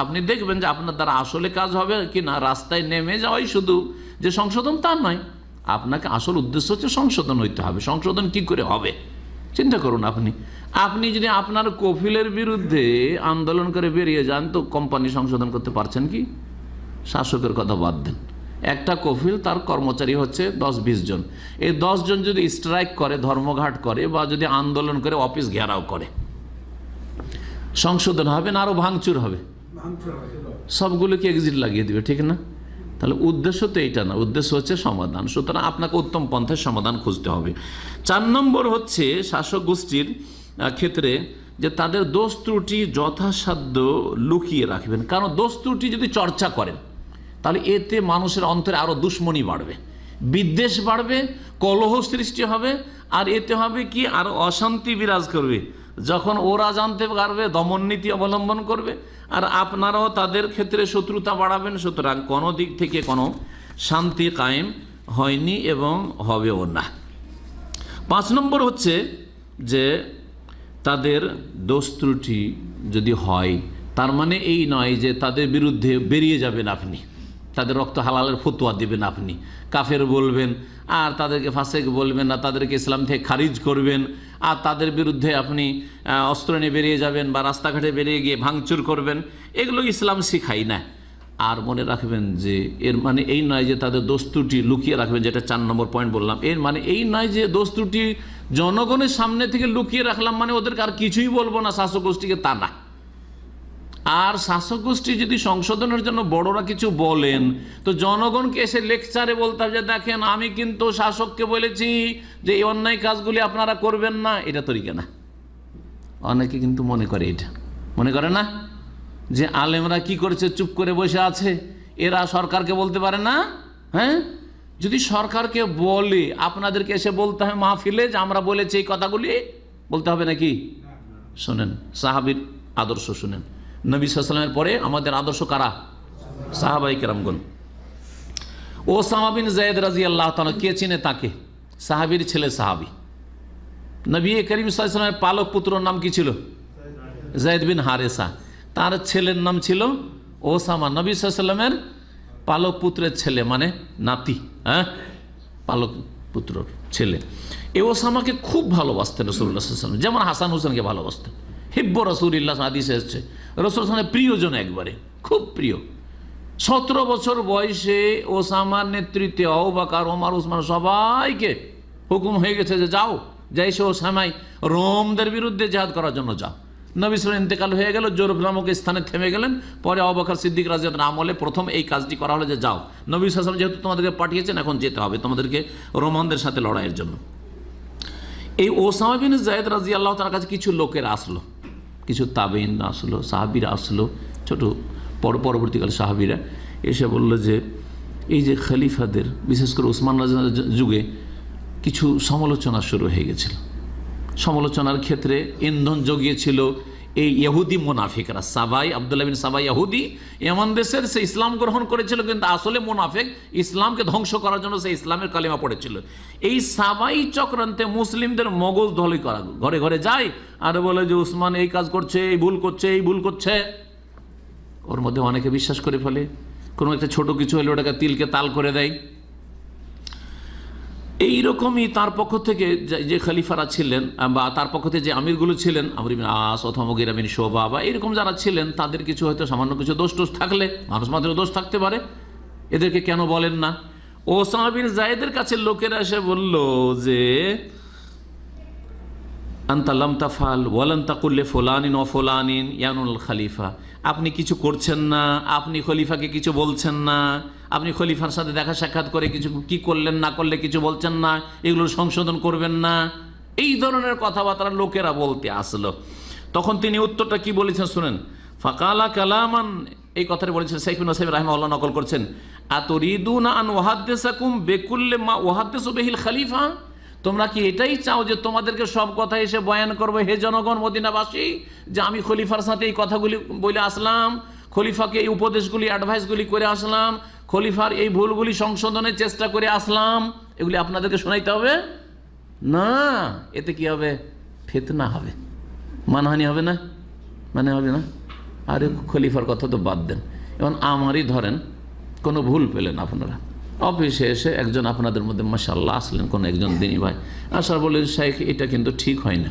আপনি দেখবেন যে আপনার দ্বারা আসলে কাজ হবে কি না। রাস্তায় নেমে যাওয়াই শুধু যে সংশোধন তা নয়, আপনাকে আসল উদ্দেশ্য হচ্ছে সংশোধন হইতে হবে। সংশোধন কি করে হবে চিন্তা করুন। আপনি যদি আপনার কফিলের বিরুদ্ধে আন্দোলন করে বেরিয়ে যান, তো কোম্পানি সংশোধন করতে পারছেন কি? শাসকের কথা বাদ দেন, একটা কফিল তার কর্মচারী হচ্ছে 10-20 জন, এই 10 জন যদি স্ট্রাইক করে, ধর্মঘাট করে, বা যদি আন্দোলন করে, অফিস ঘেরাও করে, সংশোধন হবে না আরো ভাঙচুর হবে? সবগুলোকে এক্সিট লাগিয়ে দিবে, ঠিক না? তাহলে উদ্দেশ্য তো এইটা না, উদ্দেশ্য হচ্ছে সমাধান। সুতরাং আপনাকে উত্তম পন্থায় সমাধান খুঁজতে হবে। 4 নম্বর হচ্ছে শাসক গোষ্ঠীর ক্ষেত্রে যে তাদের দোষ ত্রুটি যথাসাধ্য লুকিয়ে রাখবেন। কারণ দোষ ত্রুটি যদি চর্চা করেন তাহলে এতে মানুষের অন্তরে আরো দুশ্মনী বাড়বে, বিদ্বেষ বাড়বে, কলহ সৃষ্টি হবে, আর এতে হবে কি আর অশান্তি বিরাজ করবে। যখন ওরা জানতে পারবে, দমন নীতি অবলম্বন করবে, আর আপনারাও তাদের ক্ষেত্রে শত্রুতা বাড়াবেন। সুতরাং কোনো দিক থেকে কোনো শান্তি কায়েম হয়নি এবং হবেও না। 5 নম্বর হচ্ছে যে তাদের দোষ ত্রুটি যদি হয়, তার মানে এই নয় যে তাদের বিরুদ্ধে বেরিয়ে যাবেন আপনি, তাদের রক্ত হালালের ফতোয়া দেবেন আপনি, কাফের বলবেন, আর তাদেরকে ফাসেক বলবেন না, তাদেরকে ইসলাম থেকে খারিজ করবেন, আর তাদের বিরুদ্ধে আপনি অস্ত্র নিয়ে বেরিয়ে যাবেন বা রাস্তাঘাটে বেরিয়ে গিয়ে ভাঙচুর করবেন। এগুলো ইসলাম শিখাই না। আর মনে রাখবেন যে এর মানে এই নয় যে তাদের দোষ ত্রুটি লুকিয়ে রাখবেন, যেটা 4 নম্বর পয়েন্ট বললাম। এর মানে এই নয় যে দোষ ত্রুটি জনগণের সামনে থেকে লুকিয়ে রাখলাম মানে ওদেরকে আর কিছুই বলবো না শাসক গোষ্ঠীকে, তা না। আর শাসক গোষ্ঠী যদি সংশোধনের জন্য বড়রা কিছু বলেন, তো জনগণকে এসে লেকচারে বলতে হবে যে দেখেন আমি কিন্তু শাসককে বলেছি যে এই অন্যায় কাজগুলি আপনারা করবেন না। এটা তরিকা না। অনেকে কিন্তু মনে করে, এটা মনে করে না যে আলেমরা কি করেছে, চুপ করে বসে আছে, এরা সরকারকে বলতে পারে না। হ্যাঁ, যদি সরকারকে বলে আপনাদেরকে এসে বলতে হবে মাহফিলে যে আমরা বলেছি এই কথাগুলি, বলতে হবে নাকি? শোনেন সাহাবীর আদর্শ শুনেন। নবী সাল্লাল্লাহু আলাইহি ওয়াসাল্লামের পরে আমাদের আদর্শ কারা? সাহাবায়ে কেরামগণ। ওসামা বিন যায়েদ রাদিয়াল্লাহু তাআলা, কে চিনে তাকে? সাহাবীর ছেলে, সাহাবী। নবী করিম সাল্লাল্লাহু আলাইহি ওয়াসাল্লামের পালক পুত্রর নাম কি ছিল? যায়েদ বিন হারেসা। তার ছেলের নাম ছিল ওসামা। নবী সাল্লাল্লাহু আলাইহি ওয়াসাল্লামের পালক পুত্রের ছেলে, মানে নাতি, হ্যাঁ, পালক পুত্রর ছেলে। এই ওসামাকে খুব ভালোবাসতেন রাসূলুল্লাহ সাল্লাল্লাহু আলাইহি ওয়াসাল্লাম, যেমন হাসান হোসেনকে ভালোবাসতেন। হিব্ব রাসূলিল্লাহ হাদিসে এসেছে, রাসূলের প্রিয়জন, একবারে খুব প্রিয়। 17 বছর বয়সে ওসামার নেতৃত্বে আবু বকর, ওমর, উসমান সবাইকে হুকুম হয়ে গেছে যে যাও, যাই সে ওসামাই রোমদের বিরুদ্ধে জিহাদ করার জন্য যাও। নবী সাল্লাল্লাহু ইন্তেকাল হয়ে গেল, জরব নামক স্থানে থেমে গেলেন। পরে আবু বকর সিদ্দিক রাদিয়াল্লাহু আনহু আমলে প্রথম এই কাজটি করা হলো যে যাও, নবী সাল্লাল্লাহু আলাইহি ওয়াসাল্লাম যেহেতু তোমাদেরকে পাঠিয়েছেন, এখন যেতে হবে তোমাদেরকে রোমানদের সাথে লড়াইয়ের জন্য। এই ওসামা বিন যায়েদ রাদিয়াল্লাহু তাআলার কাছে কিছু লোকের আসলো, কিছু তাবেঈন আসলো, সাহাবীরা আসলো, ছোট পরবর্তীকালে সাহাবীরা এসে বলল যে এই যে খলিফাদের, বিশেষ করে ওসমান রাদিয়াল্লাহু যুগে কিছু সমালোচনা শুরু হয়ে গেছিল। সমালোচনার ক্ষেত্রে ইন্ধন জগিয়েছিল এই ইহুদি মুনাফিকরা। সাবাই, আব্দুল্লাহ বিন সাবাই ইহুদি, এমন দেশের সে ইসলাম গ্রহণ করেছিল, কিন্তু আসলে মুনাফিক, ইসলামকে ধ্বংস করার জন্য সে ইসলামের কালিমা পড়েছিল। এই সাবাই চক্রান্তে মুসলিমদের মগজ ধলি করা, ঘরে ঘরে যায় আর বলে যে উসমান এই কাজ করছে, এই ভুল করছে, এই ভুল করছে। ওর মধ্যে অনেকে বিশ্বাস করে ফেলে, কোনো একটা ছোট কিছু হলে ওটাকে তিলকে তাল করে দেয়। এইরকমই তার পক্ষ থেকে যে খলিফারা ছিলেন বা তার পক্ষ থেকে যে আমিরগুলো ছিলেন, আমর ইবনে আস অথবা মুগীরা বিন শুবা বা এরকম যারা ছিলেন, তাদের কিছু হয়তো সামান্য কিছু দোষ টোষ থাকলে, মানুষ মাত্র দোষ থাকতে পারে, এদেরকে কেন বলেন না? ওসামা বিন যায়েদের কাছে লোকেরা এসে বলল যে আনতা লাম তাফআল ওয়ালান তাকুল লিফুলানিন ওয়া ফুলানিন ইয়ানুল খলিফা, আপনি কিছু করছেন না, আপনি খলিফাকে কিছু বলছেন না, আপনি খলিফার সাথে দেখা সাক্ষাৎ করে কিছু কি করলেন না করলে কিছু বলছেন না, এগুলো সংশোধন করবেন না, এই ধরনের কথাবার্তা লোকেরা বলতে আসলো। তখন তিনি উত্তরটা কি বলেছেন শুনেন। ফাকালা কালামান, এই কথাটা বলেছেন শাইখ ইবনে উসাইমিন রাহিমাহুল্লাহ নকল করছেন। আতুরিদুনা আন ওয়াহাদ্দিসাকুম বিকুল্লি মা ওয়াহাদ্দিসু বিহিল খলিফা, তোমরা কি এটাই চাও যে তোমাদেরকে সব কথা এসে বয়ান করবো, হে জনগণ মদিনাবাসী, যে আমি খলিফার সাথে এই কথাগুলি বলে আসলাম, খলিফাকে এই উপদেশগুলি অ্যাডভাইসগুলি করে আসলাম, খলিফার এই ভুলগুলি সংশোধনের চেষ্টা করে আসলাম, এগুলি আপনাদেরকে শোনাইতে হবে না? এতে কি হবে? ফিতনা হবে, মানহানি হবে না? মানে হবে না? আরে খলিফার কথা তো বাদ দেন, এখন আমারই ধরেন কোনো ভুল পেলেন আপনারা, অফিসে এসে একজন আপনাদের মধ্যে মাশাআল্লাহ আসলেন, কোনো একজন দিনী ভাই আসার বলে শেখ এটা কিন্তু ঠিক হয় না।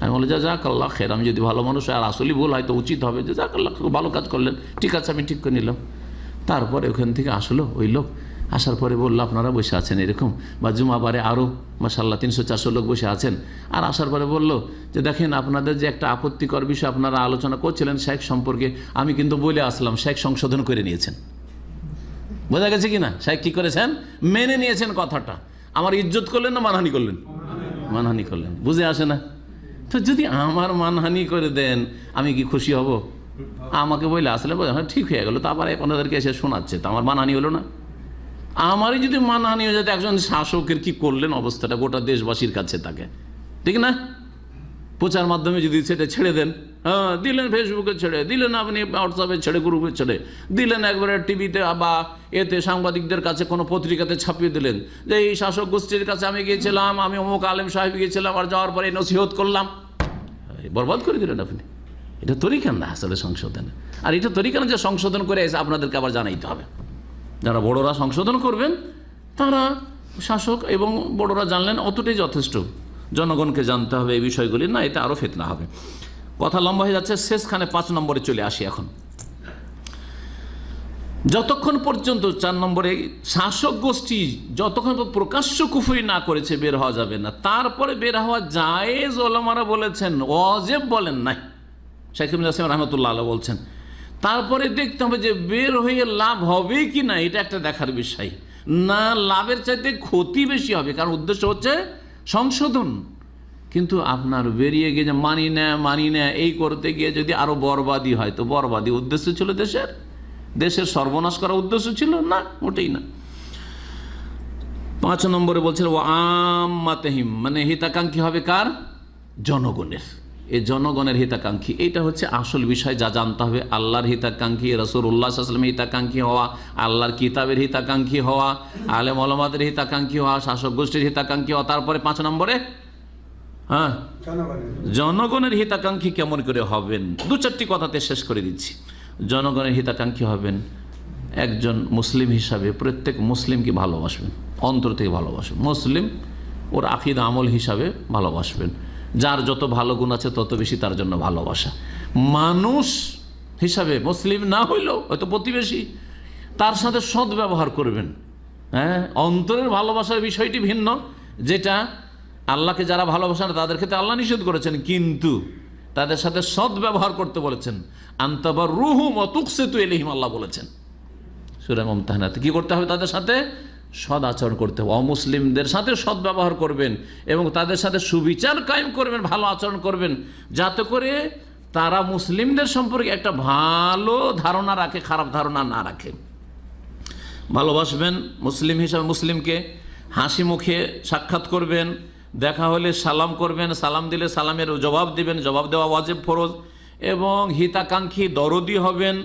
আমি বলি জাযাকাল্লাহ খের, আমি যদি ভালো মানুষ আর আসলেই ভুল হয়তো উচিত হবে যে জাযাকাল্লাহ, ভালো কাজ করলেন, ঠিক আছে আমি ঠিক করে নিলাম। তারপরে ওখান থেকে আসলো ওই লোক, আসার পরে বললো আপনারা বসে আছেন এরকম, বা জুমাবারে আরও মাশাআল্লাহ 300-400 লোক বসে আছেন, আর আসার পরে বললো যে দেখেন আপনাদের যে একটা আপত্তিকর বিষয় আপনারা আলোচনা করছিলেন শেখ সম্পর্কে, আমি কিন্তু বলে আসলাম, শেখ সংশোধন করে নিয়েছেন। বোঝা গেছে কিনা? শেখ কি করেছেন? মেনে নিয়েছেন কথাটা। আমার ইজ্জত করলেন না মানহানি করলেন? মানহানি করলেন। বুঝে আসে না? তো যদি আমার মানহানি করে দেন আমি কি খুশি হব? আমাকে বলে আসলে হ্যাঁ ঠিক হয়ে গেল, তারপর আপনাদেরকে এসে শোনাচ্ছে, তো আমার মানহানি হলো না? আমারই যদি মানহানি হয়ে যেত, একজন শাসকের কি করলেন অবস্থাটা গোটা দেশবাসীর কাছে, তাকে ঠিক না প্রচার মাধ্যমে যদি সেটা ছেড়ে দেন, হ্যাঁ দিলেন ফেসবুকে ছেড়ে দিলেন, আপনি হোয়াটসঅ্যাপে ছেড়ে, গ্রুপে ছেড়ে দিলেন, একবারে টিভিতে বা এতে সাংবাদিকদের কাছে কোনো পত্রিকাতে ছাপিয়ে দিলেন যে এই শাসক গোষ্ঠীর কাছে আমি গিয়েছিলাম, আমি অমুক আলেম সাহেব গিয়েছিলাম, আর যাওয়ার পরে নসিহত করলাম, বরবাদ করে দিলেন আপনি। এটা তরিকা না আসলে সংশোধনে। আর এটা তরিকা না যে সংশোধন করে এসে আপনাদেরকে আবার জানাইতে হবে। যারা বড়রা সংশোধন করবেন তারা শাসক এবং বড়রা জানলেন, অতটাই যথেষ্ট। জনগণকে জানতে হবে এই বিষয়গুলি, না এতে আরও ফিতনা হবে। কথা লম্বা হয়ে যাচ্ছে, শেষখানে 5 নম্বরে চলে আসি এখন। যতক্ষণ পর্যন্ত 4 নম্বরে শাসক গোষ্ঠী যতক্ষণ প্রকাশ্য কুফরি না করেছে বের হওয়া যাবে না, তারপরে বের হওয়া জায়েজ ওলামারা বলেছেন, ওয়াজিব বলেন নাই। শাইখ ইবনে উসাইমিন রাহমাতুল্লাহ আলাইহি বলছেন তারপরে দেখতে হবে যে বের হয়ে লাভ হবে কি না, এটা একটা দেখার বিষয় না। লাভের চাইতে ক্ষতি বেশি হবে, কারণ উদ্দেশ্য হচ্ছে সংশোধন। কিন্তু আপনার বেরিয়ে গিয়ে যে মানি না এই করতে গিয়ে যদি আরো বরবাদি হয়, তো বরবাদি উদ্দেশ্য ছিল দেশের সর্বনাশ করা উদ্দেশ্য ছিল না, মোটেই না। 5 নম্বরে বলছেন ও আম্মাতিহিম, মানে হিতাকাঙ্ক্ষী হবে কার? জনগণের। এই জনগণের হিতাকাঙ্ক্ষী, এটা হচ্ছে আসল বিষয় যা জানতে হবে। আল্লাহর হিতাকাঙ্ক্ষী, রাসূলুল্লাহ সাল্লাল্লাহু আলাইহি ওয়াসাল্লামের হিতাকাঙ্ক্ষী হওয়া, আল্লাহর কিতাবের হিতাকাঙ্ক্ষী হওয়া, আলেম ওলামাদের হিতাকাঙ্ক্ষী হওয়া, শাসক গোষ্ঠীর হিতাকাঙ্ক্ষী হওয়া। তারপরে 5 নম্বরে হ্যাঁ জনগণের হিতাকাঙ্ক্ষী কেমন করে হবেন, 2-4টি কথাতে শেষ করে দিচ্ছি। জনগণের হিতাকাঙ্ক্ষী হবেন একজন মুসলিম হিসাবে, প্রত্যেক মুসলিমকে ভালোবাসবেন, অন্তর থেকে ভালোবাসবেন। মুসলিম ওর আকীদা আমল হিসাবে ভালোবাসবেন, যার যত ভালো গুণ আছে তত বেশি তার জন্য ভালোবাসা। মানুষ হিসাবে মুসলিম না হইলেও হয়তো প্রতিবেশী, তার সাথে সৎ ব্যবহার করবেন। হ্যাঁ, অন্তরের ভালোবাসার বিষয়টি ভিন্ন, যেটা আল্লাহকে যারা ভালোবাসেন তাদের ক্ষেত্রে আল্লাহ নিষেধ করেছেন, কিন্তু তাদের সাথে সৎ ব্যবহার করতে বলেছেন। আনতাবাররুহুম ওয়া তুকসিতু ইলাইহিম, আল্লাহ বলেছেন সূরা মুমতাহানাতে। কি করতে হবে? তাদের সাথে সৎ আচরণ করতে হবে। অমুসলিমদের সাথে সৎ ব্যবহার করবেন এবং তাদের সাথে সুবিচার কায়েম করবেন, ভালো আচরণ করবেন, যাতে করে তারা মুসলিমদের সম্পর্কে একটা ভালো ধারণা রাখে, খারাপ ধারণা না রাখে। ভালোবাসবেন মুসলিম হিসাবে, মুসলিমকে হাসি মুখে সাক্ষাৎ করবেন, দেখা হলে সালাম করবেন, সালাম দিলে সালামের জবাব দিবেন, জবাব দেওয়া ওয়াজিব ফরজ, এবং হিতাকাঙ্ক্ষী দরদি হবেন,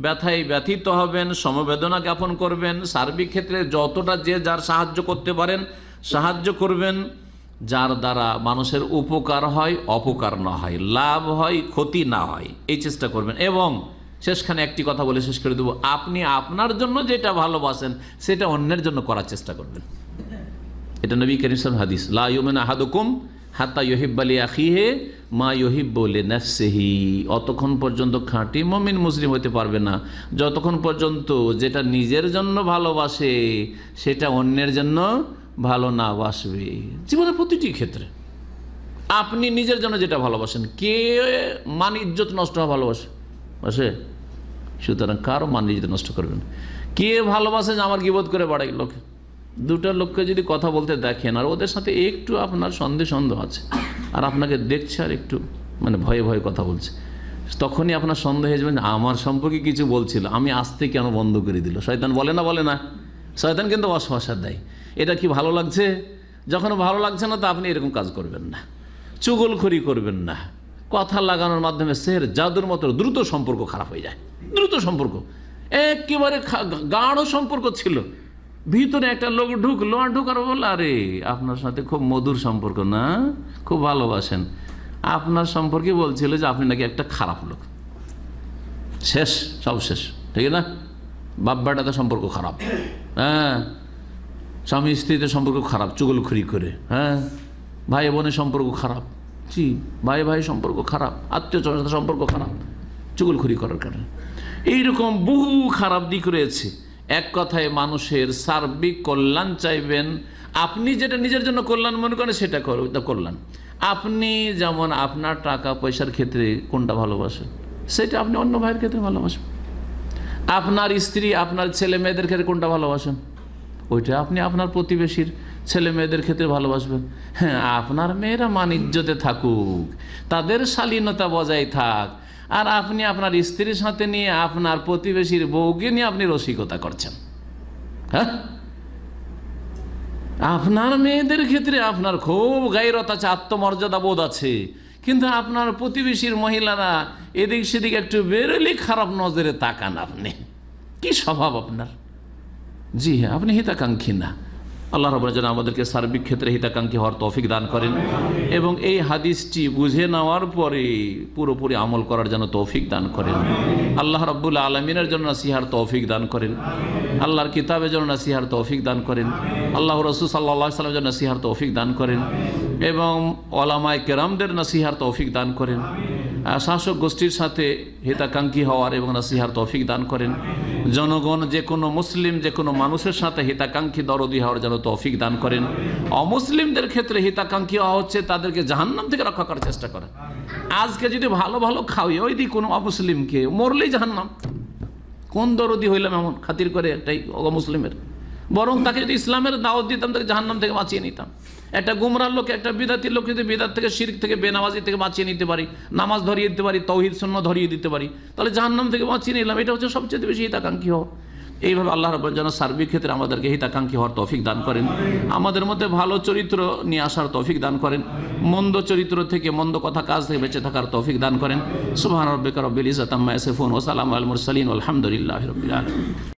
ব্যথায় ব্যথিত হবেন, সমবেদনা জ্ঞাপন করবেন, সার্বিক ক্ষেত্রে যতটা যে যার সাহায্য করতে পারেন সাহায্য করবেন, যার দ্বারা মানুষের উপকার হয়, অপকার না হয়, লাভ হয়, ক্ষতি না হয়, এই চেষ্টা করবেন। এবং শেষখানে একটি কথা বলে শেষ করে দেবো, আপনি আপনার জন্য যেটা ভালোবাসেন সেটা অন্যের জন্য করার চেষ্টা করবেন। এটা নবী করিম সাল্লাল্লাহু আলাইহি ওয়াসাল্লাম হাদিস, লা ইউমিনু আহাদুকুম হাত্তা ইউহিব্বা লিআখিহি মা ইউহিব্বু লিনাফসিহি। অতক্ষণ পর্যন্ত খাঁটি মুমিন মুসলিম হতে পারবে না যতক্ষণ পর্যন্ত যেটা নিজের জন্য ভালোবাসে সেটা অন্যের জন্য ভালো না বাসবে। জীবনের প্রতিটি ক্ষেত্রে আপনি নিজের জন্য যেটা ভালোবাসেন, কে মান ইজ্জত নষ্ট হওয়া ভালোবাসে বাসে? সুতরাং কারো মান ইজ্জত নষ্ট করবেন। কে ভালোবাসে যে আমার গীবত করে বাড়াই লোকে? দুটো লোককে যদি কথা বলতে দেখেন আর ওদের সাথে একটু আপনার সন্দেহ আছে, আর আপনাকে দেখছে আর একটু মানে ভয়ে ভয়ে কথা বলছে, তখনই আপনার সন্দেহ হয়ে যাবেন আমার সম্পর্কে কিছু বলছিল, আমি আসতে কেন বন্ধ করে দিল। শয়তান বলে না, শয়তান কিন্তু ওয়াসওয়াসা দেয়। এটা কি ভালো লাগছে? যখন ভালো লাগছে না তো আপনি এরকম কাজ করবেন না, চুগলখড়ি করবেন না। কথা লাগানোর মাধ্যমে সের জাদুর মতো দ্রুত সম্পর্ক খারাপ হয়ে যায়। দ্রুত সম্পর্ক একেবারে গাঢ় সম্পর্ক ছিল, ভিতরে একটা লোক ঢুকলো, আর ঢুকার বললো আরে আপনার সাথে খুব মধুর সম্পর্ক না, খুব ভালোবাসেন, আপনার সম্পর্কে বলছিল যে আপনি নাকি একটা খারাপ লোক। শেষ, সব শেষ, ঠিক না? বাপ বেটাতে সম্পর্ক খারাপ, হ্যাঁ, স্বামী স্ত্রীতে সম্পর্ক খারাপ চুগলখড়ি করে, হ্যাঁ, ভাই বোনের সম্পর্ক খারাপ, জি, ভাই ভাই সম্পর্ক খারাপ, আত্মীয় স্বজনের সম্পর্ক খারাপ চুগলখড়ি করার কারণে। এইরকম বহু খারাপ দিক রয়েছে। এক কথায় মানুষের সার্বিক কল্যাণ চাইবেন। আপনি যেটা নিজের জন্য কল্যাণ মনে করেন সেটা কল্যাণ। আপনি যেমন আপনার টাকা পয়সার ক্ষেত্রে কোনটা ভালোবাসেন সেটা আপনি অন্য ভাইয়ের ক্ষেত্রে ভালোবাসেন। আপনার স্ত্রী আপনার ছেলে মেয়েদের ক্ষেত্রে কোনটা ভালোবাসেন ওইটা আপনি আপনার প্রতিবেশীর ছেলে মেয়েদের ক্ষেত্রে ভালোবাসবেন। হ্যাঁ, আপনার মেয়েরা মান ইজ্জতে থাকুক, তাদের শালীনতা বজায় থাক, আর আপনি আপনার স্ত্রীর সাথে নিয়ে আপনার প্রতিবেশীর বউকে নিয়ে আপনি রসিকতা করছেন। হ্যাঁ, আপনার মেয়েদের ক্ষেত্রে আপনার খুব গায়রত আছে, আত্মমর্যাদা বোধ আছে, কিন্তু আপনার প্রতিবেশীর মহিলারা এদিক সেদিক একটু বেরোলে খারাপ নজরে তাকান। আপনি কি স্বভাব আপনার? জি হ্যাঁ, আপনি হিতাকাঙ্ক্ষী না। আল্লাহ রাব্বুল আলামিন আমাদেরকে সার্বিক ক্ষেত্রে হিতাকাঙ্ক্ষী হওয়ার তৌফিক দান করেন এবং এই হাদিসটি বুঝে নেওয়ার পরে পুরোপুরি আমল করার জন্য তৌফিক দান করেন। আল্লাহ রাব্বুল আলামিনের জন্য নসিহার তৌফিক দান করেন, আল্লাহর কিতাবের জন্য নসিহার তৌফিক দান করেন, আল্লাহ রাসূল সাল্লাল্লাহু আলাইহি ওয়াসাল্লামের জন্য নসিহার তৌফিক দান করেন এবং উলামায়ে কেরামদের নসিহার তৌফিক দান করেন। শাসক গোষ্ঠীর সাথে হিতাকাঙ্ক্ষী হওয়ার এবং নসিহার তৌফিক দান করেন। জনগণ যে কোনো মুসলিম যে কোনো মানুষের সাথে হিতাকাঙ্ক্ষী দরদি হওয়ার জন্য তৌফিক দান করেন। অমুসলিমদের ক্ষেত্রে হিতাকাঙ্ক্ষী হওয়া হচ্ছে তাদেরকে জাহান্নাম থেকে রক্ষা করার চেষ্টা করেন। আজকে যদি ভালো ভালো খাওয়াই ওই দিই কোনো অমুসলিমকে, মরলেই জাহান্নাম। কোন দরদি হইলাম এমন খাতির করে একটাই অমুসলিমের? বরং তাকে যদি ইসলামের দাওয়াত দিতাম তাকে জাহান্নাম থেকে বাঁচিয়ে নিতাম। একটা গুমরার লোক, একটা বিদাতির লোক যদি বিদাত থেকে শিরক থেকে বেনামাজি থেকে বাঁচিয়ে নিতে পারি, নামাজ ধরিয়ে দিতে পারি, তৌহিদ সুন্নাহ ধরিয়ে দিতে পারি, তাহলে জাহান্নাম থেকে বাঁচিয়ে নিলাম। এটা হচ্ছে সবচেয়ে বেশি হিতাকাঙ্ক্ষী হওয়া। এইভাবে আল্লাহ রাব্বুল আলামিন যেন সার্বিক ক্ষেত্রে আমাদেরকে হিতাকাঙ্ক্ষী হওয়ার তৌফিক দান করেন, আমাদের মধ্যে ভালো চরিত্র নিয়ে আসার তৌফিক দান করেন, মন্দ চরিত্র থেকে মন্দ কথা কাজ থেকে বেঁচে থাকার তৌফিক দান করেন। সুবহান রাব্বিকা রাব্বিল ইজ্জাতি আম্মা ইয়াসিফুন ওয়া সালামুন আলাল মুরসালিন ওয়া আলহামদুলিল্লাহি রাব্বিল আলামিন।